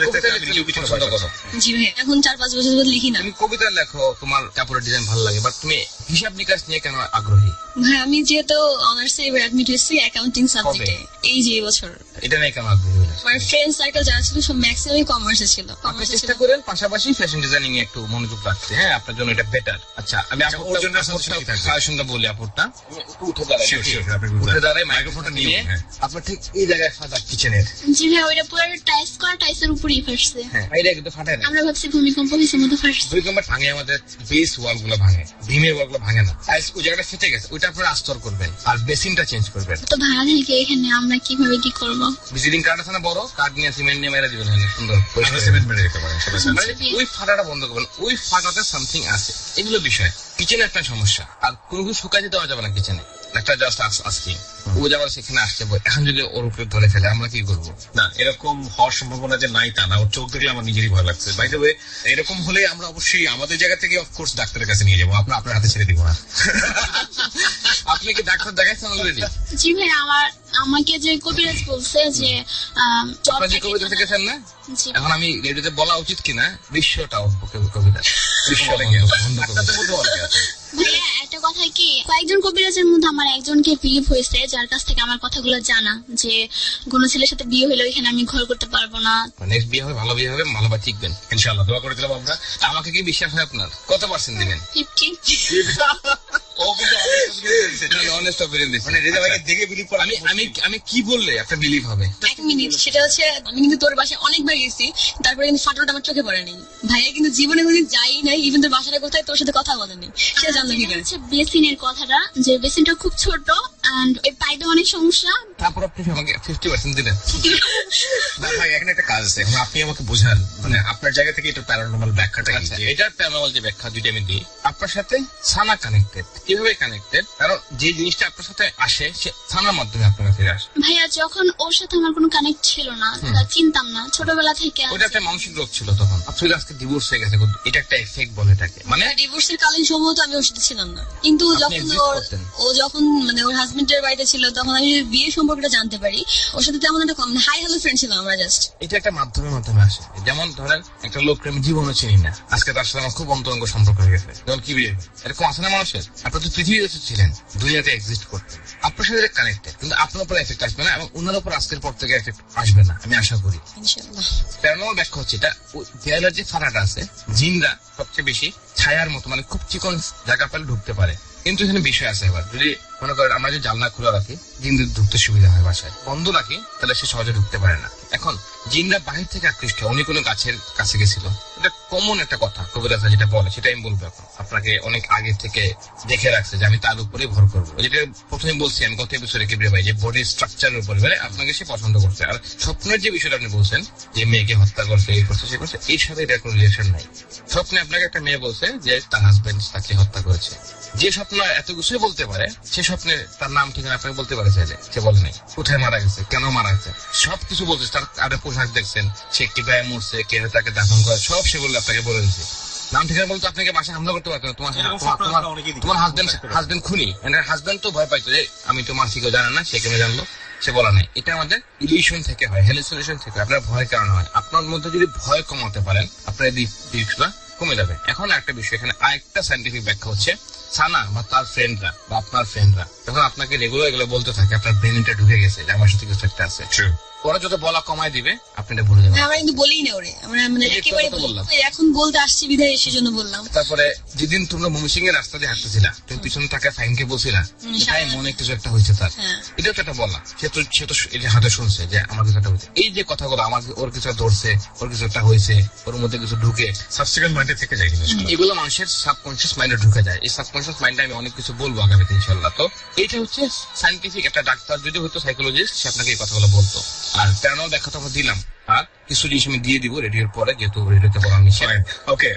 পছন্দ করো। জি ভাই, এখন 4-5 বছর ধরে লিখি না। তুমি কবিতা লেখো, তোমার কাপড়ের ডিজাইন ভালো লাগে, বাট তুমি হিসাব নিকাশ নিয়ে কেন আগ্রহী? ভাই, আমি যেহেতু অনার্সে এবার অ্যাডমিট হয়েছি অ্যাকাউন্টিং সাবজেক্টে, এই যে বছর। এটা নিয়ে কেন আগ্রহী হলে? আমার ফ্রেন্ড সার্কেল যারা ছিল সব ম্যাক্সিমামই কমার্সে ছিল। আপনি চেষ্টা করেন পাশাপাশি ফ্যাশন ডিজাইনিং এ একটু মনোযোগ রাখতে। হ্যাঁ, আপনার জন্য এটা বেটার। আচ্ছা, আমি সাজেশনটা বলি। আপুরটা উঠে দাঁড়ায়, মাইক্রোফোনটা নিয়ে আপনার ঠিক এই জায়গায় ফাটা কিচেনের? জি ভাই, ওইটা পুরো টাইস করা, টাইসের উপরেই ফাটছে। হ্যাঁ, এটা কিন্তু ফাটায় না। আমরা ভাবছি ভূমিকম্প হয়েছে মতো ফাটছে। ভূমিকম্প ভাঙে আমাদের বেস ওয়াল গুলো ভাঙে, ভীমের ওয়াল গুলো ভাঙে না। টাইস ওই জায়গাটা ফেটে গেছে, ওইটা আপনারা আস্তর করবেন আর বেসিনটা চেঞ্জ করবেন। তো ভাড়া থেকে এখানে আমরা কিভাবে কি করবো? ভিজিটিং কার্ড আছে না বড়, কার্ড নিয়ে সিমেন্ট নিয়ে মেরে দিবেন, সুন্দর সিমেন্ট মেরে রেখে পারেন। ওই ফাটাটা বন্ধ করবেন, ওই ফাটাতে সামথিং আছে, এগুলো বিষয়। কিচেনে একটা সমস্যা, আর কোনো কিছু শুকাইতে দেওয়া যাবে না কিচেনে, একটা জাস্ট আজকে ও যাবার সেখানে আসছে। এখন যদি ওর উপরে ধরে ফেলে আমরা কি করবো? না, এরকম হওয়ার সম্ভাবনা যে নাই তা না, ওর চোখ দেখলে আমার নিজেরই ভয় লাগছে। বাই দ্য ওয়ে, এরকম হলে আমরা অবশ্যই আমাদের জায়গা থেকে অফকোর্স ডাক্তারের কাছে নিয়ে যাবো, আপনার হাতে ছেড়ে দিব না। আপনি কি ডাক্তার দেখাচ্ছেন অলরেডি? জি ভাই, আমাকে যে কবিরাজ বলছে যে কবিতা দেখেছেন না? জি। এখন আমি রেডিওতে বলা উচিত কিনা বিশ্বটা কবিতা ভাইয়া একটা কথা কি, কয়েকজন কবিরাজের মধ্যে আমার একজনকে বিলিভ হয়েছে, যার কাছ থেকে আমার কথাগুলো জানা, যে কোন ছেলের সাথে বিয়ে হলে এখানে আমি ঘর করতে পারবো না। নেক্সট বিয়ে হবে, ভালো বিয়ে হবে, ভালো বা ঠিকবেন ইনশাআল্লাহ, দোয়া করে দিলাম আমরা। আমাকে কি বিশ্বাস হয় আপনার? কত পার্সেন্ট দিবেন? 50। আমি কি বললে একটা বিলিভ হবে? 1 মিনিট, সেটা হচ্ছে আমি কিন্তু তোর বাসায় অনেকবার গেছি, তারপরে কিন্তু ফাটলটা আমার চোখে পড়েনি। ভাইয়া কিন্তু জীবনে কোনদিন যাই নাই, ইভেন তোর বাসাটা কোথায় তোর সাথে কথা বলেনি, সেটা জানলো কি করে? বেসিনের কথাটা, যে বেসিনটা খুব ছোট এন্ড ওই পাইপে অনেক সমস্যা। তারপর আপনি আমাকে 50% দিলেন। না ভাই, এখানে একটা কাজ আছে, এখন আপনি আমাকে বোঝান, মানে আপনার জায়গা থেকে এটা প্যারানর্মাল ব্যাখ্যাটা কি? এটার প্যারানর্মাল যে ব্যাখ্যা দুইটা আমি দিই। আপনার সাথে সানা কানেক্টেড। কিভাবে কানেক্টেড? কারণ যে জিনিসটা আপনার সাথে আসে সে সানার মাধ্যমে আপনার কাছে আসে। ভাইয়া যখন ওর সাথে আমার কোনো কানেক্ট ছিল না, চিনতাম না, ছোটবেলা থেকে। ওটা একটা মানসিক রোগ ছিল তখন। আপনার আজকে ডিভোর্স হয়ে গেছে, এটা একটা এফেক্ট বলে এটাকে। মানে ডিভোর্সের কালীন সময় তো আমি ওর সাথে ছিলাম না, কিন্তু যখন মানে ওর হাজবেন্ডের বাড়িতে ছিল, তখন আমি বিয়ে সম্পর্কটা জানতে পারি। ওর সাথে তেমন একটা হাই হ্যালো ফ্রেন্ড ছিলাম আমরা জাস্ট। এটা একটা মাধ্যমে আসে। যেমন ধরেন একটা লোককে আমি জীবনে চিনি না, আজকে তার সাথে আমার খুব অন্তরঙ্গ সম্পর্ক হয়ে গেছে, যেমন কি বিয়ে এরকম আছে না মানুষের। আপনার তো পৃথিবীতে ছিলেন, দুনিয়াতে এক্সিস্ট করতেন, আপনার সাথে কানেক্টেড, কিন্তু আপনার উপর এফেক্ট আসবে না এবং ওনার উপর আজকের পর থেকে এফেক্ট আসবে না, আমি আশা করি ইনশাআল্লাহ। প্যারানর্মাল ব্যাখ্যা হচ্ছে এটা দেয়ালের যে ফাড়াটা আছে, জিনরা সবচেয়ে বেশি ছায়ার মতো, মানে খুব চিকন জায়গা পেলে ঢুকতে পারে। কিন্তু এখানে বিষয় আছে, এবার যদি মনে করেন আমরা যদি জানলা খোলা রাখি, জিনদের ঢুকতে সুবিধা হয়, বাসায় বন্ধ রাখি তাহলে সে সহজে ঢুকতে পারে না। এখন জিনরা বাহির থেকে আকৃষ্ট হয়, উনি কোনো গাছের কাছে গেছিল, এটা কমন একটা কথা কবিরাজরা যেটা বলে সেটা আমি বলবো। এখন আপনাকে অনেক আগে থেকে দেখে রাখছে যে আমি তার উপরে ভর করবো, যেটা প্রথমে বলছি আমি গত এপিসোডে কিবরিয়া ভাই, যে বডি স্ট্রাকচারের উপরে, মানে আপনাকে সে পছন্দ করছে। আর স্বপ্নের যে বিষয়টা আপনি বলছেন যে মেয়েকে হত্যা করছে, এই করছে সে করছে, এর সাথে এটার কোনো রিলেশন নাই। স্বপ্নে আপনাকে একটা মেয়ে বলছে যে তার হাজবেন্ড তাকে হত্যা করেছে। যে স্বপ্ন এত কিছুই বলতে পারে, সে স্বপ্নে তার নাম ঠিকানা আপনাকে বলতে পারে চাইলে, সে বলে নাই কোথায় মারা গেছে, কেন মারা গেছে, সবকিছু বলছে। তার আরে পোশাক দেখছেন, সে কিভাবে মরছে, কে তাকে দাফন করে, সব সে বললে আপনাকে বলে দিচ্ছে। নাম ঠিকানা বলতে আপনাকে বাসায় হামলা করতে পারতো, তোমার হাজবেন্ড খুনি, হাজবেন্ড তো ভয় পাইতো যে আমি তোমার থেকে জানা না, সে কেন জানলো, সে বলা নাই। এটা আমাদের ইলিউশন থেকে হয়, হ্যালুসিনেশন থেকে। আপনার ভয় কারণ হয়, আপনার মধ্যে যদি ভয় কমাতে পারেন আপনার এই দিকটা কমে যাবে। এখন একটা বিষয়, এখানে আরেকটা সাইন্টিফিক ব্যাখ্যা হচ্ছে, সানা বা তার ফ্রেন্ডরা বা আপনার ফ্রেন্ডরা যখন আপনাকে রেগুলার এগুলো বলতে থাকে, আপনার ব্রেনটা ঢুকে গেছে যে আমার সাথে কিছু একটা আছে, ওরা যত বলা কমায় দিবে আপনি এটা ভুলে যাবেন। আমরা কিন্তু বলিই না ওরে, আমরা মানে একেবারে বললাম, এখন বলতে আসছি বিধায় সেজন্য বললাম। তারপরে যেদিন তোমরা ময়মনসিংহ এর রাস্তা দিয়ে হাঁটতেছিলা, তুমি পিছনে থাকা ফাইনকে বলছিলা তাই মনে কিছু একটা হয়েছে তার, এটাও তো একটা বলা। সে তো এই যে হাতে শুনছে যে আমার কিছু একটা হয়েছে, এই যে কথাগুলো আমার ওর কিছু ধরছে, ওর কিছু একটা হয়েছে, ওর মধ্যে কিছু ঢুকে সাবসিকুয়েন্ট মাইন্ডে থেকে যায়, এগুলো মানুষের সাবকনসিয়াস মাইন্ডে ঢুকে যায়। এই সাবকনসিয়াস মাইন্ডে আমি অনেক কিছু বলবো আগামীতে ইনশাআল্লাহ। তো এইটা হচ্ছে সাইন্টিফিক, একটা ডাক্তার যদি হতো সাইকোলজিস্ট, সে আপনাকে এই কথাগুলো বলতো। আর প্যারানর্মাল ব্যাখ্যা তো আমরা দিলাম, আর কিছু জিনিস আমি দিয়ে দিব রেডিওর পরে, যেহেতু রেডিওতে বলা নিষেধ। ওকে,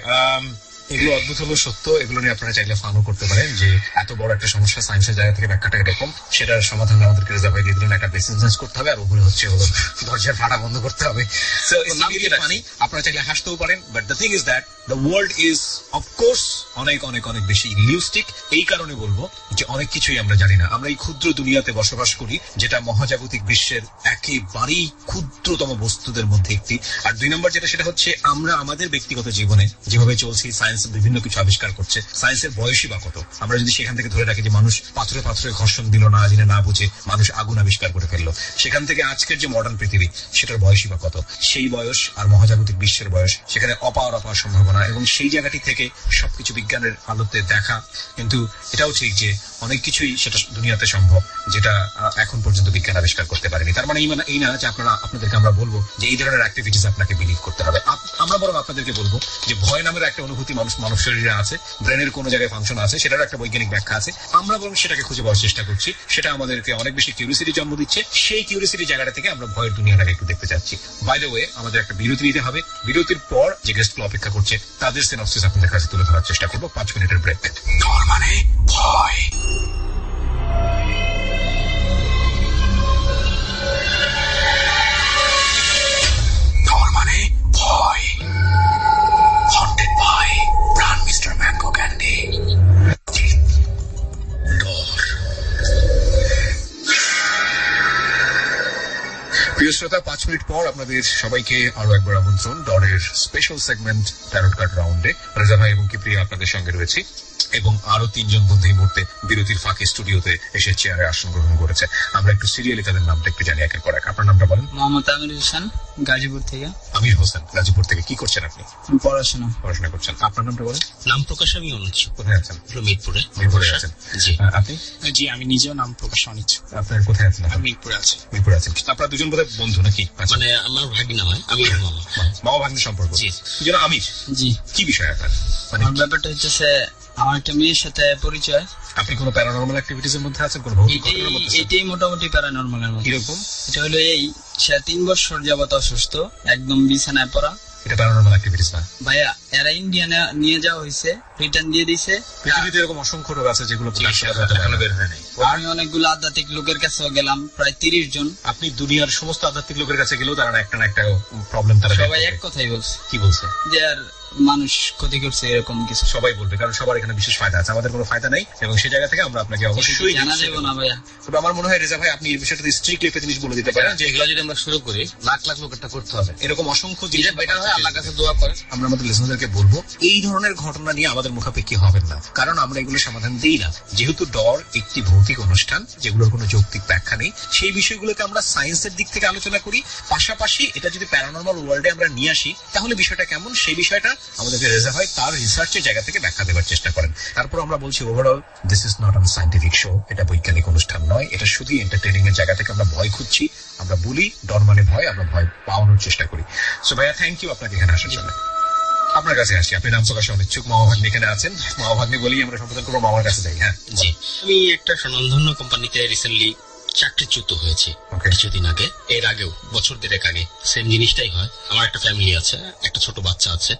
এগুলো অদ্ভুত হলো সত্য, এগুলো নিয়ে আপনারা চাইলে ফানও করতে পারেন যে এত বড় একটা সমস্যা সায়েন্সের জায়গা থেকে ব্যাখ্যাটা এরকম, সেটার সমাধান আমাদেরকে রেজা ভাই দিয়ে দিলেন। একটা বেসিন চেঞ্জ করতে হবে, আর উপরে হচ্ছে হলো দরজার ফাটা বন্ধ করতে হবে। সো ইটস রিয়েলি ফানি, আপনারা চাইলে হাসতেও পারেন, but the thing is that the world is of course অনেক অনেক অনেক বেশি ইলিউস্টিক। এই কারণে বলবো যে অনেক কিছুই আমরা জানি না। আমরা এই ক্ষুদ্র দুনিয়াতে বসবাস করি, যেটা মহাজাগতিক বিশ্বের একেবারেই ক্ষুদ্রতম বস্তুদের মধ্যে একটি। আর 2 নম্বর যেটা, সেটা হচ্ছে আমরা আমাদের ব্যক্তিগত জীবনে যেভাবে চলছি, সায়েন্স বিভিন্ন কিছু আবিষ্কার করছে, সায়েন্সের বয়সই বা কত। আমরা যদি সেখান থেকে ধরে রাখি যে মানুষ পাথরে পাথরে ঘর্ষণ দিল না জেনে না বুঝে, মানুষ আগুন আবিষ্কার করে ফেললো, সেখান থেকে আজকের যে মডার্ন পৃথিবী সেটার বয়সই বা কত। সেই বয়স আর মহাজাগতিক বিশ্বের বয়স, সেখানে অপার সম্ভাবনা, এবং সেই জায়গাটি থেকে সবকিছু বিজ্ঞানের আলোতে দেখা। কিন্তু এটাও ঠিক যে অনেক কিছুই সেটা দুনিয়াতে সম্ভব, যেটা এখন পর্যন্ত বিজ্ঞান আবিষ্কার করতে পারেনি। তার মানে এই না যে আপনাদেরকে আমরা বলবো যে এই ধরনের অ্যাক্টিভিটিস আপনাকে বিলিভ করতে হবে। আমরা বরং আপনাদেরকে বলবো যে ভয় নামের একটা অনুভূতি মানব শরীরে আছে, ব্রেনের কোনো জায়গায় ফাংশন আছে, সেটার একটা বৈজ্ঞানিক ব্যাখ্যা আছে। আমরা বরং সেটাকে খুঁজে পাওয়ার চেষ্টা করছি। সেটা আমাদেরকে অনেক বেশি কিউরিওসিটি জন্ম দিচ্ছে। সেই কিউরিওসিটি জায়গাটা থেকে আমরা ভয়ের দুনিয়াটাকে একটু দেখতে চাচ্ছি। বাই দ্য ওয়ে, আমাদের একটা বিরতি নিতে হবে। বিরতির পর যে গেস্টগুলো অপেক্ষা করছে তাদের সিনপসিস আপনাদের কাছে তুলে ধরার চেষ্টা করবো। 5 মিনিটের ব্রেক। ডর মানে ভয়। ডর মানে ভয়। Haunted by Run Mr. Mango Candy. ডর। প্রিয় শ্রোতা, 5 মিনিট পর আপনাদের সবাইকে আরো একবার আমন্ত্রণ ডরের স্পেশাল সেগমেন্ট ট্যারট কার্ড রাউন্ডে। রেজা ভাই এবং কিপ্রিয়া আপনাদের সঙ্গে রয়েছে এবং আরো 3 জন বন্ধু এই মুহূর্তে বিরতির ফাঁকে স্টুডিওতে এসে চেয়ারে আসন গ্রহণ করেছে। আমরা একটু সিরিয়ালি তাদের নামটা একটু জানি একের পর এক। আপনার নামটা বলেন। মোহাম্মদ আমির হোসেন, গাজীপুর থেকে। আমির হোসেন, গাজীপুর থেকে। কি করছেন আপনি? পড়াশোনা করছেন। আপনার নামটা বলেন। নাম প্রকাশ আমি অনিচ্ছুক। কোথায় আছেন? মিরপুরে। মিরপুরে আছেন। জি। আপনি? জি, আমি নিজেও নাম প্রকাশ অনিচ্ছুক। আপনার কোথায় আছেন? আমি মিরপুরে আছি। মিরপুরে আছেন। আপনারা দুজন বোধহয় বন্ধু নাকি? মানে আমার ভাগিনা হয়, আমি মামা ভাগ্নি সম্পর্ক। জি। দুজন আমির। জি। কি বিষয় আপনার? মানে আমার ব্যাপারটা হচ্ছে আমার একটা মেয়ের সাথে পরিচয়। আপনি কোনো প্যারানরমাল অ্যাক্টিভিটিস এর মধ্যে আছেন? কোনো ভৌতিক ঘটনার মধ্যে আছেন? এটাই মোটামুটি প্যারানরমালের মধ্যে। কিরকম? এটা হলো সে 3 বছর যাবত অসুস্থ, একদম বিছানায় পড়া। এটা প্যারানরমাল অ্যাক্টিভিটিস না ভাইয়া। এরা ইন্ডিয়ানে নিয়ে যাওয়া হয়েছে, রিটার্ন দিয়ে দিছে। পৃথিবীতে এরকম অসংখ্য রোগ আছে যেগুলো এখনো বের হয়নি। আমি অনেকগুলো আধ্যাত্মিক লোকের কাছেও গেলাম, প্রায় 30 জন। আপনি দুনিয়ার সমস্ত আধ্যাত্মিক লোকের কাছে গেলেও তারা একটা না একটা প্রবলেম তারা সবাই এক কথাই বলছে। কি বলছে? যে আর মানুষ ক্ষতি করছে এরকম কিছু। সবাই বলবে, কারণ সবার এখানে বিশেষ ফায়দা আছে, আমাদের কোনো ফায়দা নেই। এবং সেই জায়গা থেকে আমরা আপনাকে অবশ্যই জানা দেবো না ভাইয়া। তবে আমার মনে হয় রেজা ভাই আপনি এই বিষয়টাতে স্ট্রিক্টলি একটা জিনিস বলে দিতে পারেন যে এগুলো যদি আমরা শুরু করি লাখ লাখ লোক এটা করতে হবে। এরকম অসংখ্য জিনিস বেটার হয় আল্লাহর কাছে দোয়া করে। আমরা আমাদের লিসনারদেরকে বলবো এই ধরনের ঘটনা নিয়ে আমাদের মুখাপেক্ষি হবেন না, কারণ আমরা এগুলো সমাধান দিই না। যেহেতু ডর একটি ভৌতিক অনুষ্ঠান যেগুলোর কোনো যৌক্তিক ব্যাখ্যা নেই, সেই বিষয়গুলোকে আমরা সায়েন্সের দিক থেকে আলোচনা করি। পাশাপাশি এটা যদি প্যারানরমাল ওয়ার্ল্ডে আমরা নিয়ে আসি তাহলে বিষয়টা কেমন, সেই বিষয়টা আমাদেরকে রেজা ভাই তার রিসার্চের জায়গা থেকে ব্যাখ্যা দেওয়ার চেষ্টা করেন। তারপর আমরা বলছি overall this is not unscientific show. এটা বৈজ্ঞানিক অনুষ্ঠান নয়, এটা শুধু এন্টারটেইনিং এর জায়গা থেকে আমরা ভয় খুঁজছি। আমরা বলি ডর মানে ভয়, আমরা ভয় পাওয়ানোর চেষ্টা করি। সো ভাইয়া থ্যাংক ইউ আপনাকে এখানে আসার জন্য। আপনার কাছে আসছি, আপনি নাম প্রকাশে অনিচ্ছুক, মামা ভাগ্নি এখানে আছেন। মামা ভাগ্নি বলেই আমরা সম্বোধন করবো, মামার কাছে যাই। হ্যাঁ জি। আমি একটা স্বনামধন্য কোম্পানিতে রিসেন্টলি চাকরিচ্যুত হয়েছি কিছুদিন আগে। এর আগেও বছর 2.5 আগে সেম জিনিসটাই হয়। আমার একটা ফ্যামিলি আছে, একটা ছোট বাচ্চা আছে।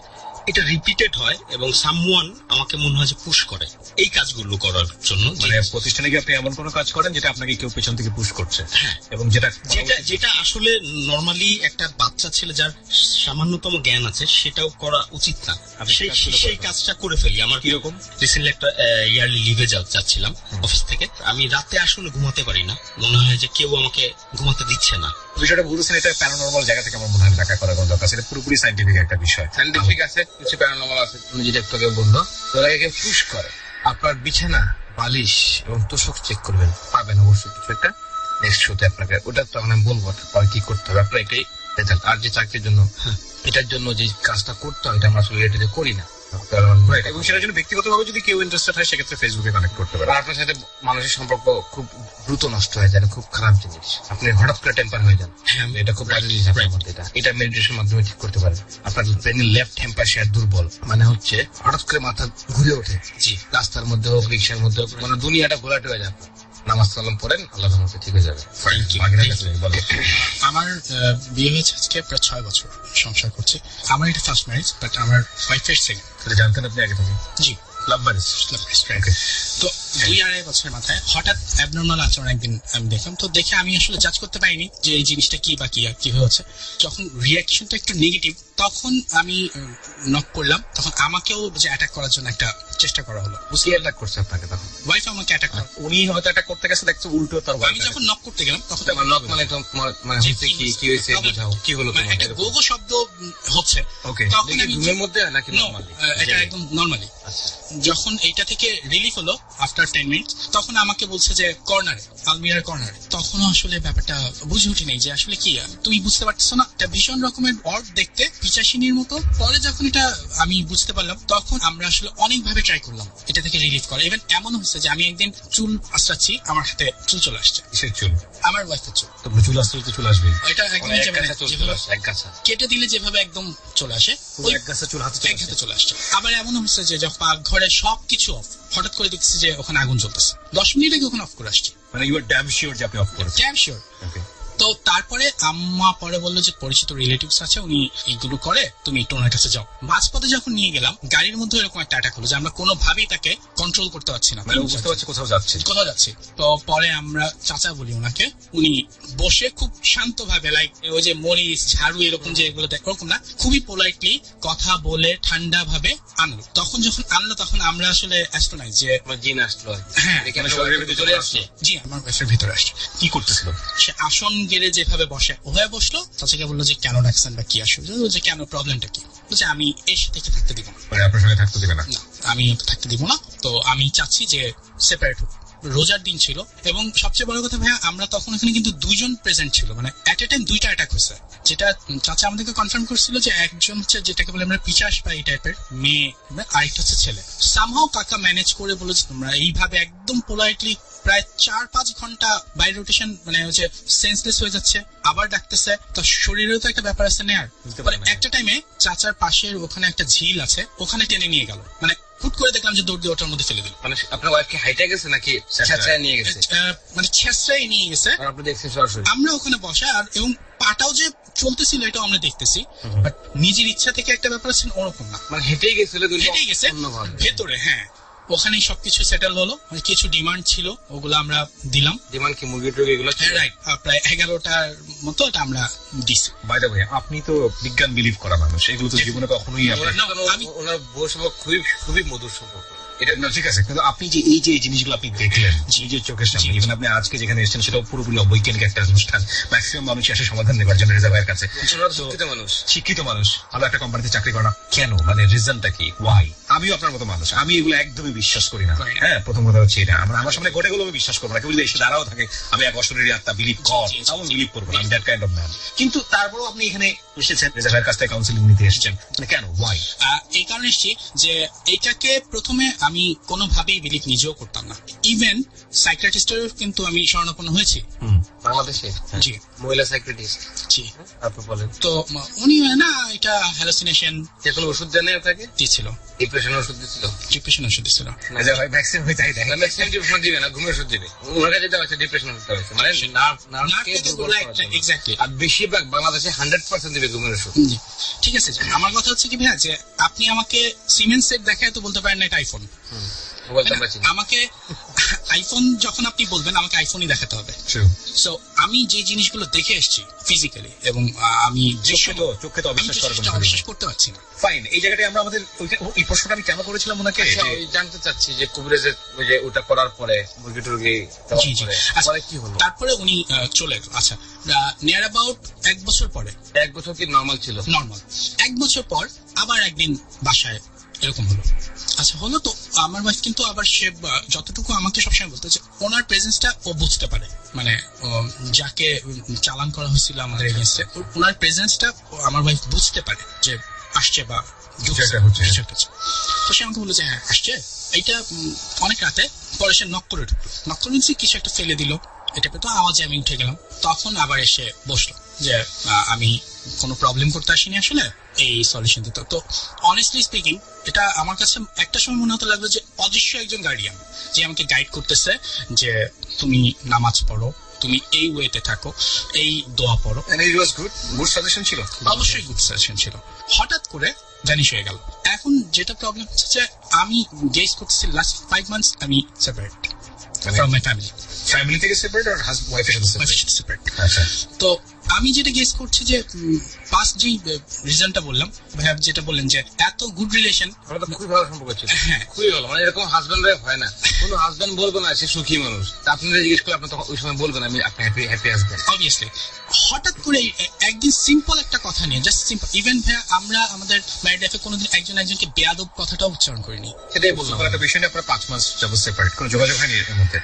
এটা রিপিটেড হয় এবং সামওয়ান আমাকে মনে হয় যে পুশ করে এই কাজগুলো করার জন্য। মানে প্রতিষ্ঠানে কি আপনি এমন কোনো কাজ করেন যেটা আপনাকে কেউ পেছন থেকে পুশ করছে? হ্যাঁ। এবং যেটা আসলে নর্মালি একটা বাচ্চা ছেলে যার সামান্যতম জ্ঞান আছে সেটাও করা উচিত না, সেই কাজটা করে ফেলি। আমার কিরকম রিসেন্টলি একটা ইয়ারলি লিভে যাচ্ছিলাম অফিস থেকে। আমি রাতে আসলে ঘুমাতে পারি না, মনে হয় যে কেউ আমাকে ঘুমাতে দিচ্ছে না। বিষয়টা বলছেন এটা প্যারানরমাল জায়গা থেকে আমার মনে হয় ব্যাখ্যা করার কোনো দরকার। এটা পুরোপুরি সায়েন্টিফিক একটা বিষয়। সায়েন্টিফিক আছে, কিছু প্যারানরমাল আছে। তুমি যেটা একটু আগে বললো, তোরাকে পুশ করে আপনার বিছানা, বালিশ এবং তোষক চেক করবেন, পাবেন অবশ্যই কিছু একটা। নেক্সট শোতে আপনাকে ওটা তো আমি বলবো পরে কি করতে হবে। আপনার এটাই রেজাল্ট। আর যে চাকরির জন্য এটার জন্য যে কাজটা করতে হয় এটা আমরা আসলে এটা করি না। এবং সেটার জন্য ব্যক্তিগতভাবে যদি কেউ ইন্টারেস্টেড হয় সেক্ষেত্রে ফেসবুকে কানেক্ট করতে পারে। আপনার সাথে মানুষের সম্পর্ক খুব দ্রুত নষ্ট হয়ে যায়, খুব খারাপ জিনিস। আপনি হঠাৎ করে টেম্পার হয়ে যান, এটা খুব বাজে জিনিস আপনার মধ্যে। এটা মেডিটেশনের মাধ্যমে ঠিক করতে পারেন। আপনার ব্রেনের লেফট হেম্পাশিয়ার দুর্বল, মানে হচ্ছে হঠাৎ করে মাথা ঘুরে ওঠে। জি, রাস্তার মধ্যে হোক, রিক্সার মধ্যে হোক, মানে দুনিয়াটা ঘোলাটে হয়ে যাবে। নামাজ কালাম পড়েন, আল্লাহ রহমতে ঠিক হয়ে যাবে। আমার বিয়ে হয়েছে আজকে প্রায় 6 বছর, সংসার করছি। আমার এটা ফার্স্ট ম্যারেজ, বাট আমার ওয়াইফের সেকেন্ড। জানতেন আপনি আগে থেকে? জি, লাভ ম্যারেজ। তো 2-2.5 বছরের মাথায় হঠাৎ অ্যাবনর্মাল আচরণ একদিন আমি দেখলাম। তো দেখে আমি আসলে জাজ করতে পারিনি যে এই জিনিসটা কি বা কি হচ্ছে। যখন রিয়াকশনটা একটু নেগেটিভ তখন আমি নক করলাম। তখন আমাকেও যে অ্যাটাক করার জন্য একটা চেষ্টা করা হলো। বুঝি অ্যাটাক করছে আপনাকে? তখন ওয়াইফ আমাকে অ্যাটাক করে। উনি হয়তো অ্যাটাক করতে গেছে, দেখছো উল্টো তার। আমি যখন নক করতে গেলাম তখন নক মানে তো মানে কি হয়েছে বুঝাও, কি হলো তোমার? একটা গোগো শব্দ হচ্ছে। ওকে, তখন আমি ঘুমের মধ্যে নাকি নরমালি? এটা একদম নরমালি। যখন এইটা থেকে রিলিফ হলো আফটার 10 মিনিট, তখন আমাকে বলছে যে কর্নারে, আলমিরার কর্নারে। তখনও আসলে ব্যাপারটা বুঝে উঠি নাই যে আসলে কি, তুমি বুঝতে পারতেছো না, এটা ভীষণ রকমের অড দেখতে, পিচাসিনীর মতো। পরে যখন এটা আমি বুঝতে পারলাম, তখন আমরা আসলে অনেকভাবে ট্রাই করলাম এটা থেকে রিলিফ করা। ইভেন এমন হচ্ছে যে আমি একদিন চুল আঁচড়াচ্ছি, আমার হাতে চুল চলে আসছে। কিসের চুল? আমার ওয়াইফের চুল। তো চুল আসতে তো চুল আসবে, এটা একদম কেটে দিলে যেভাবে একদম চলে আসে, ওই এক গাছা চুল হাতে চলে আসছে। আবার এমন হচ্ছে যে যখন ঘরে সবকিছু অফ, হঠাৎ করে দেখছি যে ওখানে আগুন চলতেছে, 10 মিনিট আগে ওখানে অফ করে আসছে। মানে ইউ আর ড্যাম শিওর যে আপনি অফ করেছেন? Damn sure. তো তারপরে আম্মা পরে বললো যে পরিচিত রিলেটিভস আছে, উনি এইগুলো করে, তুমি একটু ওনার কাছে যাও। মাঝপথে যখন নিয়ে গেলাম, গাড়ির মধ্যে এরকম একটা অ্যাটাক হলো যে আমরা কোনোভাবেই তাকে কন্ট্রোল করতে পারছি না, মানে বুঝতে পারছি কোথাও যাচ্ছে। তো পরে আমরা চাচা বলি ওনাকে, উনি বসে খুব শান্ত ভাবে, লাইক ওই যে মরিচ ঝাড়ু এরকম যে এগুলো দেখ, ওরকম না, খুবই পোলাইটলি কথা বলে ঠান্ডা ভাবে আনলো। তখন যখন আনলো, তখন আমরা আসলে অ্যাস্ট্রোনাইজ যে জিন আসলো। হ্যাঁ, চলে আসছে। জি, আমার ওয়াইফের ভিতরে আসছে। কি করতেছিল? সে আসন গেড়ে যেভাবে বসে হয়ে বসলো, চাচাকে বললো যে কেন ডাকছেন বা কি আসলে, যে কেন, প্রবলেমটা কি? বলছে আমি এর সাথে থাকতে দিব না। আপনার সঙ্গে থাকতে দিবে না? আমি থাকতে দিব না, তো আমি চাচ্ছি যে সেপারেট হোক। রোজার দিন ছিল, এবং সবচেয়ে বড় কথা ভাইয়া, আমরা তখন এখানে কিন্তু 2 জন প্রেজেন্ট ছিল, মানে এট এ টাইম 2টা অ্যাটাক হয়েছে। যেটা চাচা আমাদেরকে কনফার্ম করছিল যে একজন হচ্ছে যেটাকে বলে আমরা পিচাস বা এই টাইপের মেয়ে, আরেকটা হচ্ছে ছেলে। সামহাও কাকা ম্যানেজ করে বলে যে তোমরা এইভাবে একদম পোলাইটলি প্রায় 4-5 ঘন্টা বাইরে রোটেশন, মানে হচ্ছে সেন্সলেস হয়ে যাচ্ছে, আবার ডাকতেছে। তো শরীরেও তো একটা ব্যাপার আছে নেয়ার। একটা টাইমে চাচার পাশের ওখানে একটা ঝিল আছে, ওখানে টেনে নিয়ে গেল, মানে হুট করে দেখলাম যে দৌড় দিয়ে ওটার মধ্যে ফেলে দিল। মানে আপনার ওয়াইফ কি হাইটে গেছে নাকি ছেঁচড়ায় নিয়ে গেছে? মানে ছেঁচড়ায় নিয়ে গেছে। আপনি দেখছেন সরাসরি? আমরা ওখানে বসা, আর এবং পাটাও যে চলতেছিল এটাও আমরা দেখতেছি, বাট নিজের ইচ্ছা থেকে একটা ব্যাপার আছে ওরকম না, মানে হেঁটেই গেছিল, হেঁটেই গেছে ভেতরে। হ্যাঁ, ওখানেই সবকিছু সেটেল হলো। কিছু ডিমান্ড ছিল, ওগুলো আমরা দিলাম। ডিমান্ড কি? মুরগি টুরগি এগুলো? রাইট, প্রায় 11টার মতো এটা আমরা দিছি। বাই দ্য ওয়ে, আপনি তো বিজ্ঞান বিলিভ করা মানুষ, এগুলো তো জীবনে কখনোই ওনার বউর সম্পর্ক খুবই মধুর সম্পর্ক। এটা না, ঠিক আছে, কিন্তু আপনি যে এই যে জিনিসগুলো আপনি দেখলেন নিজের চোখের সামনে, ইভেন আপনি আজকে যেখানে এসেছেন সেটাও পুরোপুরি অবৈজ্ঞানিক একটা অনুষ্ঠান, ম্যাক্সিমাম মানুষ আসে সমাধান নেবার জন্য রেজা ভাইয়ের কাছে। শিক্ষিত মানুষ, ভালো একটা কোম্পানিতে চাকরি করে না কেন, মানে রিজনটা কি, ওয়াই? আমিও আপনার মতো মানুষ, আমি এগুলো একদমই বিশ্বাস করি না। হ্যাঁ, প্রথম কথা হচ্ছে এটা, আমার সামনে ঘটে গেলেও আমি বিশ্বাস করবো না। কেউ যদি এসে দাঁড়াও থাকে, আমি এক অশরীরী আত্মা বিলিভ কর, তাও বিলিভ করবো না, আমি দ্যাট কাইন্ড অফ ম্যান। কিন্তু তারপরেও আপনি এখানে এসেছেন, রেজা ভাইয়ের কাছ থেকে কাউন্সিলিং নিতে এসেছেন, মানে কেন, ওয়াই? এই কারণে এসেছি যে এইটাকে প্রথমে আমি কোনোভাবেই বিলিভ নিজেও করতাম না। ইভেন সাইকিয়াট্রিস্টের কিন্তু আমি শরণাপন্ন হয়েছি বাংলাদেশে। জি, মহিলা সাইকিয়াট্রিস্ট। জি, আপনি বলেন তো উনি না এটা হ্যালুসিনেশন, যে কোনো ওষুধ দেন আপনাকে? দিয়েছিল, ডিপ্রেশনের ওষুধ দিয়েছিল। ডিপ্রেশনের ওষুধ দিয়েছিল। রেজা ভাই ভ্যাকসিন হয়ে যায়, দেখেন ভ্যাকসিন ডিপ্রেশন দিবে না, ঘুমের ওষুধ দিবে। ওনার কাছে যেটা হচ্ছে ডিপ্রেশন ওষুধ হচ্ছে, মানে নার্ভকে দুর্বল করার জন্য। এক্স্যাক্টলি। আর বেশিরভাগ বাংলাদেশে 100% দিবে ঘুমের ওষুধ। ঠিক আছে, আমার কথা হচ্ছে কি ভাইয়া, যে আপনি আমাকে সিমেন্স সেট দেখায় তো বলতে পারেন না এটা আইফোন। আমাকে আইফোন যখন আপনি বলবেন, আমাকে আইফোনই দেখাতে হবে। সো আমি যে জিনিসগুলো দেখে এসেছি ফিজিক্যালি, এবং আমি চোখে তো অবিশ্বাস করতে পারছি না। ফাইন, এই জায়গাটায় আমরা আমাদের এই প্রশ্নটা আমি কেন করেছিলাম ওনাকে, জানতে চাচ্ছি যে কুবরেজের ওই যে ওটা করার পরে মুরগি টুরগি কি হলো? তারপরে উনি চলে গেল। আচ্ছা, নিয়ার অ্যাবাউট 1 বছর পরে। 1 বছর কি নর্মাল ছিল? নর্মাল। 1 বছর পর আবার একদিন বাসায় এরকম হলো। আচ্ছা, হলো তো আমার ওয়াইফ কিন্তু আবার সে যতটুকু আমাকে সবসময় বলতো যে ওনার প্রেজেন্সটা ও বুঝতে পারে, মানে যাকে চালান করা হয়েছিল আমাদের এগেইনস্টে, ওনার প্রেজেন্সটা আমার ওয়াইফ বুঝতে পারে যে আসছে বা তো সে আমাকে বললো যে হ্যাঁ আসছে। এইটা অনেক রাতে, পরে সে নক করে ঢুকলো, নক করে কিছু একটা ফেলে দিল, এটা পেতো আওয়াজে আমি উঠে গেলাম। তখন আবার এসে বসলো যে আমি কোনো প্রবলেম করতে আসিনি, আসলে এই সলিউশন দিত। তো অনেস্টলি স্পিকিং, এটা আমার কাছে একটা সময় মনে হতে লাগলো যে অদৃশ্য একজন গার্ডিয়ান যে আমাকে গাইড করতেছে, যে তুমি নামাজ পড়ো, তুমি এই ওয়েতে থাকো, এই দোয়া পড়ো। গুড সাজেশন ছিল, অবশ্যই গুড সাজেশন ছিল। হঠাৎ করে ভ্যানিশ হয়ে গেল। এখন যেটা প্রবলেম হচ্ছে যে আমি গেস করতেছি লাস্ট 5 মান্থস আমি সেপারেট ফ্রম মাই ফ্যামিলি থেকে সেপারেট, আর ওয়াইফের সাথে সেপারেট। আচ্ছা, তো আমি যেটা গেস করছি যে পাস্ট যে রিজনটা বললাম, ভাইয়া যেটা বললেন যে এত গুড রিলেশন, খুবই ভালো সম্পর্ক ছিল। হ্যাঁ, খুবই ভালো, মানে এরকম হাজবেন্ড ওয়াইফ হয় না, কোনো হাজবেন্ড বলবো না সে সুখী মানুষ, তা আপনারা জিজ্ঞেস করলে আপনি তখন ওই সময় বলবেন আমি আপনি হ্যাপি হাজবেন্ড। অবভিয়াসলি হঠাৎ করে একদিন সিম্পল একটা কথা নিয়ে, জাস্ট সিম্পল, ইভেন ভাইয়া আমরা আমাদের ম্যারিড লাইফে কোনোদিন একজনকে বেয়াদব কথাটাও উচ্চারণ করিনি। সেটাই বললাম, একটা বিষয় নিয়ে আপনারা 5 মাস যাবত সেপারেট, কোনো যোগাযোগ হয়নি এর মধ্যে।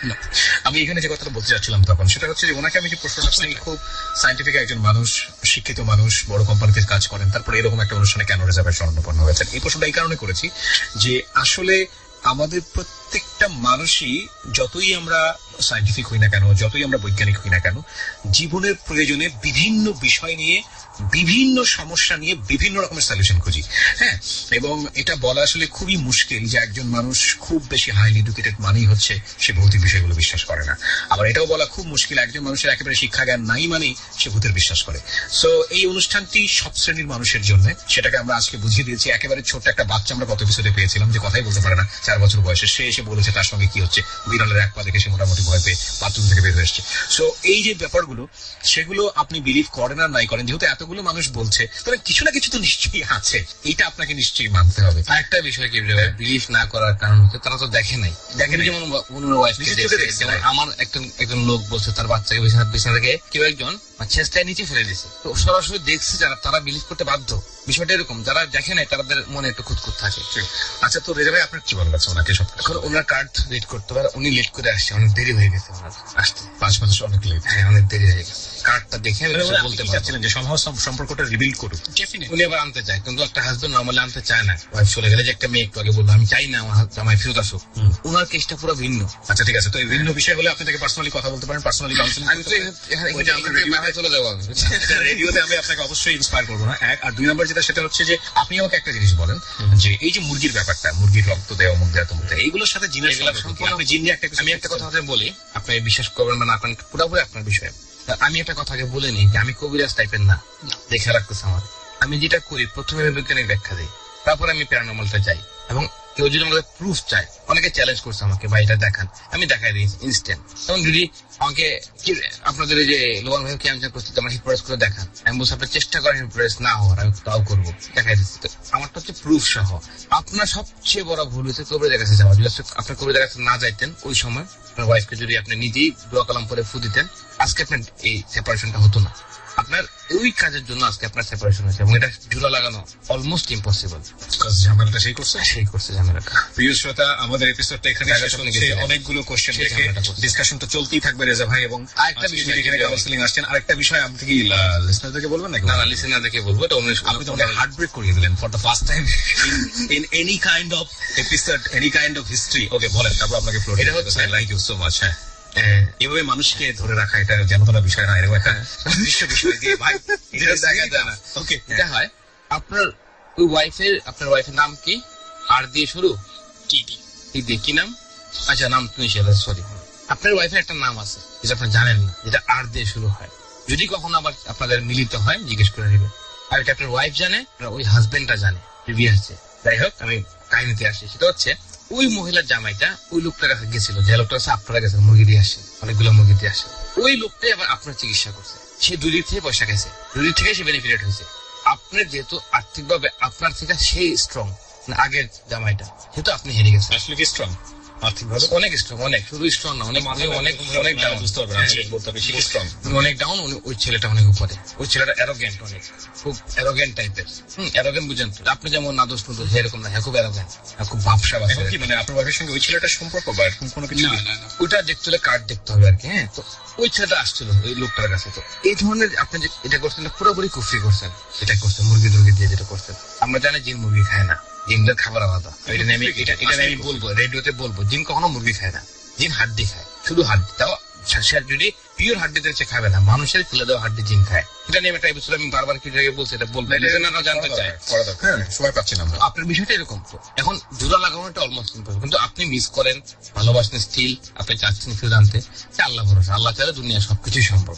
আমি এখানে যে কথাটা বলতে চাচ্ছিলাম তখন সেটা হচ্ছে যে ওনাকে আমি যে প্রশ্নটা করি, খুব সায়েন্টিফিক একজন মানুষ, শিক্ষিত মানুষ, বড় কোম্পানিতে কাজ করেন, তারপরে এরকম একটা অনুষ্ঠানে কেন রেজার্ভে স্বর্ণপন্ন হয়েছেন। এই প্রশ্নটা এই কারণে করেছি যে আসলে আমাদের প্রত্যেকটা মানুষই, যতই আমরা সায়েন্টিফিক হই না কেন, যতই আমরা বৈজ্ঞানিক হই না কেন, জীবনের প্রয়োজনে বিভিন্ন বিষয় নিয়ে, বিভিন্ন সমস্যা নিয়ে বিভিন্ন রকমের সলিউশন খুঁজি। হ্যাঁ, এবং এটা বলা আসলে খুবই মুশকিল যে একজন মানুষ খুব বেশি হাইলি এডুকেটেড মানেই হচ্ছে সে ভৌতিক বিষয়গুলো বিশ্বাস করে না। আবার এটাও বলা খুব মুশকিল একজন মানুষের একেবারে শিক্ষা জ্ঞান নাই মানেই সে ভূতের বিশ্বাস করে। সো এই অনুষ্ঠানটি সব শ্রেণীর মানুষের জন্য, সেটাকে আমরা আজকে বুঝিয়ে দিয়েছি। একেবারে ছোট্ট একটা বাচ্চা আমরা গত এপিসোডে পেয়েছিলাম যে কথাই বলতে পারে না, 4 বছর বয়সে, সে এসে বলেছে তার সঙ্গে কি হচ্ছে, বিড়ালের এক পা দেখে সে মোটামুটি ভয় পেয়ে বাথরুম থেকে বের হয়ে এসছে। সো এই যে ব্যাপারগুলো, সেগুলো আপনি বিলিভ করেন আর নাই করেন, যেহেতু এতগুলো মানুষ বলছে, তবে কিছু না কিছু তো নিশ্চয়ই আছে, এইটা আপনাকে নিশ্চয়ই মানতে হবে। আরেকটা বিষয় কি বিলিভ না করার কারণ হচ্ছে তারা তো দেখে নাই, যেমন আমার একজন লোক বলছে তার বাচ্চাকে বিছানা থেকে কেউ একজন চেষ্টায় নিচে ফেলে দিচ্ছে, তো সরাসরি দেখছে যারা, তারা বিলিভ করতে বাধ্য। বিষয়টা এরকম, যারা দেখে নাই তাদের মনে একটু খুঁতখুত থাকে। আচ্ছা, তো রেজা ভাই আপনার কি বলার আছে ওনাকে? সব এখন ওনার কার্ড রিড করতে পারে, উনি লেট করে আসছে, অনেক দেরি হয়ে গেছে ওনার আসতে, 5 মাস অনেক লেট। হ্যাঁ, অনেক দেরি হয়ে গেছে। কার্ডটা দেখে বলতে পারছিলেন যে সম্পর্কটা রিবিল্ড করুক, উনি আবার আনতে চায়, কিন্তু একটা হাজবেন্ড নর্মালি আনতে চায় না। ওয়াইফ চলে গেলে, যে একটা মেয়ে একটু আগে বললো আমি চাই না আমার জামাই ফেরত আসুক, ওনার কেসটা পুরো ভিন্ন। আচ্ছা ঠিক আছে, তো এই ভিন্ন বিষয় হলে আপনি তাকে পার্সোনালি কথা বলতে পারেন, পার্সোনালি কাউন্সিলিং চলে যাবো। রেডিওতে আমি আপনাকে অবশ্যই ইন্সপায়ার করবো না, 1 আর 2 নম্বর যেটা, সেটা হচ্ছে যে আপনি আমাকে একটা জিনিস বলেন যে এই যে মুরগির ব্যাপারটা, মুরগির রক্ত দেওয়া, মুখ দেওয়া, তমুক দেওয়া, এইগুলোর সাথে জিনের আমি একটা কথা বলি, আপনি বিশ্বাস করবেন মানে আপনার পুরোপুরি আপনার বিষয়। আমি একটা কথা আগে বলে নিই যে আমি কবিরাজ টাইপের না, দেখে রাখতেছে আমার। আমি যেটা করি প্রথমে বৈজ্ঞানিক ব্যাখ্যা দিই, তারপর আমি প্যারানর্মালটা যাই, এবং কেউ যদি আমাকে প্রুফ চায়, অনেকে চ্যালেঞ্জ করছে আমাকে ভাই এটা দেখান, আমি দেখাই দিই ইনস্ট্যান্ট। এবং যদি আমাকে আপনাদের যে লোয়ান ভাই ক্যান্সার করতে আমার হিপোটাস করে দেখান, আমি বলছি আপনার চেষ্টা করেন হিপোটাস না হওয়ার, আমি তাও করবো, দেখাই দিচ্ছি। তো আমারটা হচ্ছে প্রুফ সহ। আপনার সবচেয়ে বড় ভুল হচ্ছে কবিরাজের কাছে যাওয়া। যদি আপনার কবিরাজের কাছে না যাইতেন, ওই সময় আপনার ওয়াইফকে যদি আপনি নিজেই দোয়া কালাম করে ফু দিতেন, আজকে আপনার এই সেপারেশনটা হতো না। আপনার ওই কাজের জন্য আজকে আপনার সেপারেশন হয়েছে, এবং এটা জোড়া লাগানো অলমোস্ট ইম্পসিবল। ঝামেলাটা সেই করছে ঝামেলাটা। প্রিয় শ্রোতা, আমাদের এপিসোডটা এখানে শেষ হচ্ছে। অনেকগুলো কোশ্চেন রেখে ডিসকাশন তো চলতেই থাকবে রেজা ভাই, এবং আরেকটা বিষয় এখানে কাউন্সিলিং আসছেন। আরেকটা বিষয় আপনি কি লিসনারদেরকে বলবেন নাকি? না, লিসনারদেরকে বলবো। এটা আপনি তো হার্ট ব্রেক করিয়ে দিলেন for the first time in any kind of episode, any kind of history. Okay, বলেন, তারপর আপনাকে ফ্লোর। এটা হচ্ছে লাইক ইউ সো মাচ। এভাবে মানুষকে ধরে রাখা এটা যেন তোলা বিষয় না, এরকম একটা বিশ্ব বিষয় দিয়ে ভাই এটা দেখা যায় না। ওকে, এটা হয় আপনার ওই আপনার ওয়াইফের নাম কি? আর দিয়ে শুরু, টি দিয়ে কি নাম? আচ্ছা, নাম তুমি সরি, আপনার ওয়াইফের একটা নাম আছে যেটা আপনি জানেন না, যেটা আর দিয়ে শুরু হয়। যদি কখনো আবার আপনাদের মিলিত হয়, জিজ্ঞেস করে নেবেন। আর এটা আপনার ওয়াইফ জানে, ওই হাজবেন্ডটা জানে, বিয়ে আছে। যাই হোক, আমি কাহিনীতে আসি। সেটা হচ্ছে ওই মহিলার জামাইটা ওই লোকটার কাছে গেছিল, যে লোকটার কাছে আপনারা গেছেন মুরগি দিয়ে আসে, অনেকগুলো মুরগি দিয়ে আসে। ওই লোকটাই আবার আপনার চিকিৎসা করছে, সে 2 দিক থেকে পয়সা গেছে, 2 দিক থেকে সে বেনিফিটেড হয়েছে। আপনার যেহেতু আর্থিকভাবে আপনার থেকে সেই স্ট্রং, আগের জামাইটা, যেহেতু আপনি হেরে গেছেন। আসলে কি স্ট্রং? আর্থিকভাবে অনেক স্ট্রং, অনেক শুধু স্ট্রং না, অনেক ডাউন, বুঝতে পারবেন, অনেক ডাউন। ওই ছেলেটা অনেক উপরে, ওই ছেলেটা অ্যারোগেন্ট, অনেক খুব অ্যারোগেন্ট টাইপের। অ্যারোগেন্ট বুঝেন তো আপনি, যেমন নাদোষ নুদোষ এরকম না, খুব অ্যারোগেন্ট, খুব ভাবসাব আছে। কি মানে আপনার ওয়াইফের সঙ্গে ওই ছেলেটার সম্পর্ক বা এরকম কোনো কিছু? ওইটা দেখতে হলে কার্ড দেখতে হবে আর কি। হ্যাঁ, তো ওই ছেলেটা আসছিল ওই লোকটার কাছে। তো এই ধরনের আপনি যে এটা করছেন, পুরোপুরি কুফরি করছেন, এটা করছেন মুরগি টুরগি দিয়ে, যেটা করছেন। আমরা জানি জিন মুরগি খায় না, জিনদের খাবার আলাদা। এটা আমি বলবো, রেডিওতে বলবো, জিন কখনো মুরগি খায় না, জিন হাড্ডি খায়, শুধু হাড্ডি। তাও যদি পিওর হাড্ডি দিতে খাবে না, মানুষের ফেলে দেওয়া হাড্ডি জিন খায়। এটা নিয়ে একটা এপিসোড আমি বারবার কি জায়গায় বলছি, এটা বলবো, জানতে চাই, সময় পাচ্ছি না। আপনার বিষয়টা এরকম। তো এখন জোড়া লাগানোটা অলমোস্ট ইম্পসিবল, কিন্তু আপনি মিস করেন, ভালোবাসেন স্টিল, আপনি চাচ্ছেন ফিরে জানতে, আল্লাহ ভরসা, আল্লাহ চাইলে দুনিয়া সবকিছুই সম্ভব।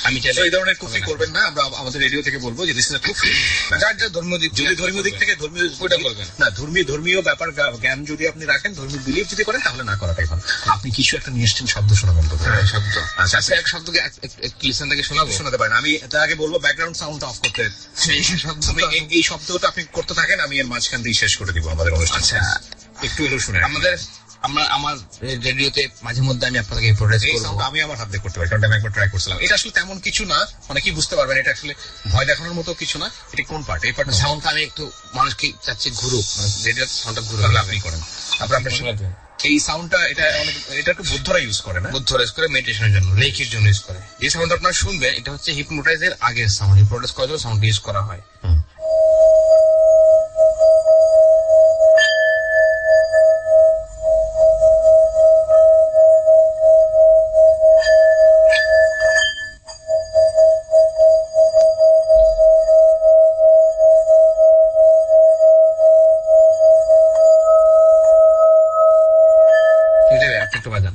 আমি চাইলে এই ধরনের কুফরি করবেন না। আমরা আমাদের রেডিও থেকে বলবো যে দিস ইজ আ কুফরি। যার যার ধর্মীয় দিক, যদি ধর্মীয় দিক থেকে ধর্মীয় ওইটা করবেন না, ধর্মীয় ব্যাপার জ্ঞান যদি আপনি রাখেন, ধর্মীয় বিলিভ যদি করেন, তাহলে না করাটাই ভালো। আপনি কিছু একটা নিয়ে এসছেন, শব্দ শোনাবেন তো? শব্দ, আচ্ছা, এক শব্দকে লিসেন থেকে শোনাতে পারেন। আমি তার আগে বলবো ব্যাকগ্রাউন্ড সাউন্ডটা অফ করতে। এই শব্দটা আপনি করতে থাকেন, আমি এর মাঝখান দিয়ে শেষ করে দিব আমাদের অনুষ্ঠান। আচ্ছা, একটু এলো শুনে। আমার রেডিওতে মাঝে মধ্যে আমি আপনাকে প্রোডাক্ট এই সাউন্ড আমি আমার হাত দিয়ে করতে পারি, কারণ আমি একবার ট্রাই করছিলাম। এটা আসলে তেমন কিছু না, অনেকেই বুঝতে পারবেন এটা আসলে ভয় দেখানোর মতো কিছু না। এটা কোন পার্ট? এই পার্ট সাউন্ডটা আমি একটু মানুষকে চাচ্ছি ঘুরুক, রেডিও সাউন্ডটা ঘুরুক। আপনি করেন, আপনার এই সাউন্ডটা এটা একটু বুদ্ধরা ইউজ করে না? বুদ্ধরা ইউজ করে মেডিটেশনের জন্য, রেকির জন্য ইউজ করে। এই সাউন্ডটা আপনারা শুনবেন, এটা হচ্ছে হিপনোটাইজের আগের সাউন্ড। হিপনোটাইজ করার জন্য সাউন্ড ইউজ করা হয়। একটু বাজান।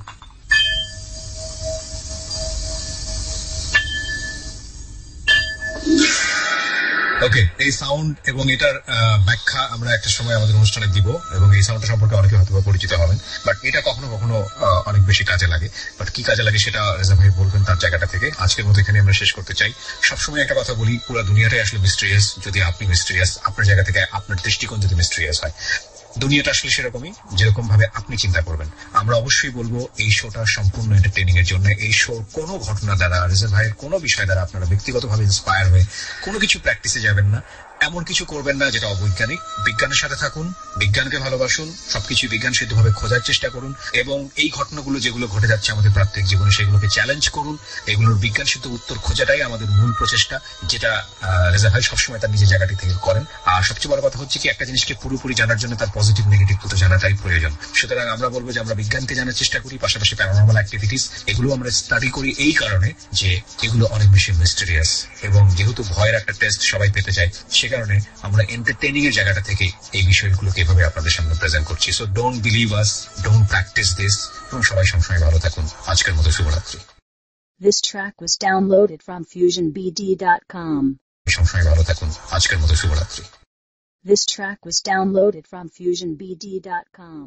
ওকে, এই সাউন্ড এবং এটার ব্যাখ্যা আমরা একটা সময় আমাদের অনুষ্ঠানে দিব, এবং এই সাউন্ডটা সম্পর্কে অনেকে হয়তো পরিচিত হবেন। বাট এটা কখনো কখনো অনেক বেশি কাজে লাগে। বাট কি কাজে লাগে সেটা রেজা ভাই বলবেন তার জায়গাটা থেকে। আজকের মতো এখানে আমরা শেষ করতে চাই। সবসময় একটা কথা বলি, পুরো দুনিয়াটাই আসলে মিস্টেরিয়াস। যদি আপনি মিস্টেরিয়াস, আপনার জায়গা থেকে আপনার দৃষ্টিকোণ যদি মিস্টেরিয়াস হয়, দুনিয়াটা আসলে সেরকমই যেরকম ভাবে আপনি চিন্তা করবেন। আমরা অবশ্যই বলবো এই শোটা সম্পূর্ণ এন্টারটেইনিং এর জন্য। এই শো কোনো ঘটনা দ্বারা, রেজা ভাইয়ের কোনো বিষয় দ্বারা আপনারা ব্যক্তিগতভাবে ইন্সপায়ার হয়ে কোনো কিছু প্র্যাকটিসে যাবেন না, এমন কিছু করবেন না যেটা অবৈজ্ঞানিক। বিজ্ঞানের সাথে থাকুন, বিজ্ঞানকে ভালোবাসুন, সবকিছু বিজ্ঞান সিদ্ধভাবে খোঁজার চেষ্টা করুন, এবং এই ঘটনাগুলো যেগুলো ঘটে যাচ্ছে আমাদের প্রত্যেক জীবনে সেগুলোকে চ্যালেঞ্জ করুন। এগুলোর বিজ্ঞান সিদ্ধ উত্তর খোঁজাটাই আমাদের মূল প্রচেষ্টা, যেটা রেজা ভাই সবসময় তার নিজের জায়গাটি থেকে করেন। আর সবচেয়ে বড় কথা হচ্ছে কি, একটা জিনিসকে পুরোপুরি জানার জন্য তার পজিটিভ নেগেটিভ দুটো জানাটাই প্রয়োজন। সুতরাং আমরা বলবো যে আমরা বিজ্ঞানকে জানার চেষ্টা করি, পাশাপাশি প্যারানর্মাল অ্যাক্টিভিটিস এগুলো আমরা স্টাডি করি এই কারণে যে এগুলো অনেক বেশি মিস্টেরিয়াস, এবং যেহেতু ভয়ের একটা টেস্ট সবাই পেতে চায়, সে কারণে আমরা এন্টারটেইনিং এর জায়গাটা থেকে এই বিষয়গুলোকে এভাবে আপনাদের সামনে প্রেজেন্ট করছি। So don't believe us, don't practice this, এবং সবাই সবসময় ভালো থাকুন। আজকের মতো শুভরাত্রি। This track was downloaded from FusionBD.com. সবসময় ভালো থাকুন। আজকের মতো শুভরাত্রি। This track was downloaded from FusionBD.com.